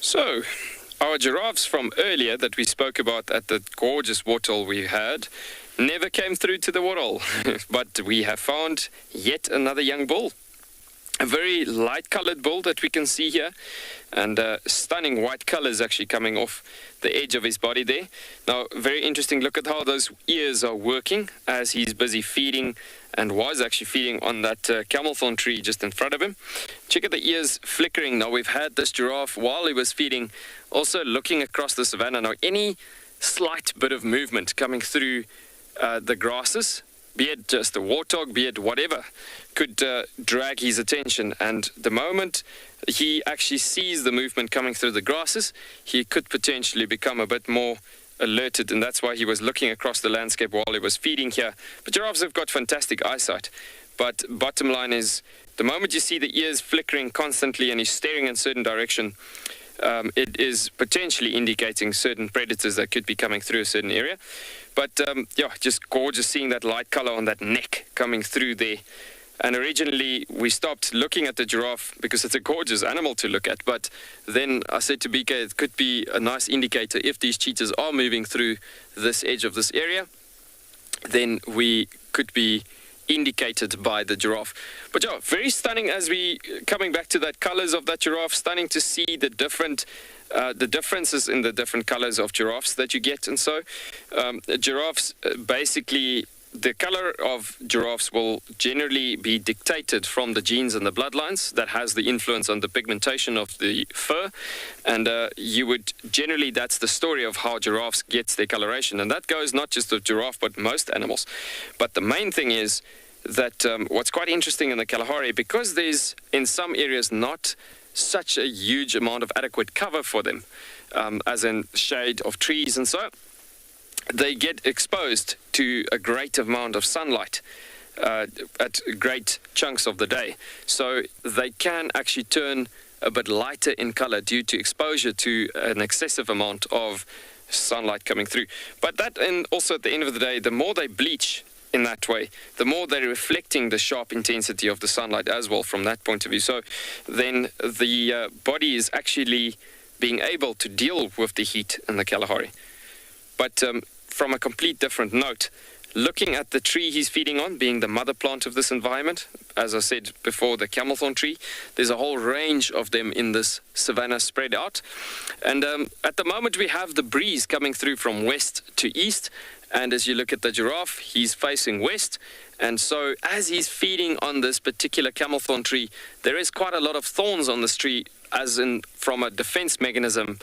So, our giraffes from earlier that we spoke about at the gorgeous waterhole we had never came through to the waterhole, but we have found yet another young bull. A very light-colored bull that we can see here, and stunning white colors actually coming off the edge of his body there. Now, very interesting, look at how those ears are working as he's busy feeding, and was actually feeding on that camel thorn tree just in front of him. Check out the ears flickering. Now, we've had this giraffe while he was feeding, also looking across the savannah. Now, any slight bit of movement coming through the grasses, be it just a warthog, be it whatever, could drag his attention. And the moment he actually sees the movement coming through the grasses, he could potentially become a bit more alerted, and that's why he was looking across the landscape while he was feeding here. But giraffes have got fantastic eyesight. But bottom line is, the moment you see the ears flickering constantly and he's staring in a certain direction, it is potentially indicating certain predators that could be coming through a certain area. But yeah, just gorgeous seeing that light color on that neck coming through there. And originally we stopped looking at the giraffe because it's a gorgeous animal to look at. But then I said to BK, it could be a nice indicator if these cheetahs are moving through this edge of this area, then we could be indicated by the giraffe. But yeah, very stunning as we coming back to that colors of that giraffe, stunning to see the differences in the different colors of giraffes that you get. And so giraffes, basically the color of giraffes will generally be dictated from the genes and the bloodlines. That has the influence on the pigmentation of the fur, and you would generally, that's the story of how giraffes gets their coloration, and that goes not just with giraffe but most animals. But the main thing is that what's quite interesting in the Kalahari, because there's in some areas not such a huge amount of adequate cover for them, as in shade of trees and so, they get exposed to a great amount of sunlight at great chunks of the day. So they can actually turn a bit lighter in color due to exposure to an excessive amount of sunlight coming through. But that, and also at the end of the day, the more they bleach in that way, the more they're reflecting the sharp intensity of the sunlight as well from that point of view. So then the body is actually being able to deal with the heat in the Kalahari. But from a complete different note, looking at the tree he's feeding on, being the mother plant of this environment, as I said before, the camel thorn tree, there's a whole range of them in this savanna spread out. And at the moment we have the breeze coming through from west to east, and as you look at the giraffe, he's facing west. And so as he's feeding on this particular camel thorn tree, there is quite a lot of thorns on this tree, as in from a defense mechanism,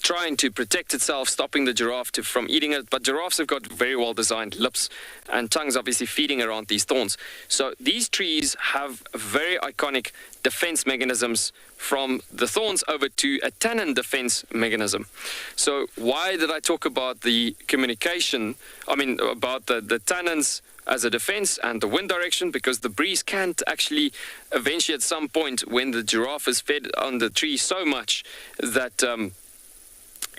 trying to protect itself, stopping the giraffe from eating it. But giraffes have got very well designed lips and tongues, obviously feeding around these thorns. So these trees have very iconic defense mechanisms, from the thorns over to a tannin defense mechanism. So why did I talk about the communication, about the tannins as a defense and the wind direction? Because the breeze can't actually eventually at some point, when the giraffe is fed on the tree so much that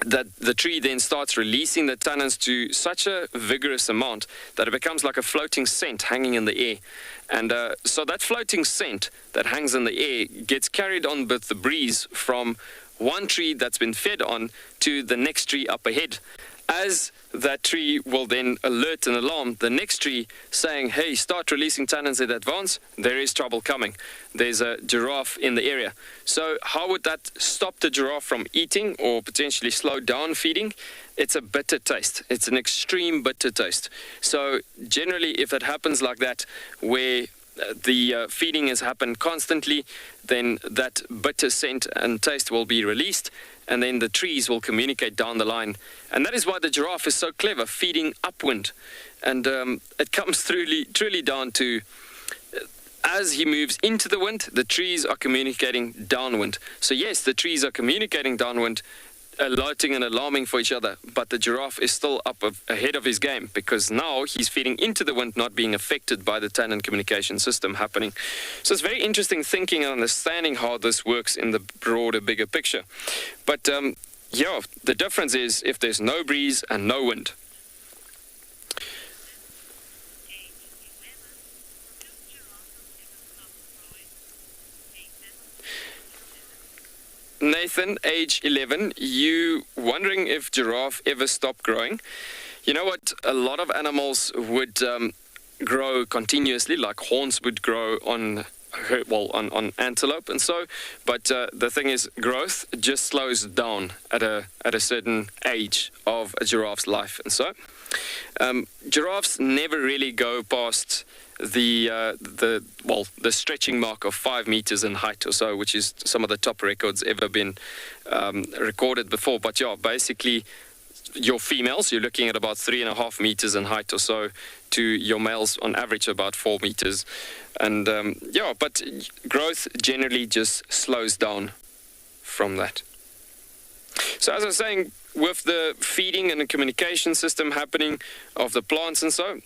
that the tree then starts releasing the tannins to such a vigorous amount that it becomes like a floating scent hanging in the air. And so that floating scent that hangs in the air gets carried on with the breeze from one tree that's been fed on to the next tree up ahead. As that tree will then alert and alarm the next tree, saying, hey, start releasing tannins in advance, there is trouble coming. There's a giraffe in the area. So how would that stop the giraffe from eating or potentially slow down feeding? It's a bitter taste. It's an extreme bitter taste. So generally, if it happens like that, where the feeding has happened constantly, then that bitter scent and taste will be released, and then the trees will communicate down the line. And that is why the giraffe is so clever, feeding upwind. And it comes truly down to, as he moves into the wind, the trees are communicating downwind. So yes, the trees are communicating downwind, alerting and alarming for each other, but the giraffe is still up ahead of his game, because now he's feeding into the wind, not being affected by the tannin communication system happening. So it's very interesting thinking and understanding how this works in the broader, bigger picture. But yeah, the difference is if there's no breeze and no wind. Nathan, age 11, you wondering if giraffe ever stopped growing? You know what? A lot of animals would grow continuously, like horns would grow on antelope and so. But the thing is, growth just slows down at a certain age of a giraffe's life, and so giraffes never really go past the stretching mark of 5 meters in height or so, which is some of the top records ever been recorded before. But yeah, basically your females, you're looking at about 3.5 meters in height or so, to your males on average about 4 meters. And yeah, but growth generally just slows down from that. So as I was saying, with the feeding and the communication system happening of the plants and so,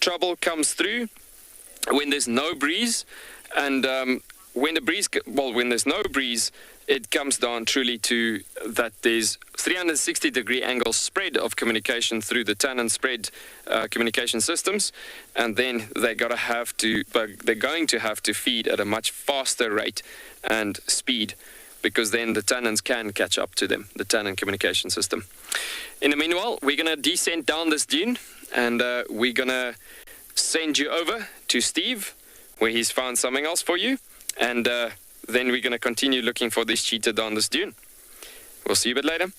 trouble comes through when there's no breeze. And when there's no breeze, it comes down truly to that there's 360-degree angle spread of communication through the tannin spread communication systems, and then they're going to have to feed at a much faster rate and speed, because then the tannins can catch up to them, the tannin communication system. In the meanwhile, we're going to descend down this dune, and we're going to send you over to Steve, where he's found something else for you, and then we're going to continue looking for this cheetah down this dune. We'll see you a bit later.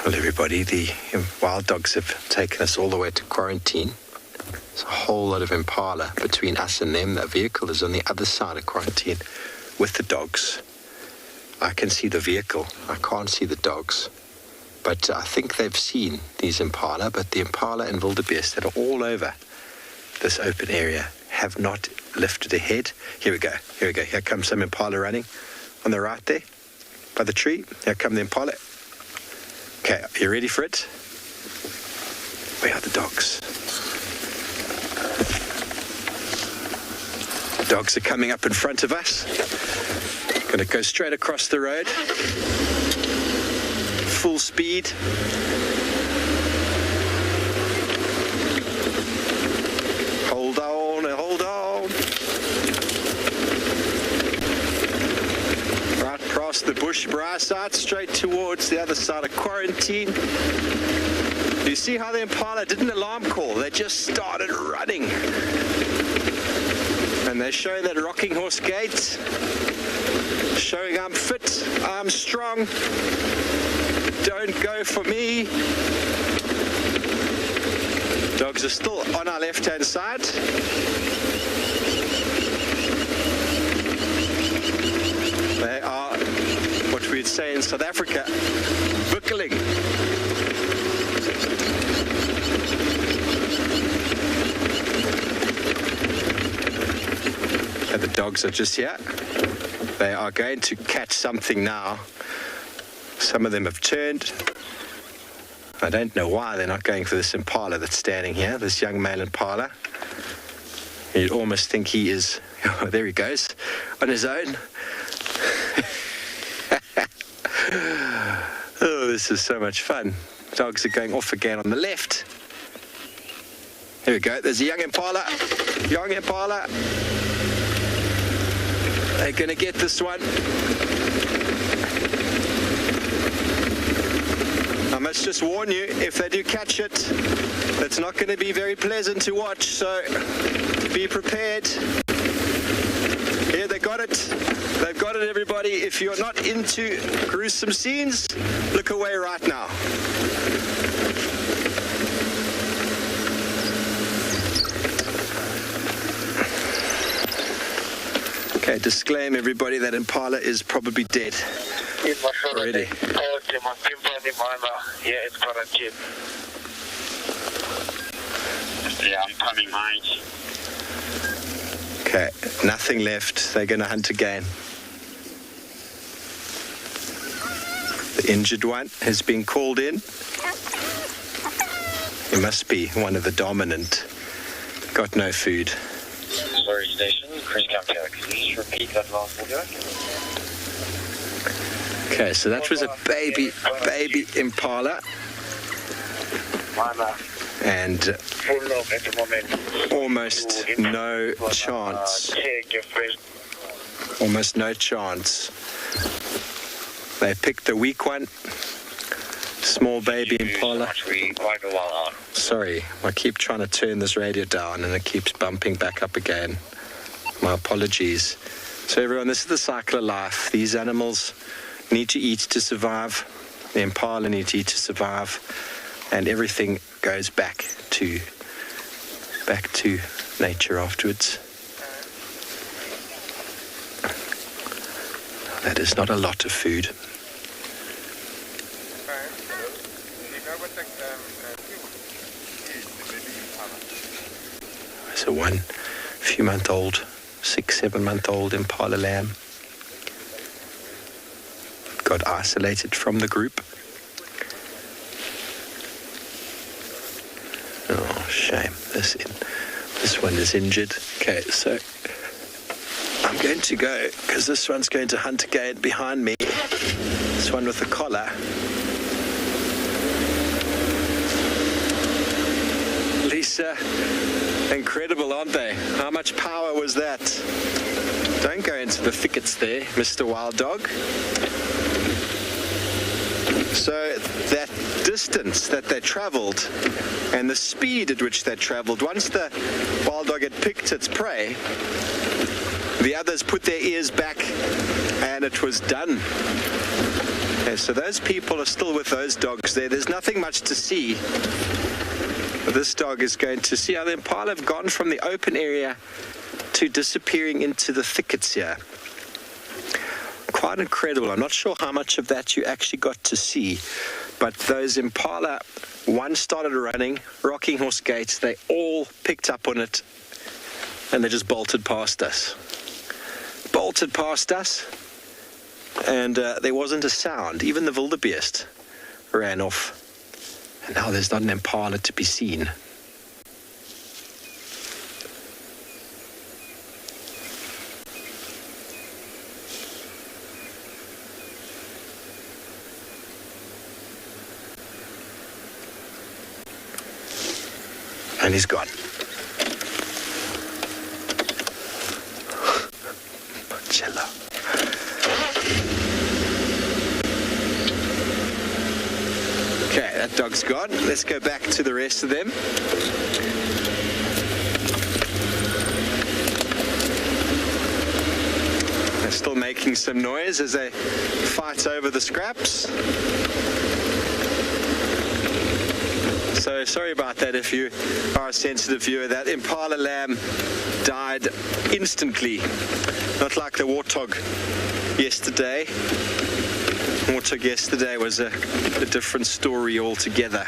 Well, everybody, the wild dogs have taken us all the way to quarantine. There's a whole lot of Impala between us and them. That vehicle is on the other side of quarantine with the dogs. I can see the vehicle. I can't see the dogs. But I think they've seen these Impala, but the Impala and wildebeest that are all over this open area have not lifted a head. Here we go. Here comes some Impala running on the right there by the tree. Here come the Impala. Okay, are you ready for it? Where are the dogs? The dogs are coming up in front of us. Going to go straight across the road. Full speed. Hold on. Right across the bush brass out, straight towards the other side of quarantine. You see how the Impala didn't alarm call? They just started running. And they're showing that rocking horse gait. Showing I'm fit, I'm strong. Don't go for me. Dogs are still on our left-hand side. They are what we'd say in South Africa, buckling. And the dogs are just here. They are going to catch something now. Some of them have turned. I don't know why they're not going for this Impala that's standing here, this young male Impala. You'd almost think he is, oh, there he goes, on his own. Oh, this is so much fun. Dogs are going off again on the left. Here we go, there's a young Impala. They're going to get this one. I must just warn you, if they do catch it, it's not going to be very pleasant to watch, so be prepared. Here, they got it. They've got it, everybody. If you're not into gruesome scenes, look away right now. Okay, disclaim everybody that Impala is probably dead. Already. Yeah, it's quarantine. Yeah, I'm coming, mate. Okay, nothing left. They're going to hunt again. The injured one has been called in. He must be one of the dominant. Got no food. Sorry, station. Chris Campbell, can you just repeat that last audio? Okay, so that was a baby Impala. And almost no chance. Almost no chance. They picked the weak one. Small baby Impala. Sorry, I keep trying to turn this radio down and it keeps bumping back up again. My apologies. So everyone, this is the cycle of life. These animals need to eat to survive. The Impala need to eat to survive. And everything goes back to nature afterwards. That is not a lot of food. So one few-month-old, 6-7-month-old Impala lamb got isolated from the group. Oh, shame. This one is injured. Okay, so I'm going to go, because this one's going to hunt again behind me. This one with the collar. Lisa, incredible, aren't they? How much power was that? Don't go into the thickets there, Mr. Wild Dog. So that distance that they travelled and the speed at which they travelled, once the wild dog had picked its prey, the others put their ears back and it was done. Okay, so those people are still with those dogs there. There's nothing much to see. This dog is going to see how the Impala have gone from the open area to disappearing into the thickets here. Quite incredible. I'm not sure how much of that you actually got to see, but those Impala, one started running, rocking horse gaits, they all picked up on it, and they just bolted past us. And there wasn't a sound. Even the wildebeest ran off. And now there's not an Impala to be seen. And he's gone. Marcello. Okay, that dog's gone. Let's go back to the rest of them. They're still making some noise as they fight over the scraps. So sorry about that if you are a sensitive viewer. That Impala lamb died instantly. Not like the warthog yesterday. Warthog yesterday was a different story altogether.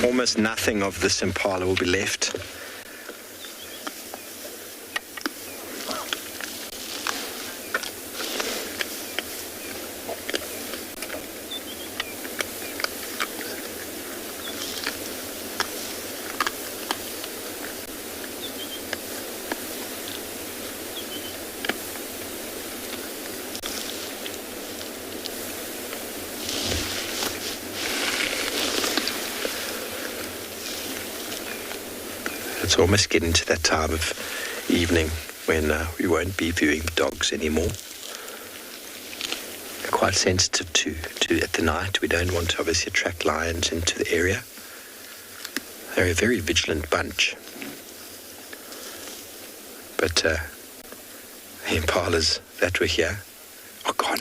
Almost nothing of this Impala will be left. It's almost getting to that time of evening when we won't be viewing the dogs anymore. quite sensitive to at the night. We don't want to obviously attract lions into the area. They're a very vigilant bunch. But the impalas that were here are gone.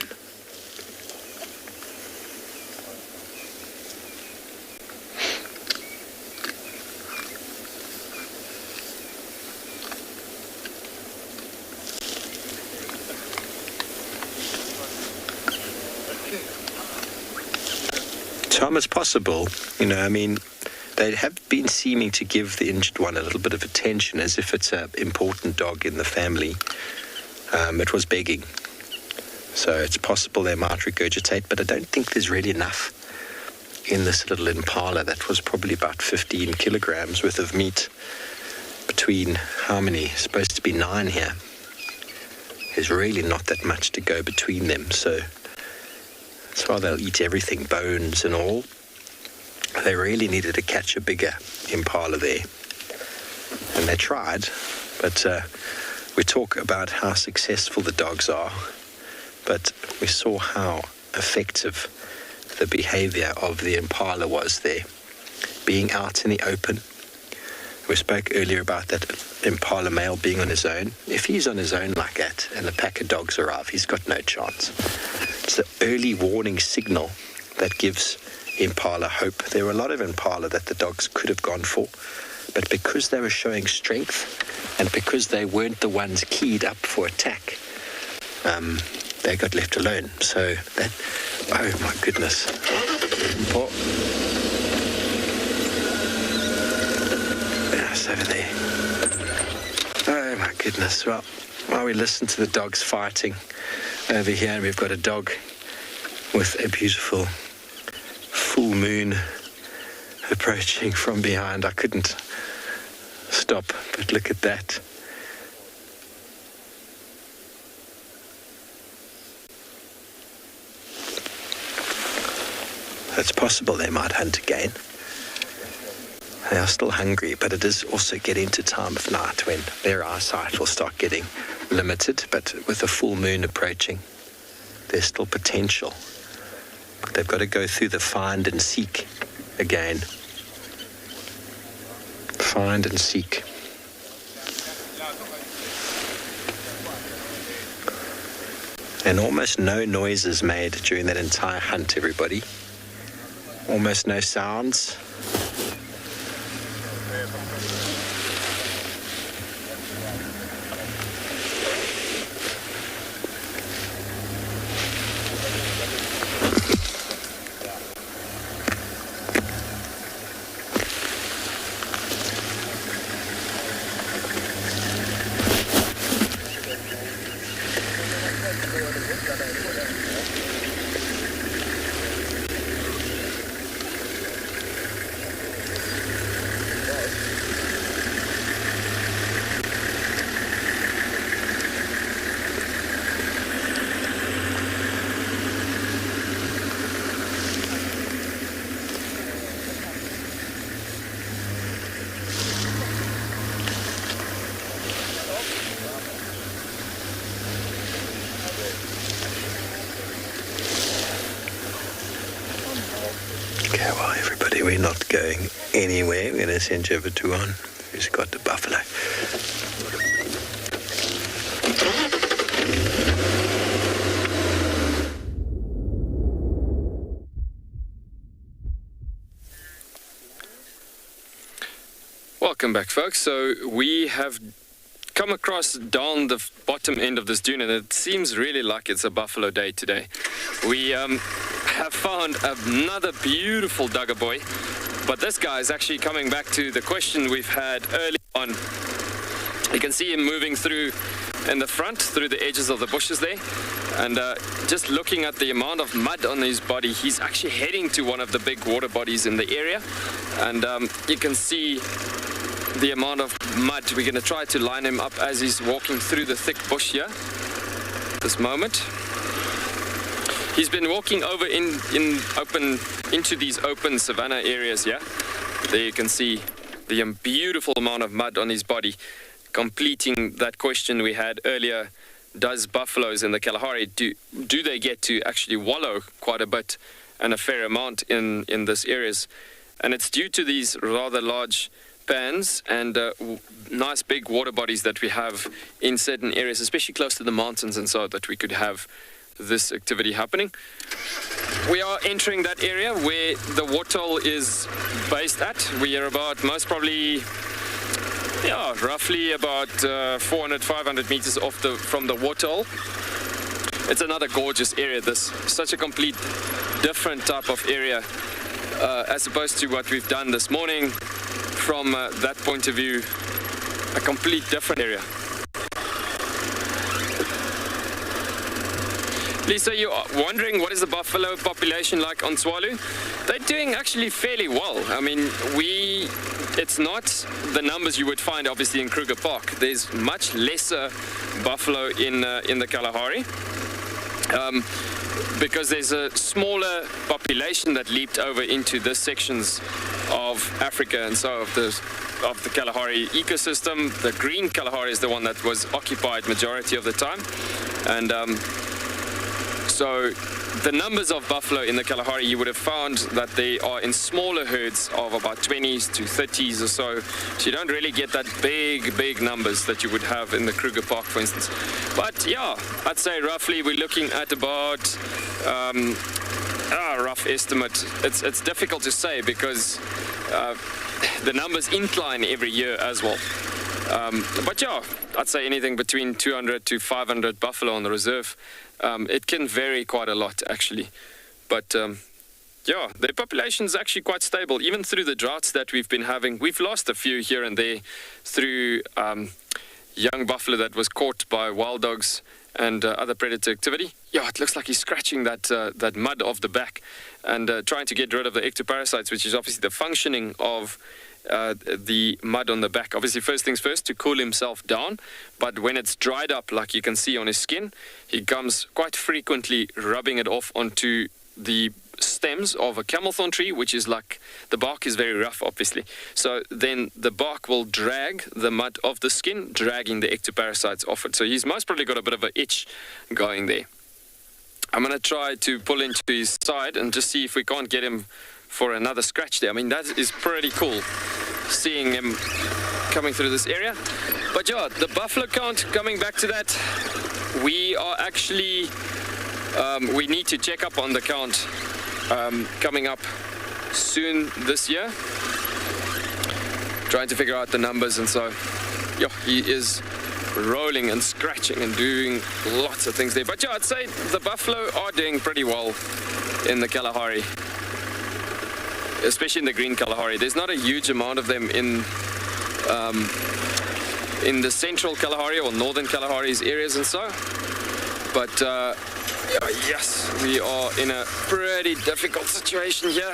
Tom, it's possible, they have been seeming to give the injured one a little bit of attention, as if it's an important dog in the family. It was begging, so it's possible they might regurgitate, but I don't think there's really enough in this little impala. That was probably about 15 kilograms worth of meat between how many? Supposed to be 9 here. There's really not that much to go between them, so that's why they'll eat everything, bones and all. They really needed to catch a bigger impala there, and they tried, but we talk about how successful the dogs are, but we saw how effective the behavior of the impala was there, being out in the open. We spoke earlier about that impala male being on his own. If he's on his own like that and a pack of dogs arrive, he's got no chance. It's the early warning signal that gives impala hope. There were a lot of impala that the dogs could have gone for, but because they were showing strength and because they weren't the ones keyed up for attack, they got left alone. So that, oh my goodness. It's over there. Oh my goodness. Well, while we listen to the dogs fighting over here, we've got a dog with a beautiful full moon approaching from behind. I couldn't stop, but look at that. It's possible they might hunt again. They are still hungry, but it is also getting to time of night when their eyesight will start getting limited, but with the full moon approaching, there's still potential. They've got to go through the find and seek again. Find and seek. And almost no noises made during that entire hunt, everybody. Almost no sounds. Okay, well, everybody, we're not going anywhere. We're going to send you over to one who's got the buffalo. Welcome back, folks. So we have come across down the bottom end of this dune, and it seems really like it's a buffalo day today. We have found another beautiful dugger boy, but this guy is actually coming back to the question we've had early on. You can see him moving through in the front, through the edges of the bushes there, and just looking at the amount of mud on his body, he's actually heading to one of the big water bodies in the area, and you can see the amount of mud. We're going to try to line him up as he's walking through the thick bush here at this moment. He's been walking over into these open savanna areas here. There you can see the beautiful amount of mud on his body, completing that question we had earlier does buffaloes in the Kalahari, do they get to actually wallow quite a bit and a fair amount in this areas? And it's due to these rather large pans and nice big water bodies that we have in certain areas, especially close to the mountains and so, that we could have this activity happening. We are entering that area where the waterhole is based at. We are about most probably, roughly about 400, 500 meters off from the waterhole. It's another gorgeous area. This such a complete different type of area as opposed to what we've done this morning. From that point of view, a complete different area. Lisa, you're wondering what is the buffalo population like on Tswalu? They're doing actually fairly well. I mean, it's not the numbers you would find obviously in Kruger Park. There's much lesser buffalo in the Kalahari. Because there's a smaller population that leaped over into the sections of Africa and so of the Kalahari ecosystem. The green Kalahari is the one that was occupied majority of the time, and so the numbers of buffalo in the Kalahari, you would have found that they are in smaller herds of about 20s to 30s or so. So you don't really get that big numbers that you would have in the Kruger Park, for instance. But yeah, I'd say roughly we're looking at about rough estimate. It's difficult to say because the numbers incline every year as well. But yeah, I'd say anything between 200 to 500 buffalo on the reserve. It can vary quite a lot, actually. But yeah, their population is actually quite stable, even through the droughts that we've been having. We've lost a few here and there through young buffalo that was caught by wild dogs and other predator activity. Yeah, it looks like he's scratching that mud off the back and trying to get rid of the ectoparasites, which is obviously the functioning of the mud on the back. Obviously, first things first, to cool himself down, but when it's dried up, like you can see on his skin, he comes quite frequently rubbing it off onto the stems of a camel thorn tree, which is like, the bark is very rough, obviously. So then the bark will drag the mud off the skin, dragging the ectoparasites off it. So he's most probably got a bit of an itch going there. I'm going to try to pull into his side and just see if we can't get him for another scratch there. I mean, that is pretty cool, seeing him coming through this area. But yeah, the buffalo count, coming back to that, we are actually, we need to check up on the count coming up soon this year. Trying to figure out the numbers, and so, yeah, he is rolling and scratching and doing lots of things there. But yeah, I'd say the buffalo are doing pretty well in the Kalahari, especially in the green Kalahari. There's not a huge amount of them in the central Kalahari or northern Kalahari's areas and so. But yes, we are in a pretty difficult situation here.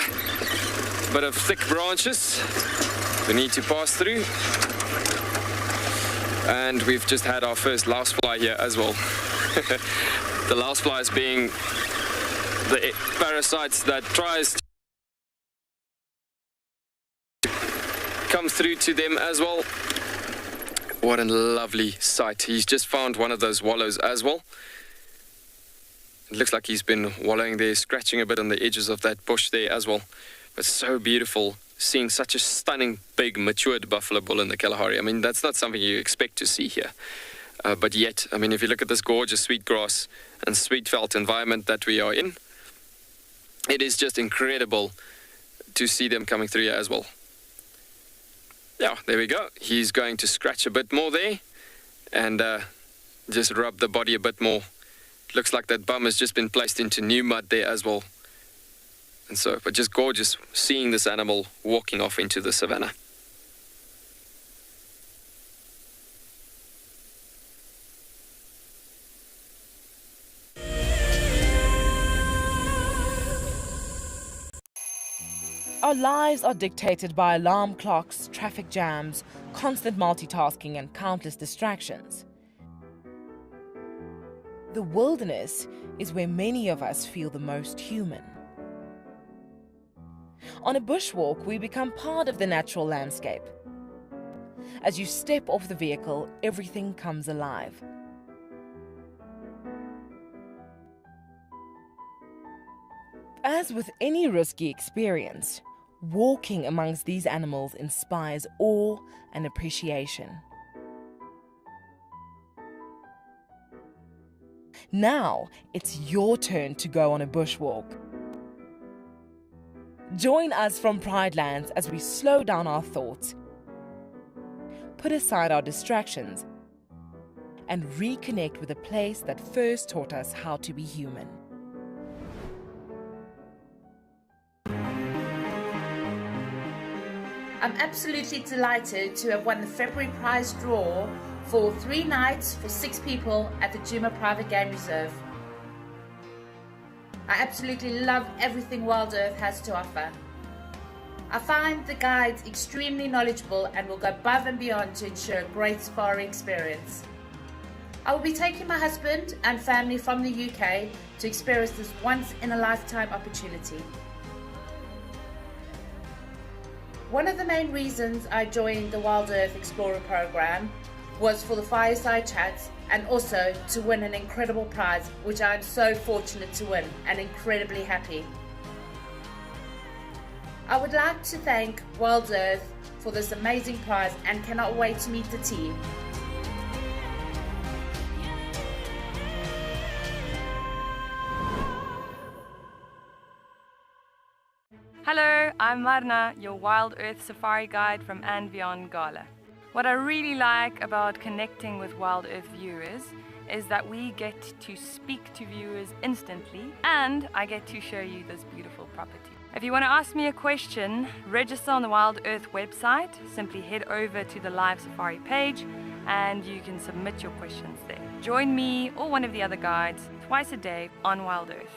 Bit of thick branches we need to pass through. And we've just had our first lousefly here as well. The louseflies being the parasites that tries to come through to them as well. What a lovely sight. He's just found one of those wallows as well. It looks like he's been wallowing there, scratching a bit on the edges of that bush there as well. But so beautiful seeing such a stunning big matured buffalo bull in the Kalahari. I mean, that's not something you expect to see here. But yet, I mean, if you look at this gorgeous sweet grass and sweet veld environment that we are in, it is just incredible to see them coming through here as well. Yeah, there we go. He's going to scratch a bit more there and just rub the body a bit more. Looks like that bum has just been placed into new mud there as well. And so, but just gorgeous seeing this animal walking off into the savannah. Our lives are dictated by alarm clocks, traffic jams, constant multitasking, and countless distractions. The wilderness is where many of us feel the most human. On a bushwalk, we become part of the natural landscape. As you step off the vehicle, everything comes alive. As with any risky experience, walking amongst these animals inspires awe and appreciation. Now, it's your turn to go on a bushwalk. Join us from Pride Lands as we slow down our thoughts, put aside our distractions, and reconnect with a place that first taught us how to be human. I'm absolutely delighted to have won the February prize draw for 3 nights for 6 people at the Djuma Private Game Reserve. I absolutely love everything WildEarth has to offer. I find the guides extremely knowledgeable and will go above and beyond to ensure a great safari experience. I will be taking my husband and family from the UK to experience this once-in-a-lifetime opportunity. One of the main reasons I joined the WildEarth Explorer program was for the fireside chats and also to win an incredible prize, which I am so fortunate to win and incredibly happy. I would like to thank WildEarth for this amazing prize and cannot wait to meet the team. Hello, I'm Marna, your WildEarth Safari Guide from andBeyond Ngala. What I really like about connecting with WildEarth viewers is that we get to speak to viewers instantly and I get to show you this beautiful property. If you want to ask me a question, register on the WildEarth website. Simply head over to the live safari page and you can submit your questions there. Join me or one of the other guides twice a day on WildEarth.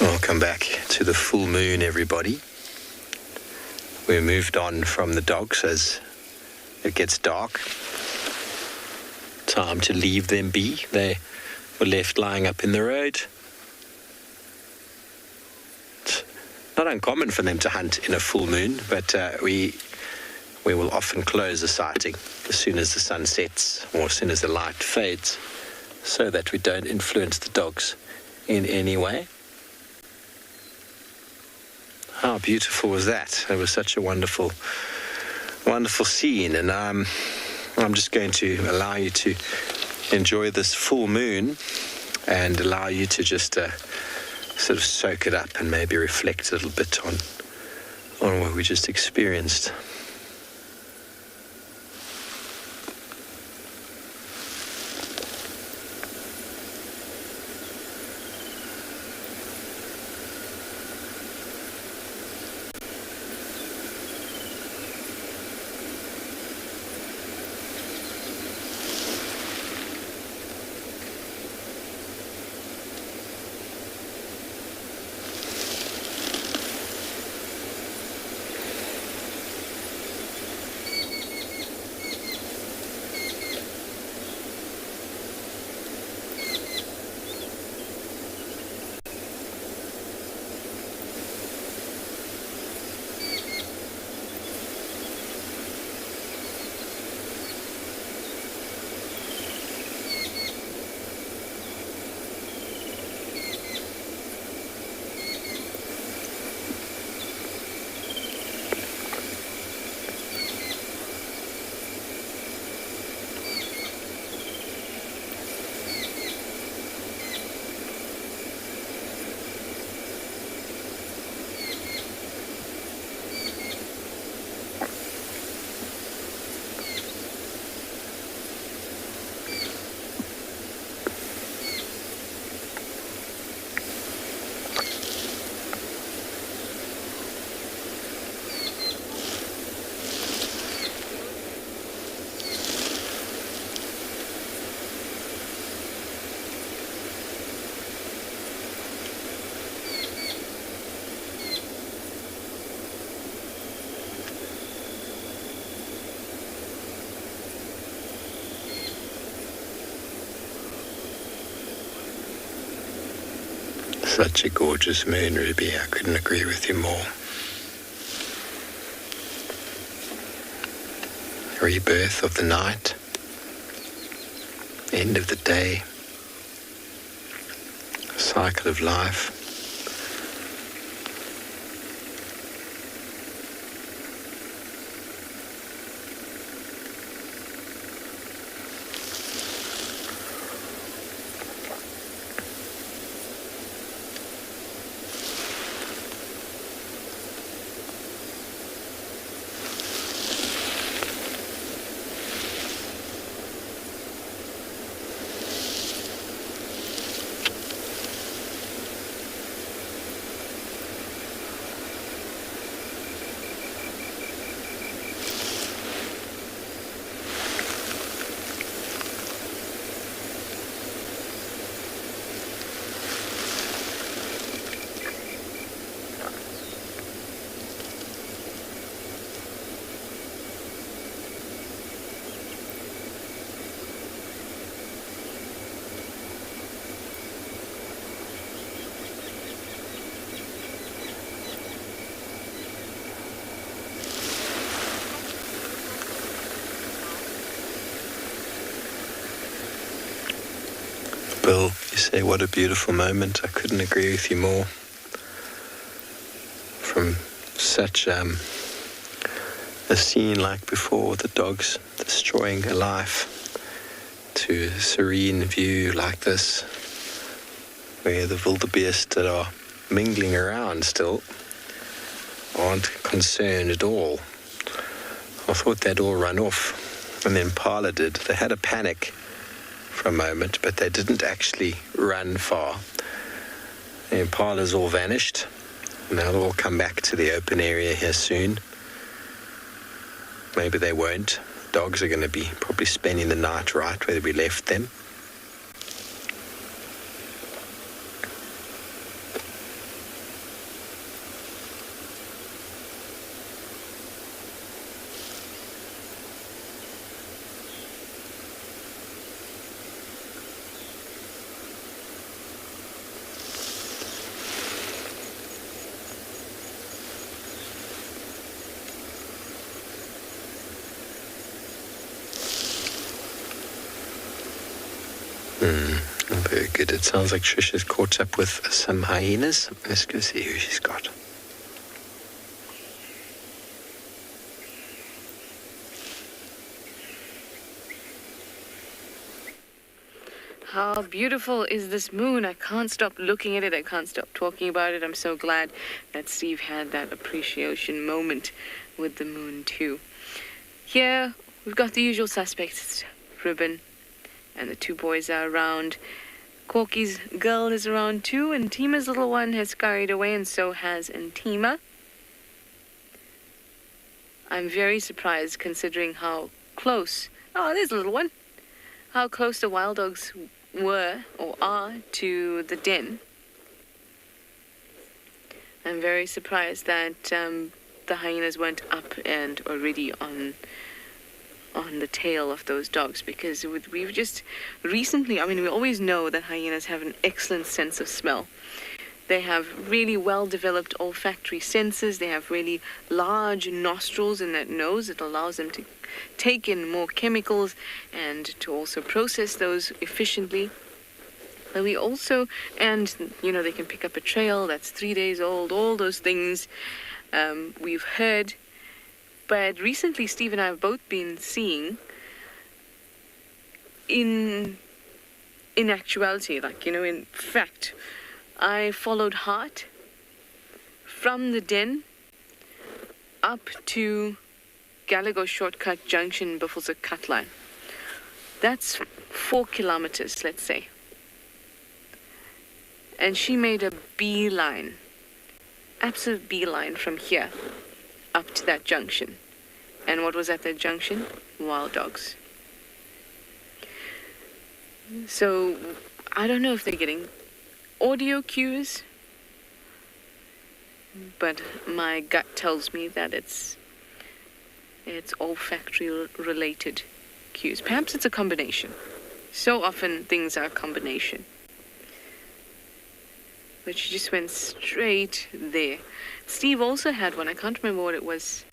Welcome back to the full moon, everybody. We moved on from the dogs as it gets dark. Time to leave them be. They were left lying up in the road. It's not uncommon for them to hunt in a full moon, but we will often close the sighting as soon as the sun sets or as soon as the light fades, so that we don't influence the dogs in any way. How beautiful was that? It was such a wonderful, wonderful scene, and I'm just going to allow you to enjoy this full moon and allow you to just sort of soak it up and maybe reflect a little bit on what we just experienced. Such a gorgeous moon, Ruby. I couldn't agree with you more. rebirth of the night, end of the day, cycle of life. Bill, you say what a beautiful moment. I couldn't agree with you more. From such a scene like before, the dogs destroying a life, to a serene view like this, where the wildebeest that are mingling around still aren't concerned at all. I thought they'd all run off, and the Impala did. They had a panic for a moment, but they didn't actually run far. The Impalas all vanished, and they'll all come back to the open area here soon. Maybe they won't. Dogs are going to be probably spending the night right where we left them. Very good. It sounds like Trisha's caught up with some hyenas. Let's go see who she's got. How beautiful is this moon? I can't stop looking at it. I can't stop talking about it. I'm so glad that Steve had that appreciation moment with the moon too. Here, we've got the usual suspects. Ribbon and the two boys are around. Corky's girl is around too, and Tima's little one has scurried away, and so has Antima. I'm very surprised considering how close, oh, there's a little one, how close the wild dogs were or are to the den. I'm very surprised that the hyenas weren't up and already on the tail of those dogs, because we've just recently, I mean, we always know that hyenas have an excellent sense of smell. They have really well-developed olfactory senses. They have really large nostrils in that nose. It allows them to take in more chemicals and to also process those efficiently. But we also, and, you know, they can pick up a trail that's 3 days old, all those things we've heard. But recently, Steve and I have both been seeing, in actuality, like, you know, in fact, I followed Hart from the den up to Gallagher Shortcut Junction, Buffalo's Cut Line. That's 4 kilometers, let's say. And she made a beeline, absolute beeline from here up to that junction. And what was at that junction? Wild dogs. So I don't know if they're getting audio cues, but my gut tells me that it's olfactory related cues. Perhaps it's a combination. So often things are a combination. But she just went straight there. Steve also had one. I can't remember what it was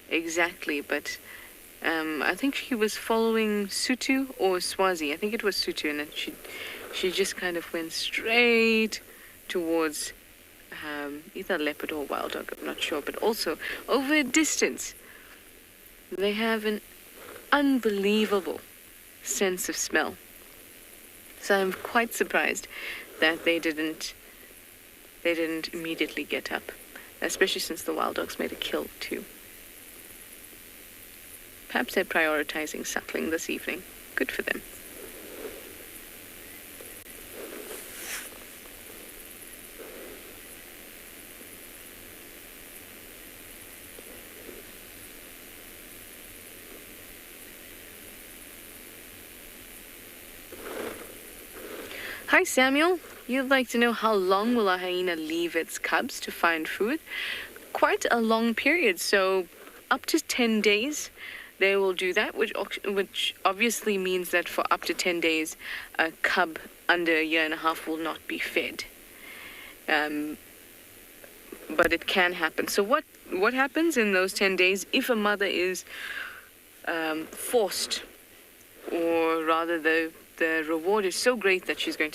exactly, but I think she was following Sutu or Swazi. I think it was Sutu, and then she just kind of went straight towards either leopard or wild dog, I'm not sure, but also over a distance. They have an unbelievable sense of smell. So I'm quite surprised that they didn't immediately get up, especially since the wild dogs made a kill too. Perhaps they're prioritizing suckling this evening. Good for them. Hi Samuel, you'd like to know how long will a hyena leave its cubs to find food? Quite a long period, so up to 10 days they will do that, which obviously means that for up to 10 days a cub under a year and a half will not be fed. But it can happen. So what happens in those 10 days if a mother is forced, or rather the reward is so great that she's going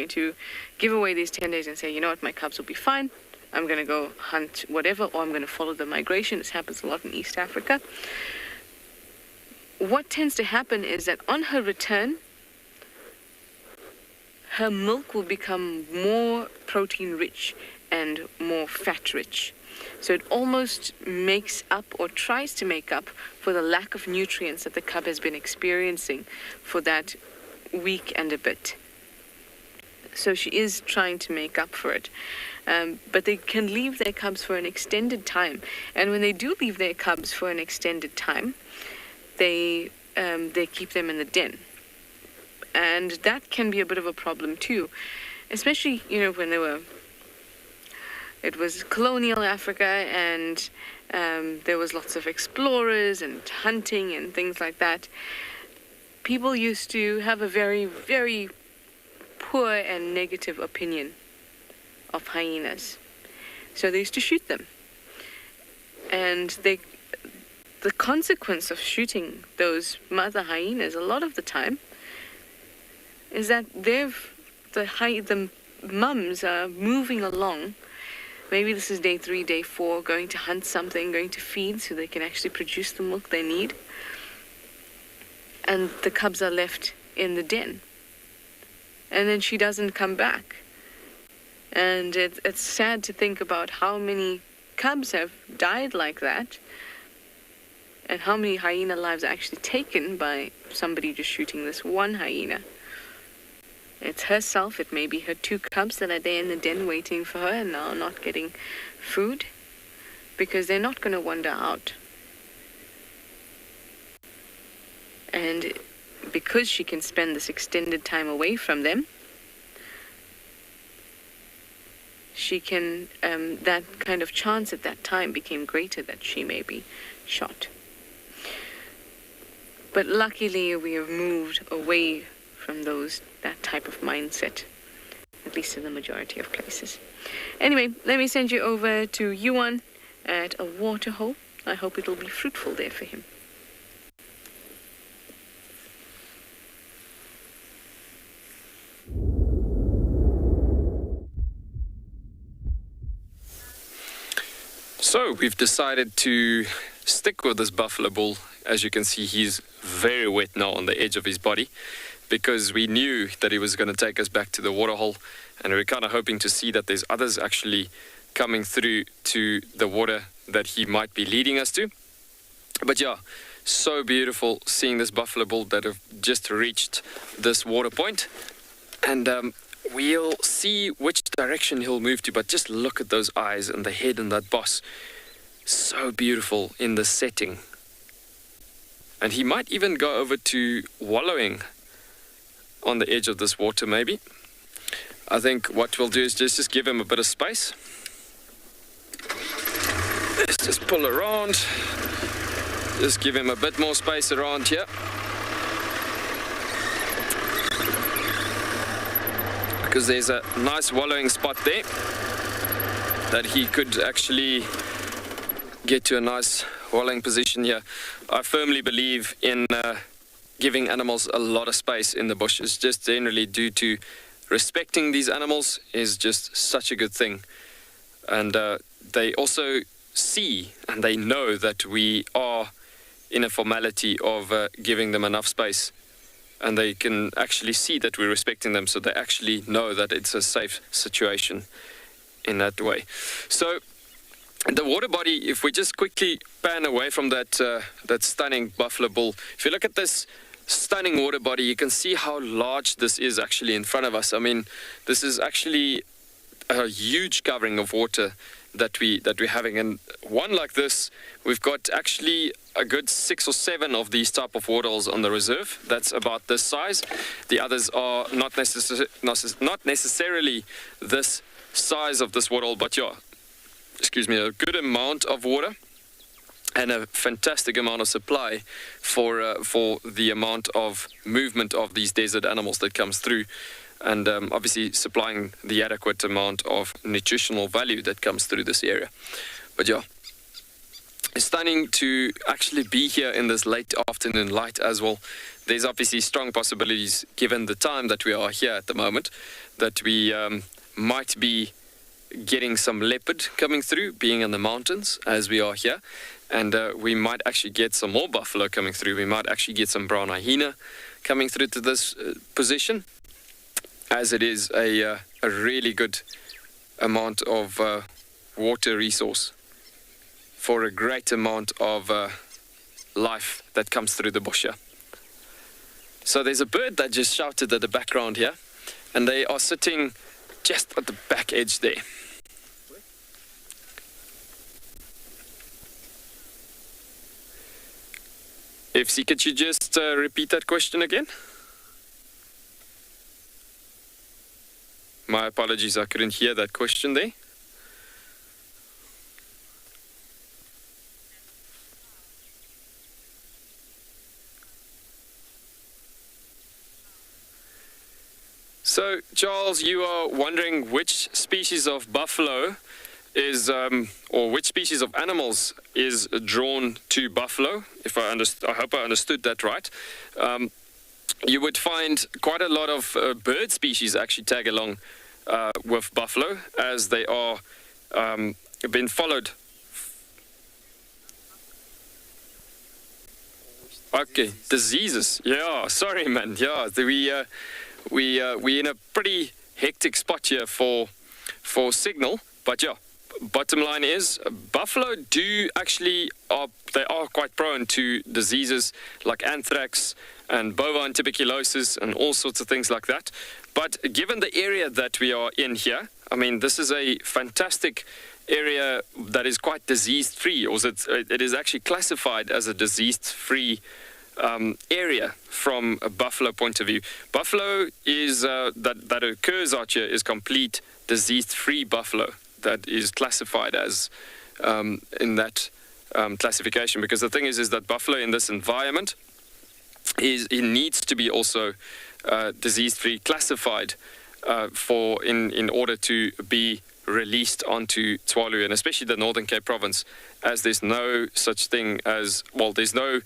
to give away these 10 days and say, you know what, my cubs will be fine. I'm going to go hunt whatever, or I'm going to follow the migration. This happens a lot in East Africa. What tends to happen is that on her return, her milk will become more protein-rich and more fat-rich. So it almost makes up, or tries to make up, for the lack of nutrients that the cub has been experiencing for that week and a bit. So she is trying to make up for it. But they can leave their cubs for an extended time. And when they do leave their cubs for an extended time, they keep them in the den. And that can be a bit of a problem too. Especially, when it was colonial Africa, and there was lots of explorers and hunting and things like that. People used to have a very, very poor and negative opinion of hyenas. So they used to shoot them. And the consequence of shooting those mother hyenas a lot of the time is that the mums are moving along. Maybe this is day 3, day 4, going to hunt something, going to feed so they can actually produce the milk they need. And the cubs are left in the den. And then she doesn't come back. And it's sad to think about how many cubs have died like that, and how many hyena lives are actually taken by somebody just shooting this one hyena. It's herself, it may be her 2 cubs that are there in the den waiting for her and now not getting food, because they're not going to wander out. And because she can spend this extended time away from them, she can, that kind of chance at that time became greater that she may be shot. But luckily we have moved away from that type of mindset, at least in the majority of places. Anyway, let me send you over to Yuan at a waterhole. I hope it will be fruitful there for him. So we've decided to stick with this buffalo bull. As you can see, he's very wet now on the edge of his body, because we knew that he was going to take us back to the waterhole, and we were kind of hoping to see that there's others actually coming through to the water that he might be leading us to. But yeah, so beautiful seeing this buffalo bull that have just reached this water point. And we'll see which direction he'll move to, but just look at those eyes and the head and that boss. So beautiful in the setting. And he might even go over to wallowing on the edge of this water, maybe. I think what we'll do is just give him a bit of space. Let's just pull around. Just give him a bit more space around here. Because there's a nice wallowing spot there that he could actually get to a nice walling position here. I firmly believe in giving animals a lot of space in the bushes, just generally due to respecting these animals is just such a good thing. And they also see and they know that we are in a formality of giving them enough space. And they can actually see that we're respecting them, so they actually know that it's a safe situation in that way. So the water body, if we just quickly pan away from that stunning buffalo bull, if you look at this stunning water body, you can see how large this is actually in front of us. I mean, this is actually a huge covering of water that we're having, and one like this, we've got actually a good 6 or 7 of these type of waterholes on the reserve. That's about this size. The others are not necessarily this size of this waterhole, but yeah, excuse me, a good amount of water and a fantastic amount of supply for the amount of movement of these desert animals that comes through. And obviously supplying the adequate amount of nutritional value that comes through this area. But yeah, it's stunning to actually be here in this late afternoon light as well. There's obviously strong possibilities, given the time that we are here at the moment, that we might be getting some leopard coming through, being in the mountains as we are here. And we might actually get some more buffalo coming through. We might actually get some brown hyena coming through to this position, as it is a really good amount of water resource for a great amount of life that comes through the bush here. So there's a bird that just shouted at the background here, and they are sitting just at the back edge there. Ifsi, could you just repeat that question again? My apologies, I couldn't hear that question there. So, Charles, you are wondering which species of buffalo is, or which species of animals is drawn to buffalo, if I hope I understood that right. You would find quite a lot of bird species actually tag along with buffalo, as they are being followed. Okay, diseases. Yeah, sorry, man. Yeah, we in a pretty hectic spot here for signal, but yeah. Bottom line is, buffalo they are quite prone to diseases like anthrax and bovine tuberculosis and all sorts of things like that. But given the area that we are in here, I mean, this is a fantastic area that is quite disease-free, or it is actually classified as a disease-free area from a buffalo point of view. Buffalo is that occurs out here is complete disease-free buffalo. That is classified as in that classification, because the thing is that buffalo in this environment it needs to be also disease-free classified in order to be released onto Tswalu, and especially the Northern Cape province, as there's no such thing as, well, there's no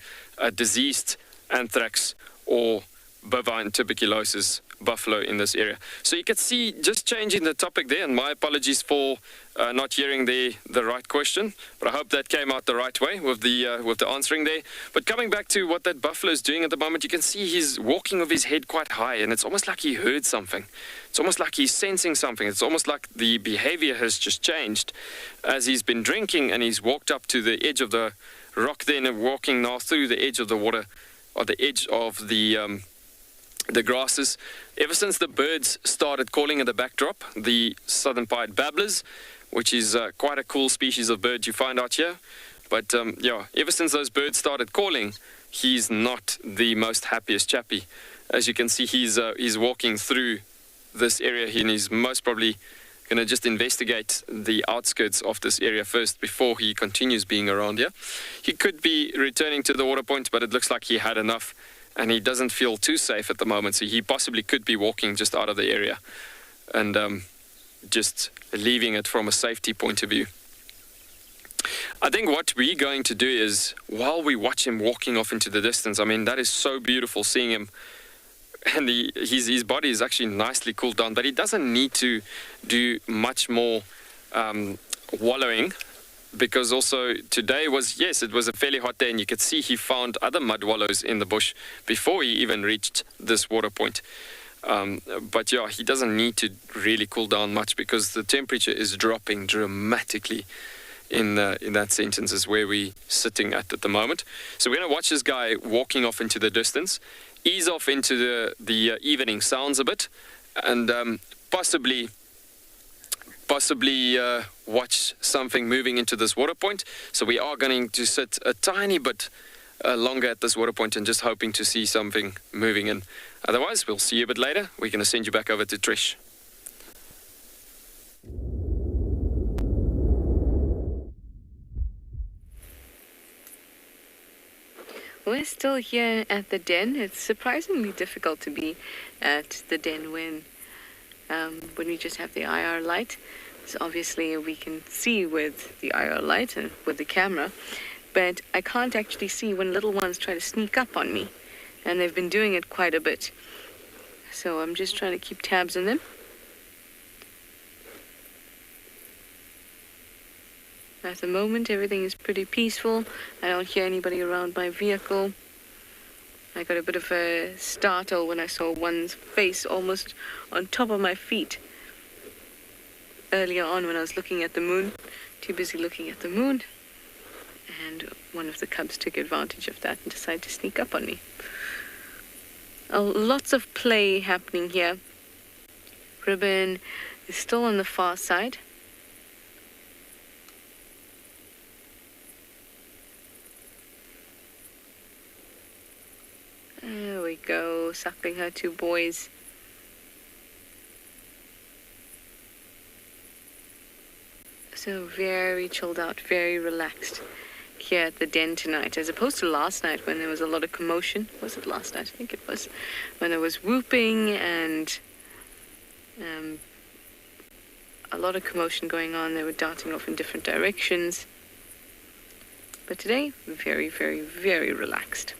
diseased anthrax or bovine tuberculosis buffalo in this area. So you can see, just changing the topic there, and my apologies for not hearing the right question, but I hope that came out the right way with the answering there. But coming back to what that buffalo is doing at the moment, you can see he's walking with his head quite high, and it's almost like he heard something. It's almost like he's sensing something. It's almost like the behavior has just changed as he's been drinking, and he's walked up to the edge of the rock then, and walking now through the edge of the water, or the edge of the grasses. Ever since the birds started calling in the backdrop, the southern pied babblers, which is quite a cool species of bird you find out here. But yeah, ever since those birds started calling, he's not the most happiest chappy. As you can see, he's walking through this area here, and he's most probably going to just investigate the outskirts of this area first before he continues being around here. He could be returning to the water point, but it looks like he had enough, and he doesn't feel too safe at the moment, so he possibly could be walking just out of the area and just leaving it from a safety point of view. I think what we're going to do is, while we watch him walking off into the distance, I mean, that is so beautiful seeing him. And his body is actually nicely cooled down, but he doesn't need to do much more wallowing, because also today was, yes, it was a fairly hot day, and you could see he found other mud wallows in the bush before he even reached this water point. But yeah, he doesn't need to really cool down much, because the temperature is dropping dramatically in that sentence is where we're sitting at the moment. So we're going to watch this guy walking off into the distance, ease off into the evening sounds a bit, and possibly watch something moving into this water point. So we are going to sit a tiny bit longer at this water point and just hoping to see something moving in. Otherwise, we'll see you a bit later. We're going to send you back over to Trish. We're still here at the den. It's surprisingly difficult to be at the den when we just have the IR light. So obviously we can see with the IR light and with the camera, but I can't actually see when little ones try to sneak up on me, and they've been doing it quite a bit. So I'm just trying to keep tabs on them. At the moment, everything is pretty peaceful. I don't hear anybody around my vehicle. I got a bit of a startle when I saw one's face almost on top of my feet earlier on when I was looking at the moon. Too busy looking at the moon. And one of the cubs took advantage of that and decided to sneak up on me. Lots of play happening here. Ribbon is still on the far side. There we go, suckling her two boys. So very chilled out, very relaxed here at the den tonight, as opposed to last night when there was a lot of commotion. Was it last night? I think it was. When there was whooping and a lot of commotion going on. They were darting off in different directions. But today, very, very, very relaxed.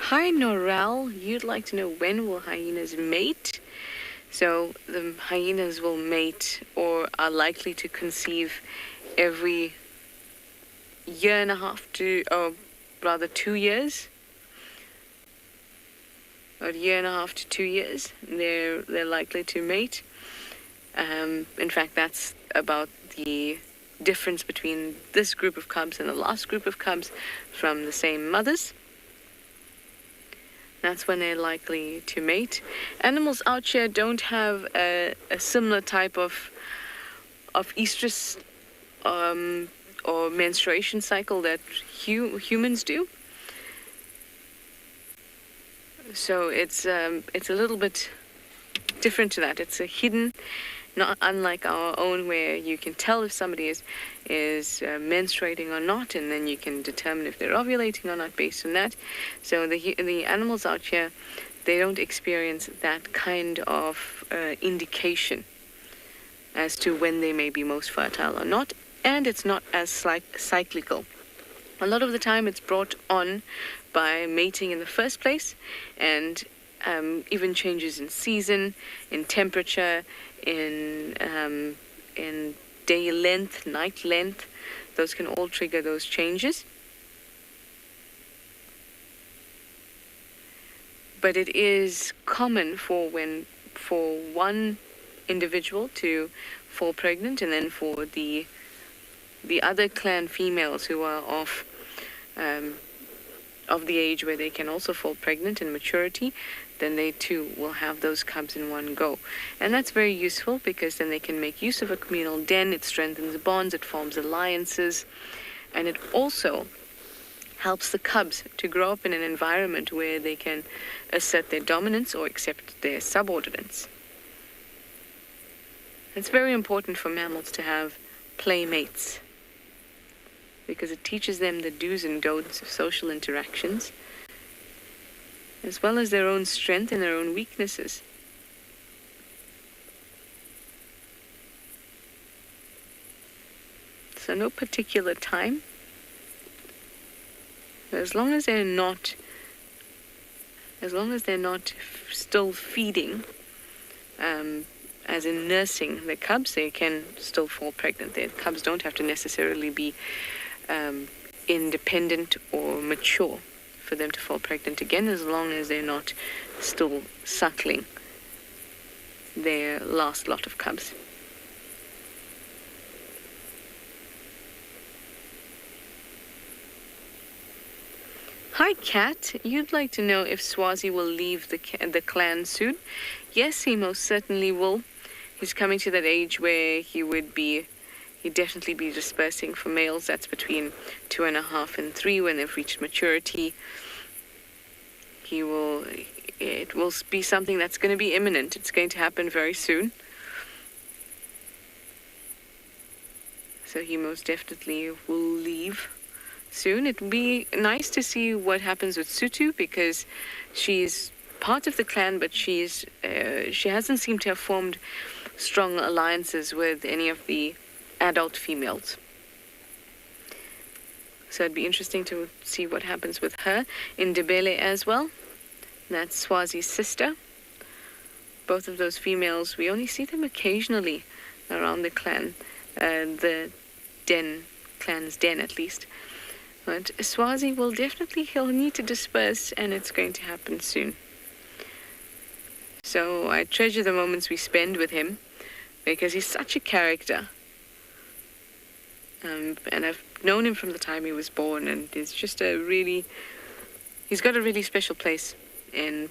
Hi Norel, you'd like to know when will hyenas mate? So the hyenas will mate or are likely to conceive every year and a half to, or rather 2 years. Or a year and a half to 2 years, they're likely to mate. In fact, that's about the difference between this group of cubs and the last group of cubs from the same mothers. That's when they're likely to mate. Animals out here don't have a similar type of estrus or menstruation cycle that humans do. So it's a little bit different to that. It's a hidden, not unlike our own, where you can tell if somebody is menstruating or not, and then you can determine if they're ovulating or not based on that. So the animals out here, they don't experience that kind of indication as to when they may be most fertile or not, and it's not as cyclical. A lot of the time it's brought on by mating in the first place, and even changes in season, in temperature, in day length, night length. Those can all trigger those changes. But it is common for one individual to fall pregnant, and then for the other clan females who are of the age where they can also fall pregnant in maturity, then they too will have those cubs in one go. And that's very useful, because then they can make use of a communal den. It strengthens bonds, it forms alliances, and it also helps the cubs to grow up in an environment where they can assert their dominance or accept their subordinates. It's very important for mammals to have playmates because it teaches them the do's and don'ts of social interactions, as well as their own strength and their own weaknesses. So no particular time. As long as they're not still feeding, as in nursing the cubs, they can still fall pregnant. The cubs don't have to necessarily be independent or mature for them to fall pregnant again, as long as they're not still suckling their last lot of cubs. Hi, Kat. You'd like to know if Swazi will leave the clan soon? Yes, he most certainly will. He's coming to that age where he'd definitely be dispersing for males. That's between 2.5 and 3 when they've reached maturity. It will be something that's going to be imminent. It's going to happen very soon. So he most definitely will leave soon. It would be nice to see what happens with Sutu, because she's part of the clan, but she hasn't seemed to have formed strong alliances with any of the adult females. So it'd be interesting to see what happens with her. Ndebele as well. That's Swazi's sister. Both of those females, we only see them occasionally around the clan, the clan's den at least. But Swazi he'll need to disperse, and it's going to happen soon. So I treasure the moments we spend with him, because he's such a character. And I've known him from the time he was born, and he's just he's got a really special place in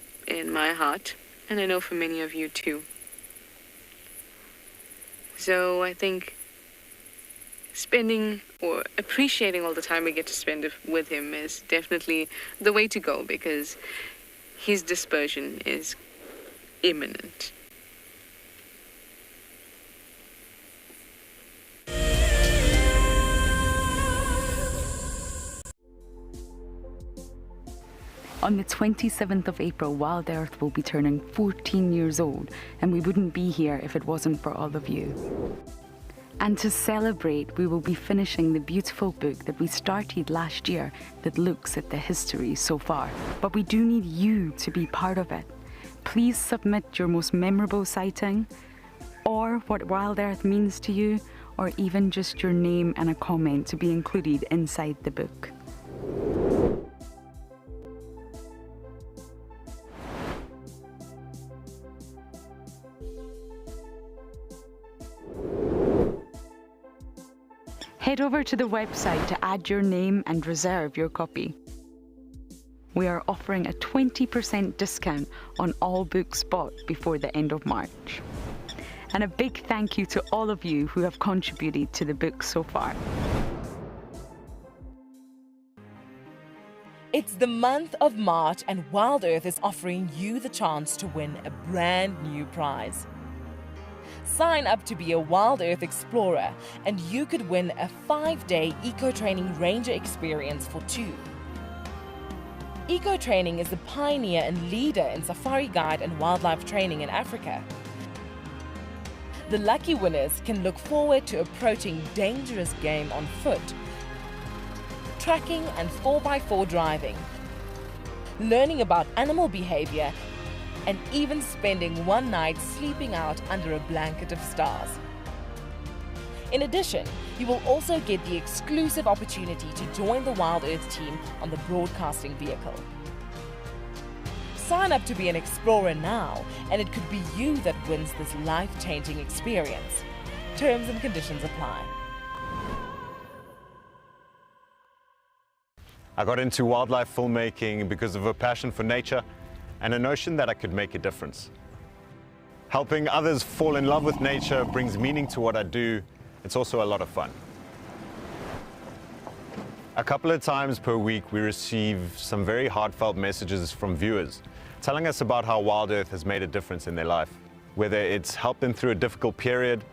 my heart, and I know for many of you too. So I think spending or appreciating all the time we get to spend with him is definitely the way to go, because his dispersion is imminent. On the 27th of April, WildEarth will be turning 14 years old, and we wouldn't be here if it wasn't for all of you. And to celebrate, we will be finishing the beautiful book that we started last year that looks at the history so far. But we do need you to be part of it. Please submit your most memorable sighting, or what WildEarth means to you, or even just your name and a comment to be included inside the book. Head over to the website to add your name and reserve your copy. We are offering a 20% discount on all books bought before the end of March. And a big thank you to all of you who have contributed to the book so far. It's the month of March, and WildEarth is offering you the chance to win a brand new prize. Sign up to be a WildEarth Explorer, and you could win a 5-day eco-training ranger experience for 2. Eco-training is the pioneer and leader in safari guide and wildlife training in Africa. The lucky winners can look forward to approaching dangerous game on foot, tracking and 4x4 driving, learning about animal behavior, and even spending one night sleeping out under a blanket of stars. In addition, you will also get the exclusive opportunity to join the WildEarth team on the broadcasting vehicle. Sign up to be an explorer now, and it could be you that wins this life-changing experience. Terms and conditions apply. I got into wildlife filmmaking because of a passion for nature and a notion that I could make a difference. Helping others fall in love with nature brings meaning to what I do. It's also a lot of fun. A couple of times per week, we receive some very heartfelt messages from viewers telling us about how WildEarth has made a difference in their life, whether it's helped them through a difficult period,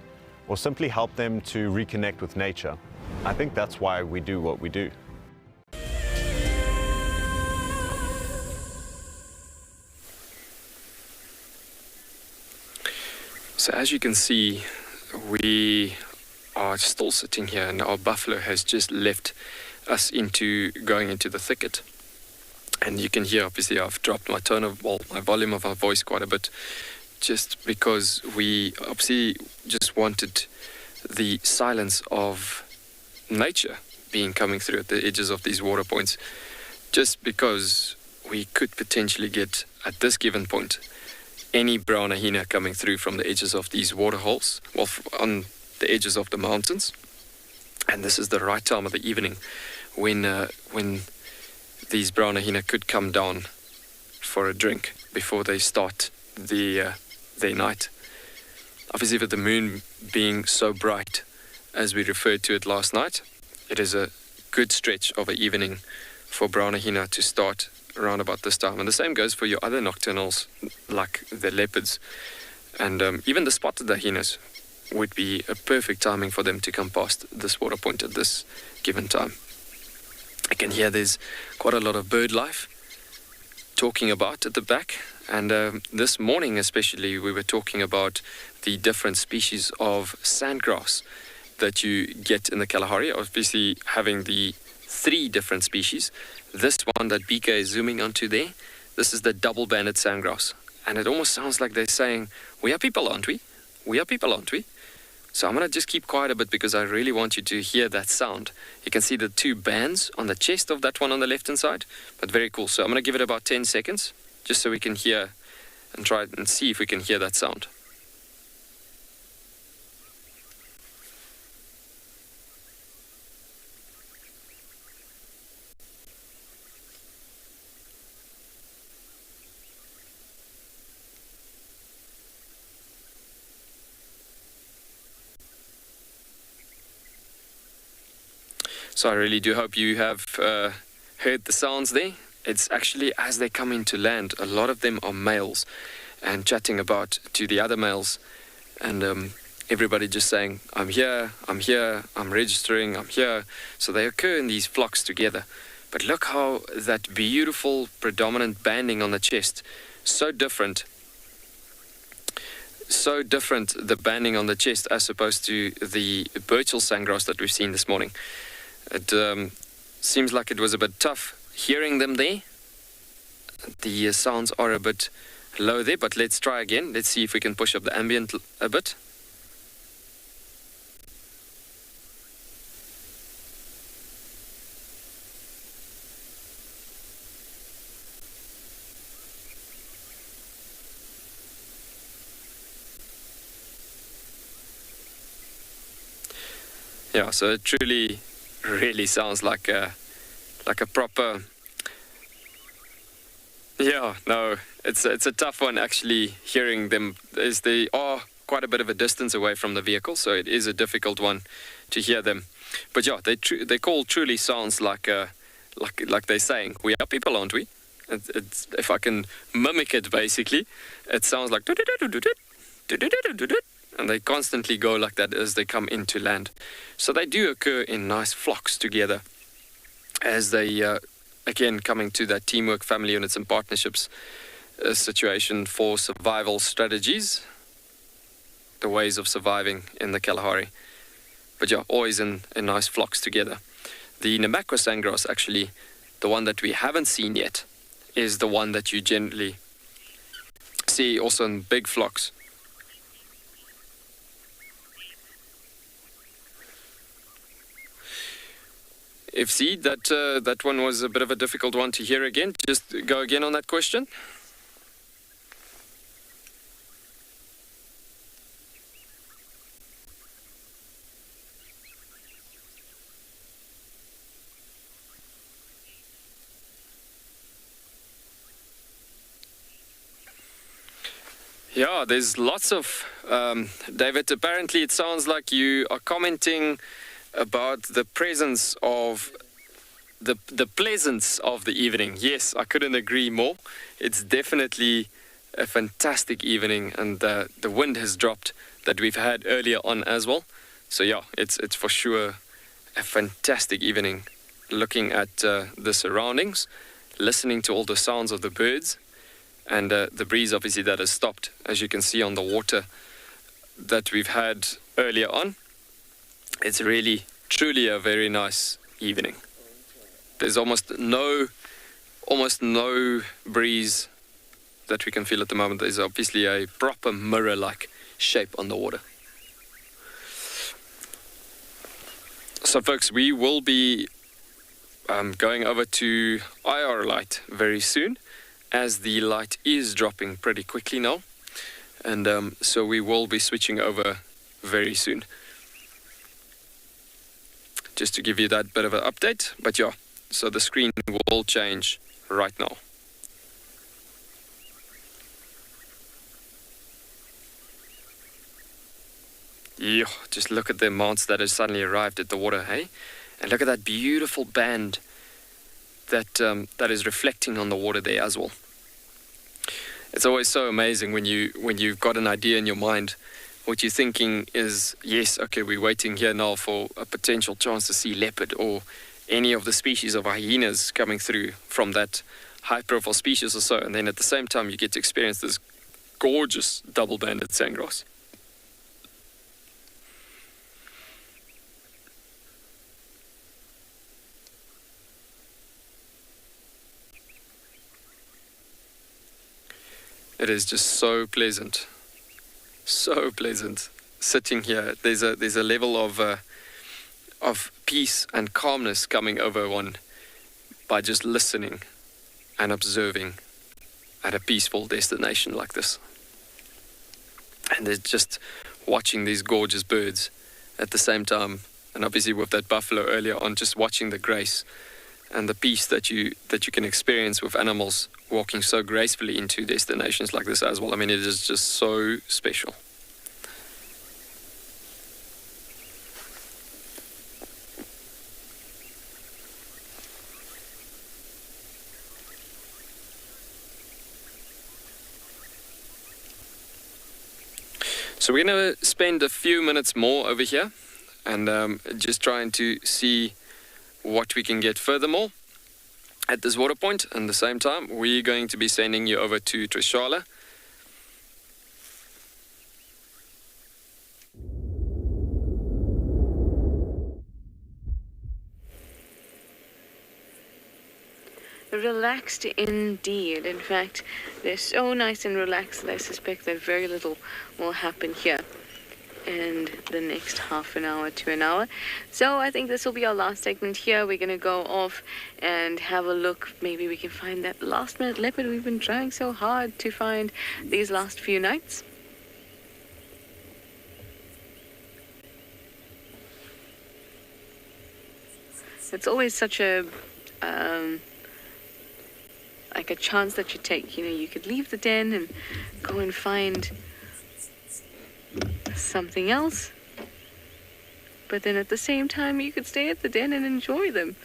or simply help them to reconnect with nature. I think that's why we do what we do. So as you can see, we are still sitting here and our buffalo has just left us going into the thicket. And you can hear, obviously, I've dropped my my volume of our voice quite a bit, just because we obviously just wanted the silence of nature coming through at the edges of these water points, just because we could potentially get, at this given point, any brown hyena coming through from the edges of these water holes, well, on the edges of the mountains. And this is the right time of the evening when these brown hyena could come down for a drink before they start their night. Obviously, with the moon being so bright, as we referred to it last night, it is a good stretch of an evening for brown hyena to start around about this time. And the same goes for your other nocturnals, like the leopards. And even the spotted hyenas would be a perfect timing for them to come past this water point at this given time. I can hear there's quite a lot of bird life talking about at the back. And this morning especially, we were talking about the different species of sandgrass that you get in the Kalahari. Obviously having the 3 different species. This one that BK is zooming onto there, this is the double-banded sandgrass. And it almost sounds like they're saying, we are people, aren't we? We are people, aren't we? So I'm going to just keep quiet a bit because I really want you to hear that sound. You can see the 2 bands on the chest of that one on the left-hand side, but very cool. So I'm going to give it about 10 seconds, just so we can hear and try and see if we can hear that sound. So I really do hope you have heard the sounds there. It's actually as they come into land, a lot of them are males and chatting about to the other males, and everybody just saying, I'm here, I'm registering, I'm here. So they occur in these flocks together. But look how that beautiful predominant banding on the chest, so different, the banding on the chest as opposed to the birchal sandgrass that we've seen this morning. It seems like it was a bit tough hearing them there. The sounds are a bit low there, but let's try again. Let's see if we can push up the ambient a bit. Yeah, so it truly really sounds like a proper, yeah, no, it's a tough one actually hearing them, as they are quite a bit of a distance away from the vehicle, so it is a difficult one to hear them. But yeah, they call truly sounds like they're saying, we are people, aren't we? It's, if I can mimic it basically, it sounds like and they constantly go like that as they come into land. So they do occur in nice flocks together as they, again, coming to that teamwork, family units and partnerships situation for survival strategies, the ways of surviving in the Kalahari. But yeah, always in nice flocks together. The Namakwa sandgrass, actually, the one that we haven't seen yet, is the one that you generally see also in big flocks. If see that one was a bit of a difficult one to hear again, just go again on that question. Yeah, there's lots of David. Apparently, it sounds like you are commenting about the presence of the pleasance of the evening. Yes, I couldn't agree more. It's definitely a fantastic evening, and the wind has dropped that we've had earlier on as well. So yeah, it's for sure a fantastic evening, looking at the surroundings, listening to all the sounds of the birds, and the breeze obviously that has stopped, as you can see on the water that we've had earlier on. It's really, truly a very nice evening. There's almost no breeze that we can feel at the moment. There's obviously a proper mirror-like shape on the water. So folks, we will be going over to IR light very soon, as the light is dropping pretty quickly now, and so we will be switching over very soon, just to give you that bit of an update. But yeah, so the screen will change right now. Yeah, just look at the amounts that has suddenly arrived at the water, hey? And look at that beautiful band that that is reflecting on the water there as well. It's always so amazing when you've got an idea in your mind. What you're thinking is, yes, okay, we're waiting here now for a potential chance to see leopard or any of the species of hyenas coming through from that high-profile species or so, and then at the same time you get to experience this gorgeous double-banded sandgrass. It is just so pleasant sitting here. There's a level of peace and calmness coming over one by just listening and observing at a peaceful destination like this. And there's just watching these gorgeous birds at the same time, and obviously with that buffalo earlier on, just watching the grace and the peace that you can experience with animals walking so gracefully into destinations like this as well. I mean, it is just so special. So we're going to spend a few minutes more over here and just trying to see what we can get furthermore at this water point. And at the same time, we're going to be sending you over to Tswalu. Relaxed indeed. In fact, they're so nice and relaxed that I suspect that very little will happen here in the next half an hour to an hour. So I think this will be our last segment here. We're going to go off and have a look. Maybe we can find that last minute leopard we've been trying so hard to find these last few nights. It's always such a like a chance that you take. You know, you could leave the den and go and find something else, but then at the same time you could stay at the den and enjoy them.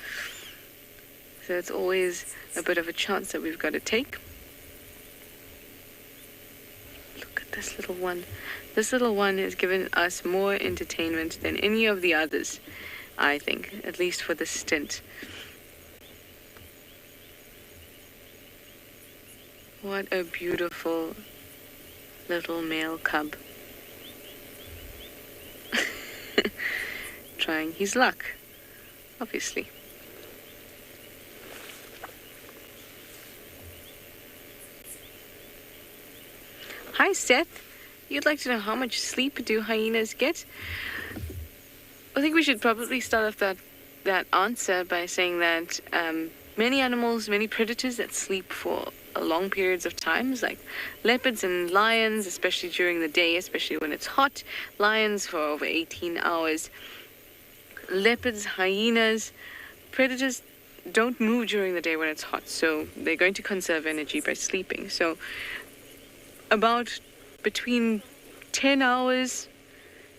So it's always a bit of a chance that we've got to take. Look at this little one. This little one has given us more entertainment than any of the others, I think, at least for the stint. What a beautiful little male cub. Trying his luck, obviously. Hi Seth, you'd like to know how much sleep do hyenas get? I think we should probably start off that answer by saying that many animals, many predators that sleep for long periods of times, like leopards and lions, especially during the day, especially when it's hot. Lions for over 18 hours. Leopards, hyenas, predators don't move during the day when it's hot, so they're going to conserve energy by sleeping. So about between 10 hours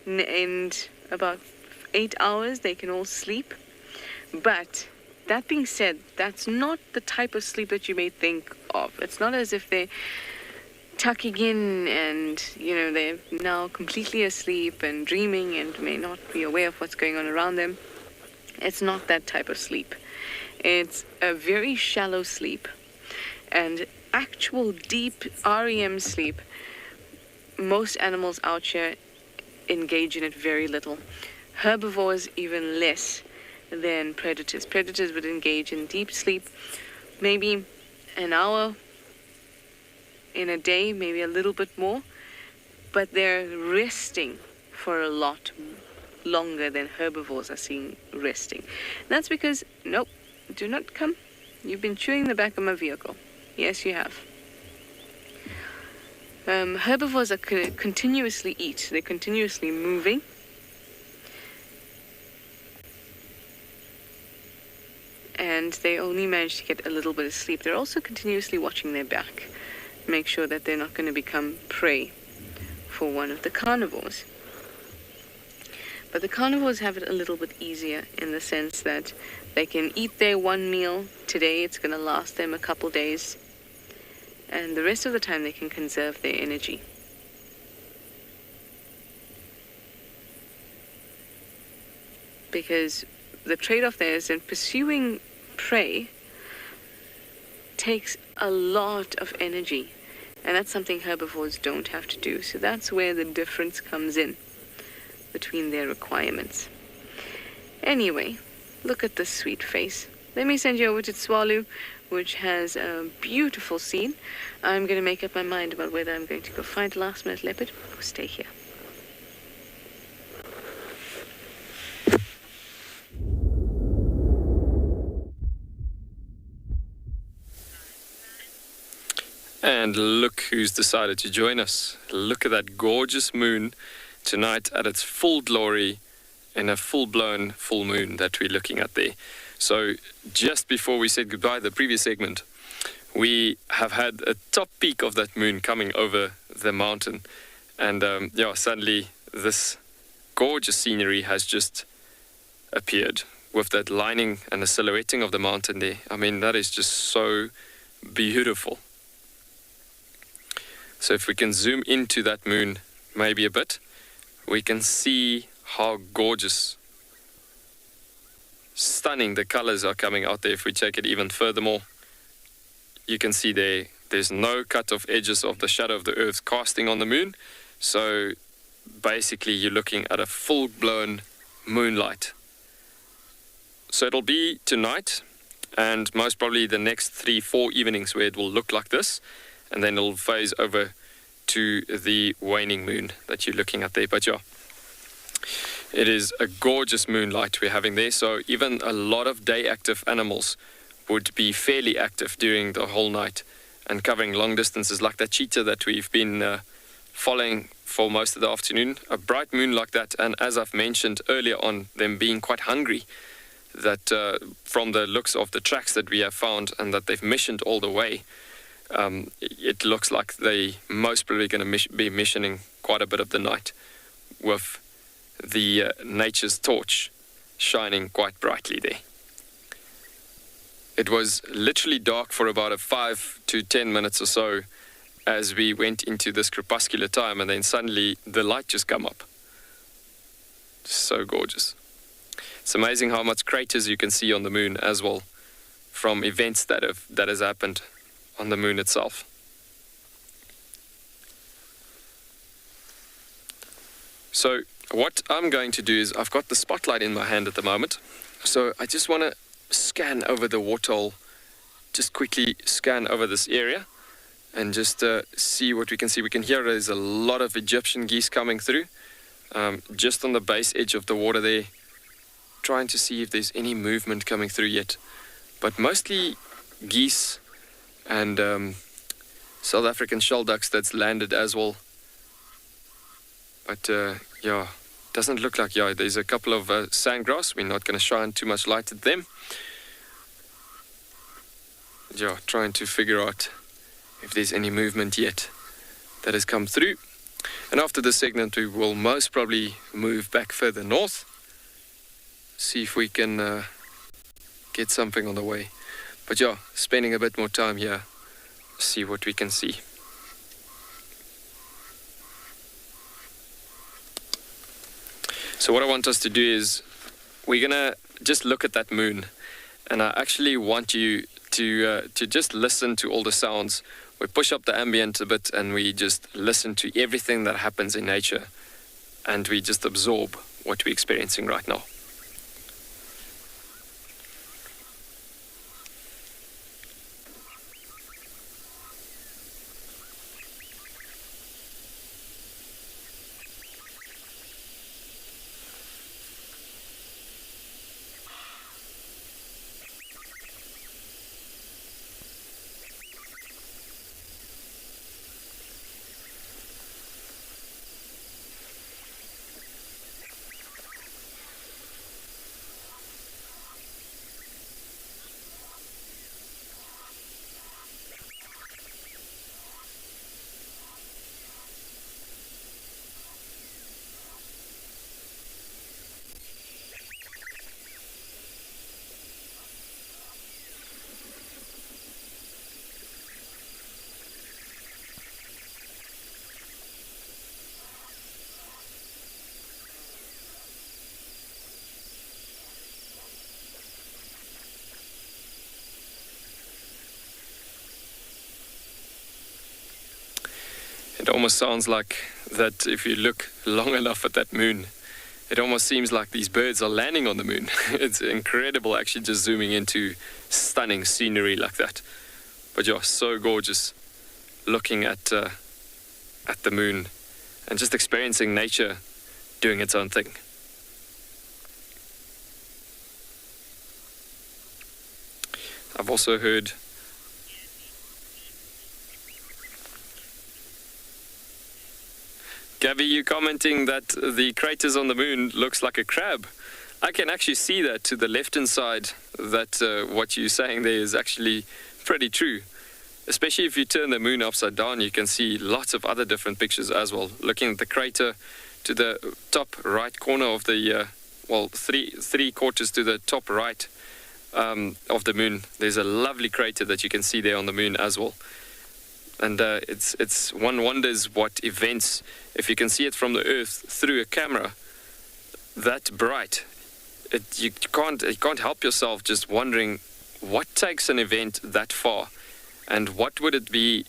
and about 8 hours they can all sleep. But that being said, that's not the type of sleep that you may think of. It's not as if they're tucking in and, they're now completely asleep and dreaming and may not be aware of what's going on around them. It's not that type of sleep. It's a very shallow sleep, and actual deep REM sleep, most animals out here engage in it very little. Herbivores even less than predators. Predators would engage in deep sleep, maybe an hour in a day, maybe a little bit more, but they're resting for a lot longer than herbivores are seen resting. That's because, nope, do not come. You've been chewing the back of my vehicle. Yes, you have. Herbivores are continuously eat. They're continuously moving. And they only manage to get a little bit of sleep. They're also continuously watching their back. Make sure that they're not going to become prey for one of the carnivores. But the carnivores have it a little bit easier in the sense that they can eat their one meal today. It's going to last them a couple days. And the rest of the time they can conserve their energy. Because the trade-off there is in pursuing prey takes a lot of energy. And that's something herbivores don't have to do. So that's where the difference comes in between their requirements. Anyway, look at this sweet face. Let me send you over to Tswalu, which has a beautiful scene. I'm going to make up my mind about whether I'm going to go find a last-minute leopard or stay here. And look who's decided to join us. Look at that gorgeous moon tonight at its full glory in a full-blown full moon that we're looking at there. So just before we said goodbye, the previous segment, we have had a top peak of that moon coming over the mountain. And suddenly this gorgeous scenery has just appeared with that lining and the silhouetting of the mountain there. I mean, that is just so beautiful. So if we can zoom into that moon maybe a bit, we can see how gorgeous, stunning the colors are coming out there. If we take it even furthermore, you can see there's no cut off edges of the shadow of the earth casting on the moon. So basically you're looking at a full-blown moonlight. So it'll be tonight and most probably the next 3-4 evenings where it will look like this, and then it'll phase over to the waning moon that you're looking at there. But yeah, it is a gorgeous moonlight we're having there. So even a lot of day active animals would be fairly active during the whole night and covering long distances, like that cheetah that we've been following for most of the afternoon. A bright moon like that, and as I've mentioned earlier on, them being quite hungry, that from the looks of the tracks that we have found and that they've missioned all the way, it looks like they most probably going to be missioning quite a bit of the night with the nature's torch shining quite brightly there. It was literally dark for about 5 to 10 minutes or so as we went into this crepuscular time, and then suddenly the light just come up. So gorgeous. It's amazing how much craters you can see on the moon as well from events that has happened on the moon itself. So what I'm going to do is, I've got the spotlight in my hand at the moment, so I just want to scan over the waterhole, just quickly scan over this area and just see what we can see. We can hear there's a lot of Egyptian geese coming through, just on the base edge of the water there, trying to see if there's any movement coming through yet. But mostly geese and South African shell ducks that's landed as well. But doesn't look like, there's a couple of sandgrass. We're not going to shine too much light at them. Trying to figure out if there's any movement yet that has come through. And after this segment, we will most probably move back further north, see if we can get something on the way. But spending a bit more time here, see what we can see. So what I want us to do is we're gonna just look at that moon, and I actually want you to just listen to all the sounds. We push up the ambient a bit and we just listen to everything that happens in nature, and we just absorb what we're experiencing right now. It almost sounds like that if you look long enough at that moon, it almost seems like these birds are landing on the moon. It's incredible actually just zooming into stunning scenery like that. But yeah, so gorgeous looking at the moon and just experiencing nature doing its own thing. I've also heard Gabby, you commenting that the craters on the moon looks like a crab. I can actually see that to the left-hand side, that what you're saying there is actually pretty true. Especially if you turn the moon upside down, you can see lots of other different pictures as well. Looking at the crater to the top right corner of the, three quarters to the top right of the moon, there's a lovely crater that you can see there on the moon as well. And it's one wonders what events, if you can see it from the Earth through a camera, that bright, you can't help yourself just wondering what takes an event that far, and what would it be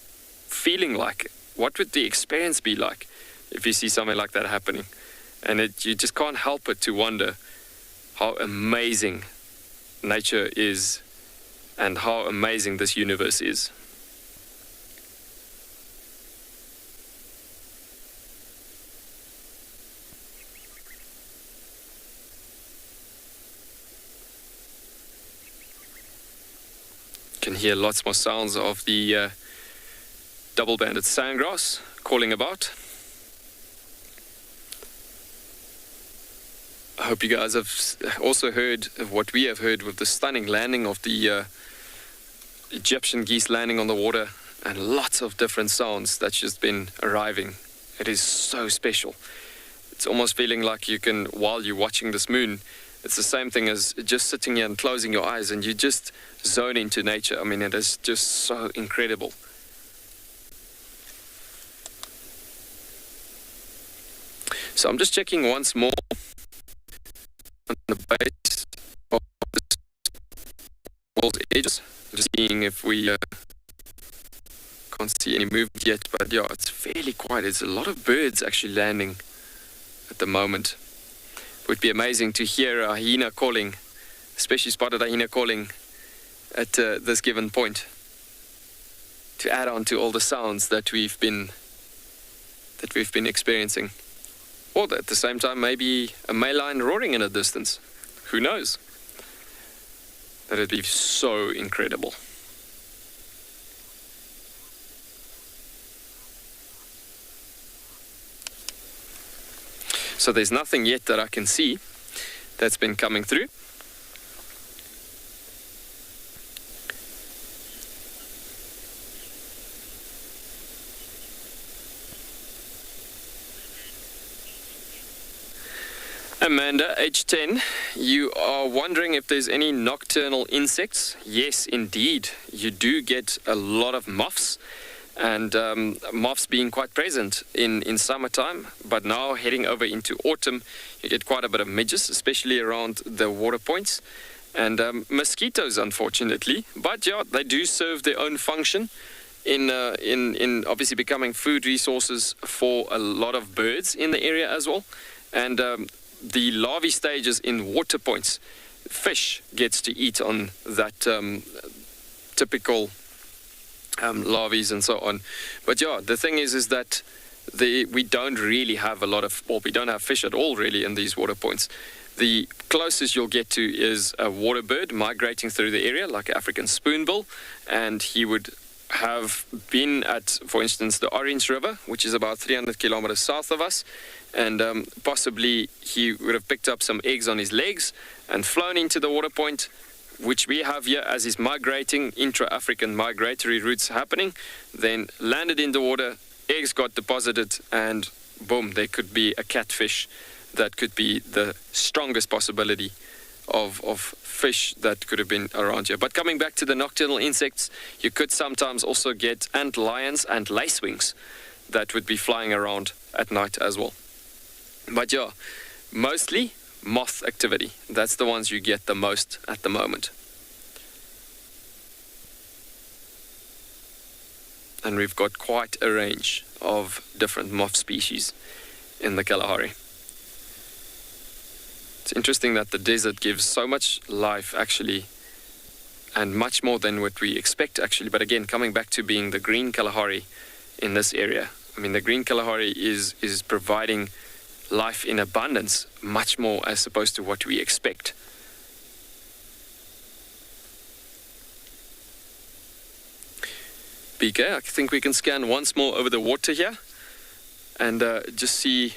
feeling like? What would the experience be like if you see something like that happening? And you just can't help but to wonder how amazing nature is and how amazing this universe is. Can hear lots more sounds of the double-banded sandgrass calling about. I hope you guys have also heard of what we have heard with the stunning landing of the Egyptian geese landing on the water, and lots of different sounds that's just been arriving. It is so special. It's almost feeling like you can, while you're watching this moon, it's the same thing as just sitting here and closing your eyes and you just zone into nature. I mean, it is just so incredible. So I'm just checking once more on the base of this wall's edges, just seeing if we can't see any movement yet, but yeah, it's fairly quiet. There's a lot of birds actually landing at the moment. It would be amazing to hear a hyena calling, especially spotted hyena calling at this given point, to add on to all the sounds that we've been experiencing. Or at the same time, maybe a male lion roaring in a distance. Who knows? That would be so incredible. So there's nothing yet that I can see that's been coming through. Amanda, age 10, you are wondering if there's any nocturnal insects. Yes, indeed. You do get a lot of moths and moths being quite present in summertime, but now heading over into autumn, you get quite a bit of midges, especially around the water points, and mosquitoes, unfortunately. But yeah, they do serve their own function in obviously becoming food resources for a lot of birds in the area as well. And the larvae stages in water points, fish gets to eat on that typical larvae and so on. But yeah, the thing is that we don't really have a lot of, or we don't have fish at all really in these water points. The closest you'll get to is a water bird migrating through the area, like African spoonbill, and he would have been at, for instance, the Orange River, which is about 300 kilometers south of us, and possibly he would have picked up some eggs on his legs and flown into the water point, which we have here as he's migrating, intra-African migratory routes happening, then landed in the water, eggs got deposited, and boom, there could be a catfish. That could be the strongest possibility of fish that could have been around here. But coming back to the nocturnal insects, you could sometimes also get ant lions and lacewings that would be flying around at night as well. But yeah, mostly moth activity. That's the ones you get the most at the moment. And we've got quite a range of different moth species in the Kalahari. It's interesting that the desert gives so much life actually, and much more than what we expect actually. But again, coming back to being the green Kalahari in this area, I mean, the green Kalahari is providing life in abundance, much more as opposed to what we expect. BK, I think we can scan once more over the water here and just see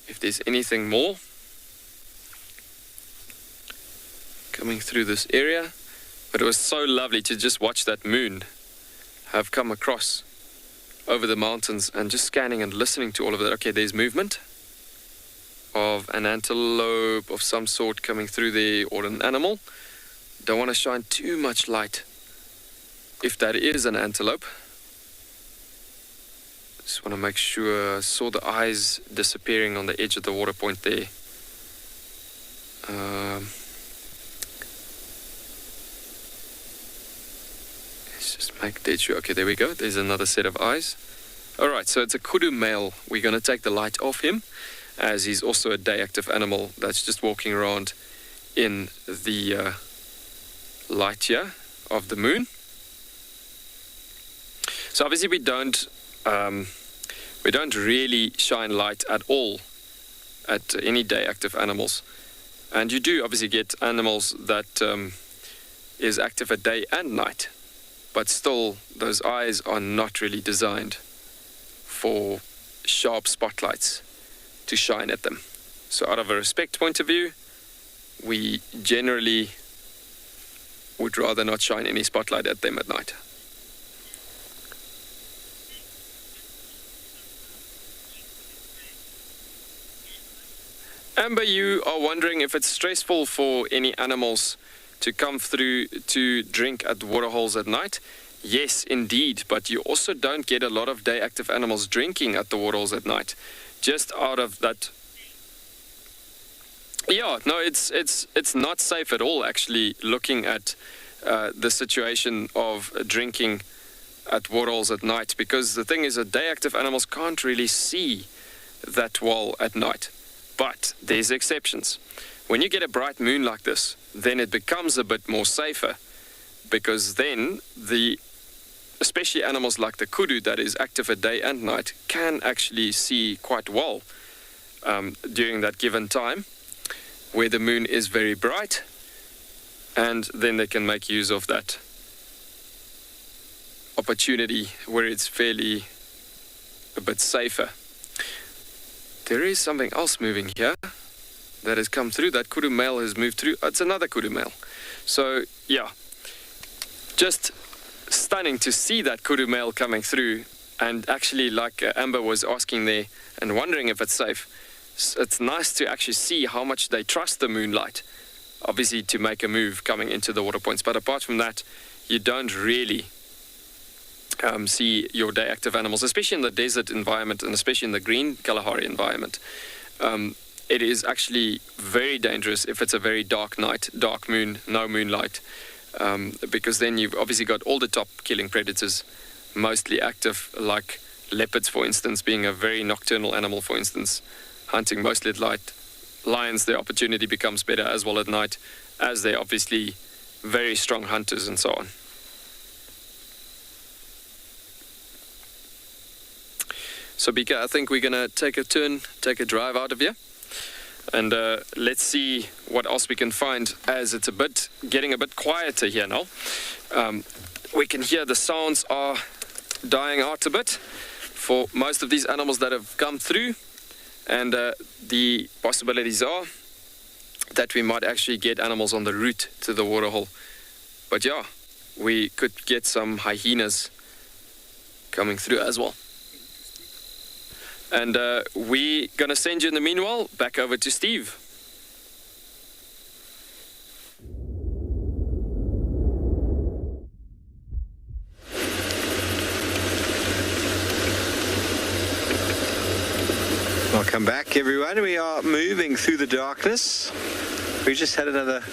if there's anything more coming through this area. But it was so lovely to just watch that moon have come across over the mountains and just scanning and listening to all of that. Okay, there's movement of an antelope of some sort coming through there, or an animal. Don't want to shine too much light if that is an antelope. Just want to make sure. I saw the eyes disappearing on the edge of the water point there. Let's just make dead sure. Okay, there we go. There's another set of eyes. Alright, so it's a kudu male. We're going to take the light off him, as he's also a day active animal that's just walking around in the light here of the moon. So obviously we don't really shine light at all at any day active animals, and you do obviously get animals that is active at day and night, but still those eyes are not really designed for sharp spotlights to shine at them. So out of a respect point of view, we generally would rather not shine any spotlight at them at night. Amber, you are wondering if it's stressful for any animals to come through to drink at waterholes at night. Yes, indeed, but you also don't get a lot of day active animals drinking at the waterholes at night. Just out of that, yeah, no, it's not safe at all actually, looking at the situation of drinking at waterholes at night, because the thing is that day active animals can't really see that well at night. But there's exceptions. When you get a bright moon like this, then it becomes a bit more safer, because then especially animals like the kudu that is active at day and night can actually see quite well during that given time where the moon is very bright, and then they can make use of that opportunity where it's fairly a bit safer. There is something else moving here that has come through. That kudu male has moved through. It's another kudu male. So yeah, just stunning to see that kudu male coming through. And actually, like Amber was asking there and wondering if it's safe, it's nice to actually see how much they trust the moonlight, obviously, to make a move coming into the water points. But apart from that, you don't really see your day active animals, especially in the desert environment and especially in the green Kalahari environment. It is actually very dangerous if it's a very dark night, dark moon, no moonlight, because then you've obviously got all the top killing predators mostly active, like leopards, for instance, being a very nocturnal animal, for instance, hunting mostly at light. Lions, their opportunity becomes better as well at night, as they're obviously very strong hunters and so on. So Bika, I think we're going to take a turn, take a drive out of here. And let's see what else we can find, as it's getting a bit quieter here now. We can hear the sounds are dying out a bit for most of these animals that have come through. And the possibilities are that we might actually get animals on the route to the waterhole. But yeah, we could get some hyenas coming through as well. And we're going to send you in the meanwhile back over to Steve. Welcome back, everyone. We are moving through the darkness. We just had another...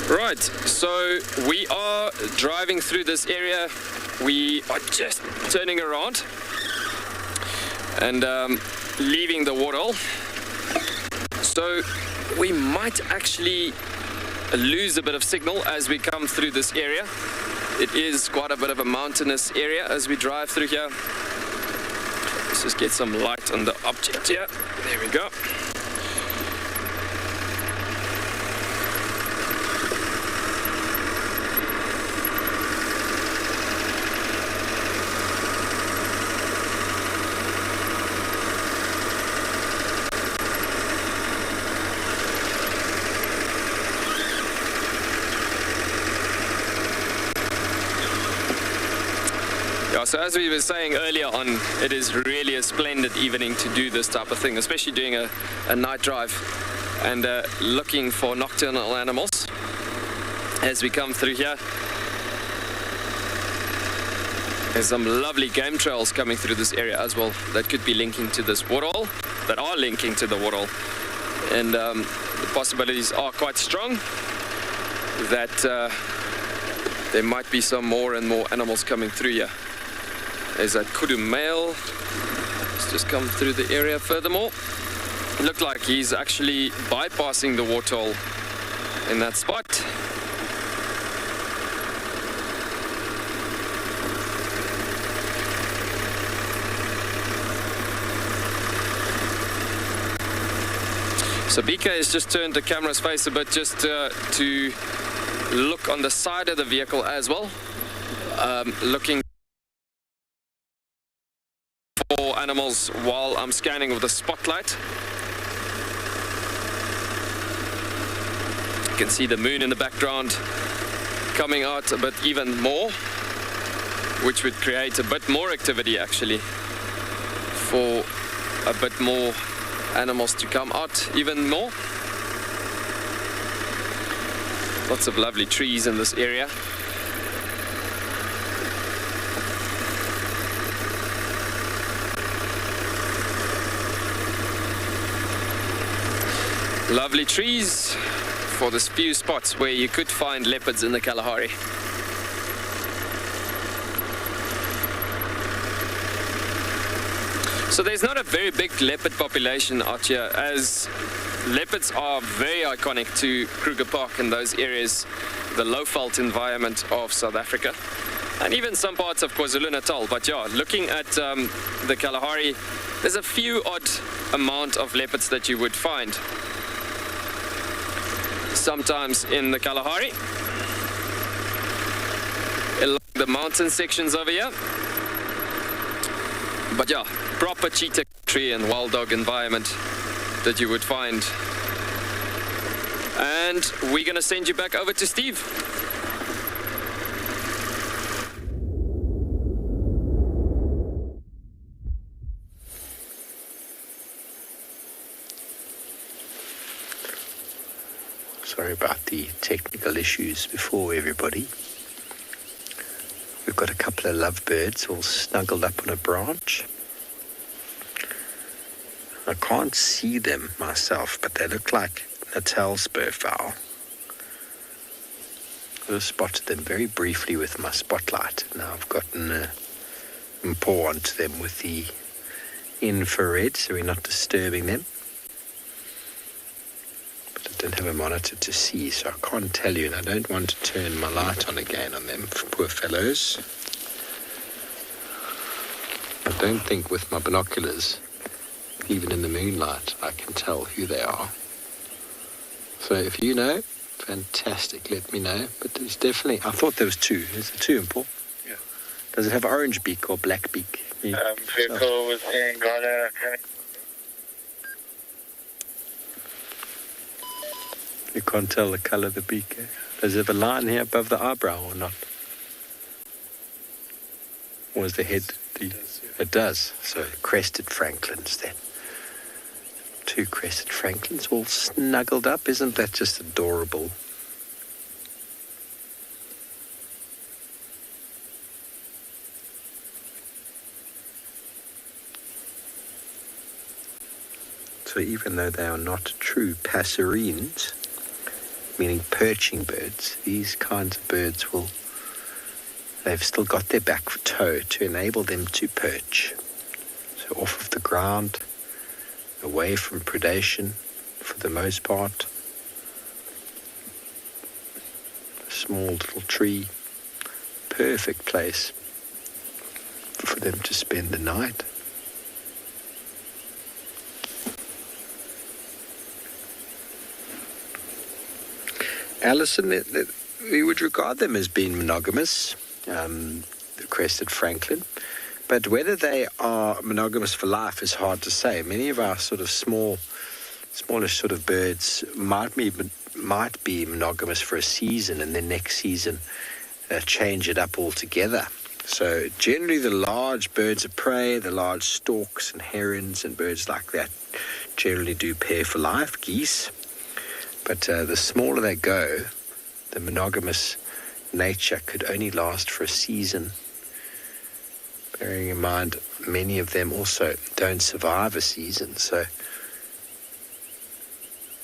Right, so we are driving through this area. We are just turning around and leaving the waterhole. So we might actually lose a bit of signal as we come through this area. It is quite a bit of a mountainous area as we drive through here. Let's just get some light on the object here. There we go. So as we were saying earlier on, it is really a splendid evening to do this type of thing, especially doing a night drive and looking for nocturnal animals as we come through here. There's some lovely game trails coming through this area as well that could be linking to this waterhole, that are linking to the waterhole. And the possibilities are quite strong that there might be some more and more animals coming through here. There's that kudu male. Let's just come through the area furthermore. It looked like he's actually bypassing the waterhole in that spot. So Bika has just turned the camera's face a bit just to look on the side of the vehicle as well, looking for animals while I'm scanning with the spotlight. You can see the moon in the background coming out a bit even more, which would create a bit more activity actually for a bit more animals to come out even more. Lots of lovely trees in this area. Lovely trees for this few spots where you could find leopards in the Kalahari. So there's not a very big leopard population out here, as leopards are very iconic to Kruger Park and those areas, the low-veld environment of South Africa, and even some parts of KwaZulu-Natal. But yeah, looking at the Kalahari, there's a few odd amount of leopards that you would find. Sometimes in the Kalahari, along the mountain sections over here. But yeah, proper cheetah tree and wild dog environment that you would find. And we're gonna send you back over to Steve. Sorry about the technical issues before, everybody. We've got a couple of lovebirds all snuggled up on a branch. I can't see them myself, but they look like Natal spurfowl. I just spotted them very briefly with my spotlight. Now I've gotten a paw onto them with the infrared, so we're not disturbing them. But I don't have a monitor to see, so I can't tell you, and I don't want to turn my light on again on them, poor fellows. I don't think with my binoculars, even in the moonlight, I can tell who they are. So if you know, fantastic, let me know. But there's definitely, I thought there was two. Is there two, Paul? Yeah. Does it have orange beak or black beak? Vehicle was in Ngala. You can't tell the colour of the beak. Eh? Does it have a line here above the eyebrow or not? Or is the head? It does. So crested francolins then. Two crested francolins all snuggled up. Isn't that just adorable? So even though they are not true passerines, meaning perching birds, these kinds of birds they've still got their back toe to enable them to perch. So off of the ground, away from predation for the most part. A small little tree, perfect place for them to spend the night. Alison, we would regard them as being monogamous, the crested francolin. But whether they are monogamous for life is hard to say. Many of our sort of smallish sort of birds might be monogamous for a season, and then next season change it up altogether. So generally the large birds of prey, the large storks and herons and birds like that generally do pair for life, geese. But the smaller they go, the monogamous nature could only last for a season. Bearing in mind, many of them also don't survive a season, so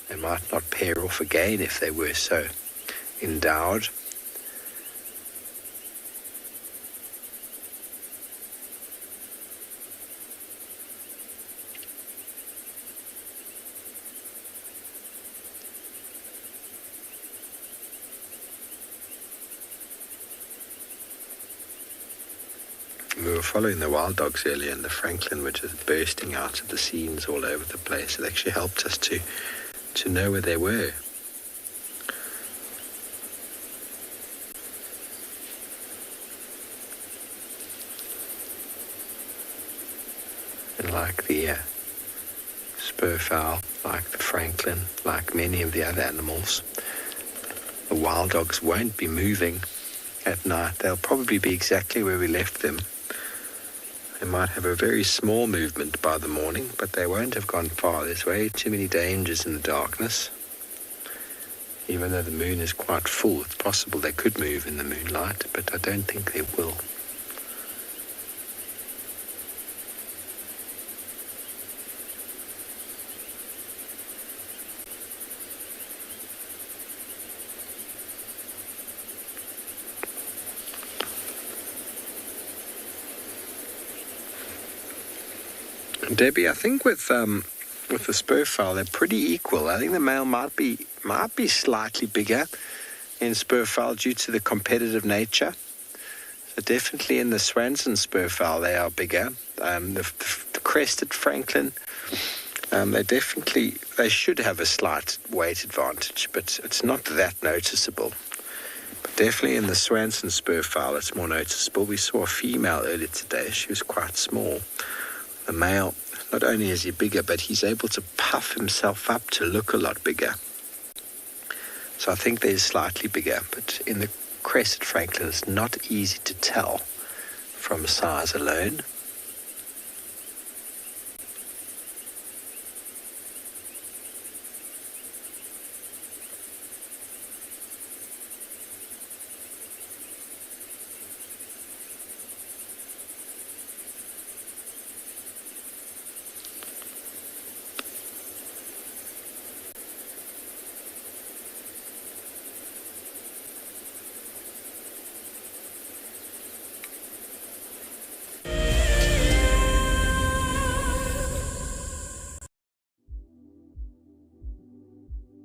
they might not pair off again if they were so endowed. We were following the wild dogs earlier, and the francolin were just bursting out of the scenes all over the place. It actually helped us to know where they were. And like the spurfowl, like the francolin, like many of the other animals, the wild dogs won't be moving at night. They'll probably be exactly where we left them. They might have a very small movement by the morning, but they won't have gone far. There's way too many dangers in the darkness. Even though the moon is quite full, it's possible they could move in the moonlight, but I don't think they will. Debbie, I think with the spur fowl, they're pretty equal. I think the male might be slightly bigger in spur fowl due to the competitive nature. So definitely in the swans and spur fowl, they are bigger. The crested francolin, they should have a slight weight advantage, but it's not that noticeable. But definitely in the swans and spur fowl, it's more noticeable. We saw a female earlier today. She was quite small. The male, not only is he bigger, but he's able to puff himself up to look a lot bigger. So I think they're slightly bigger, but in the crested francolin, it's not easy to tell from size alone.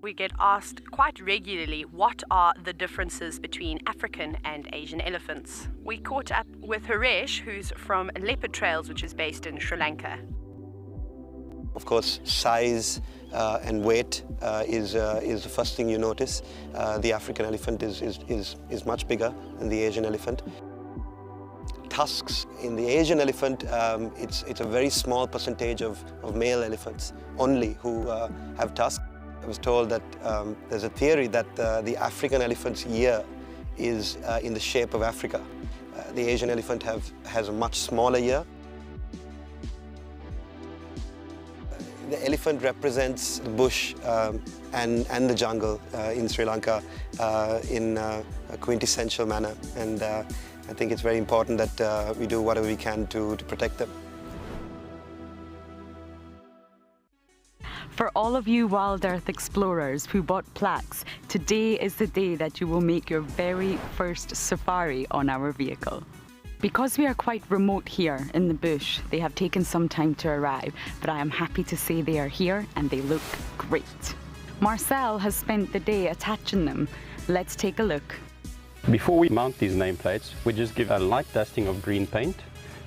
We get asked quite regularly what are the differences between African and Asian elephants. We caught up with Haresh, who's from Leopard Trails, which is based in Sri Lanka. Of course, size and weight is the first thing you notice. The African elephant is much bigger than the Asian elephant. Tusks in the Asian elephant, it's a very small percentage of male elephants only who have tusks. I was told that there's a theory that the African elephant's ear is in the shape of Africa. The Asian elephant has a much smaller ear. The elephant represents the bush and the jungle in Sri Lanka in a quintessential manner, and I think it's very important that we do whatever we can to protect them. For all of you WildEarth explorers who bought plaques, today is the day that you will make your very first safari on our vehicle. Because we are quite remote here in the bush, they have taken some time to arrive, but I am happy to say they are here and they look great. Marcel has spent the day attaching them. Let's take a look. Before we mount these nameplates, we just give a light dusting of green paint.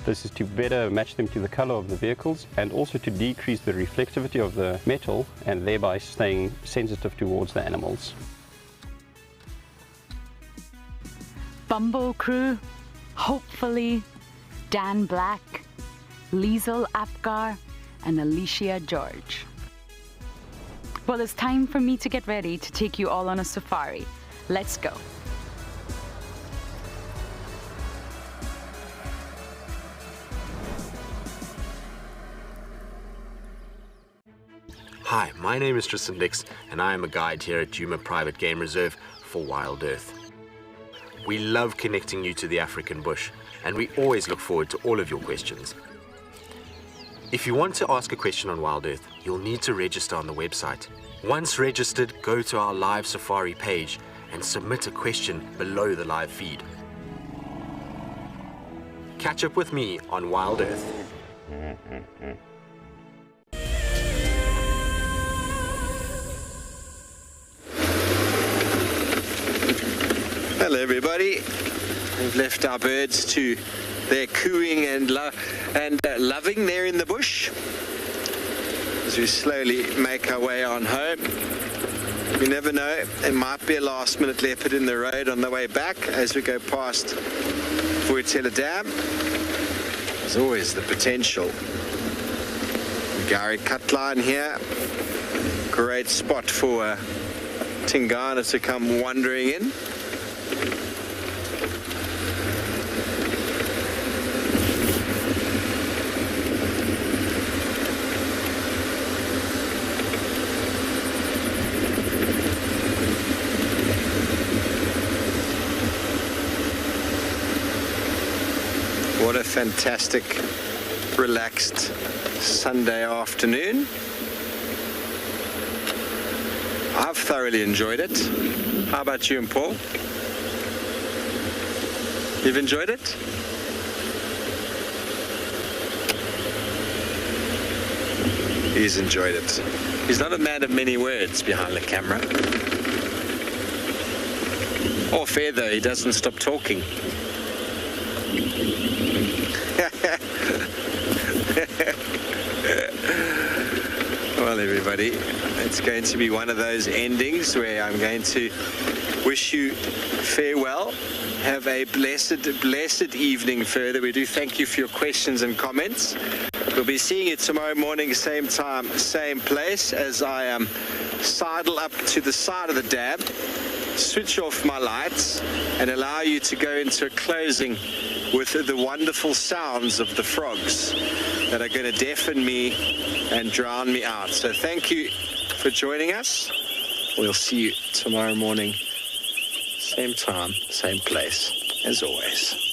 This is to better match them to the color of the vehicles and also to decrease the reflectivity of the metal and thereby staying sensitive towards the animals. Bumbo crew, hopefully, Dan Black, Liesel Apgar and Alicia George. Well, it's time for me to get ready to take you all on a safari. Let's go. Hi, my name is Tristan Dix, and I am a guide here at Djuma Private Game Reserve for WildEarth. We love connecting you to the African bush, and we always look forward to all of your questions. If you want to ask a question on WildEarth, you'll need to register on the website. Once registered, go to our live safari page and submit a question below the live feed. Catch up with me on WildEarth. Hello everybody. We've left our birds to their cooing and loving there in the bush as we slowly make our way on home. You never know, there might be a last minute leopard in the road on the way back as we go past Vuitela Dam. There's always the potential. Gary Cutline here. Great spot for Tingana to come wandering in. What a fantastic, relaxed Sunday afternoon. I've thoroughly enjoyed it. How about you and Paul? You've enjoyed it? He's enjoyed it. He's not a man of many words behind the camera. Or fair though, he doesn't stop talking. Well, everybody, it's going to be one of those endings where I'm going to wish you farewell. Have a blessed evening further. We do thank you for your questions and comments. We'll be seeing you tomorrow morning, same time, same place, as I sidle up to the side of the dam, switch off my lights, and allow you to go into a closing with the wonderful sounds of the frogs that are going to deafen me and drown me out. So thank you for joining us. We'll see you tomorrow morning, same time, same place, as always.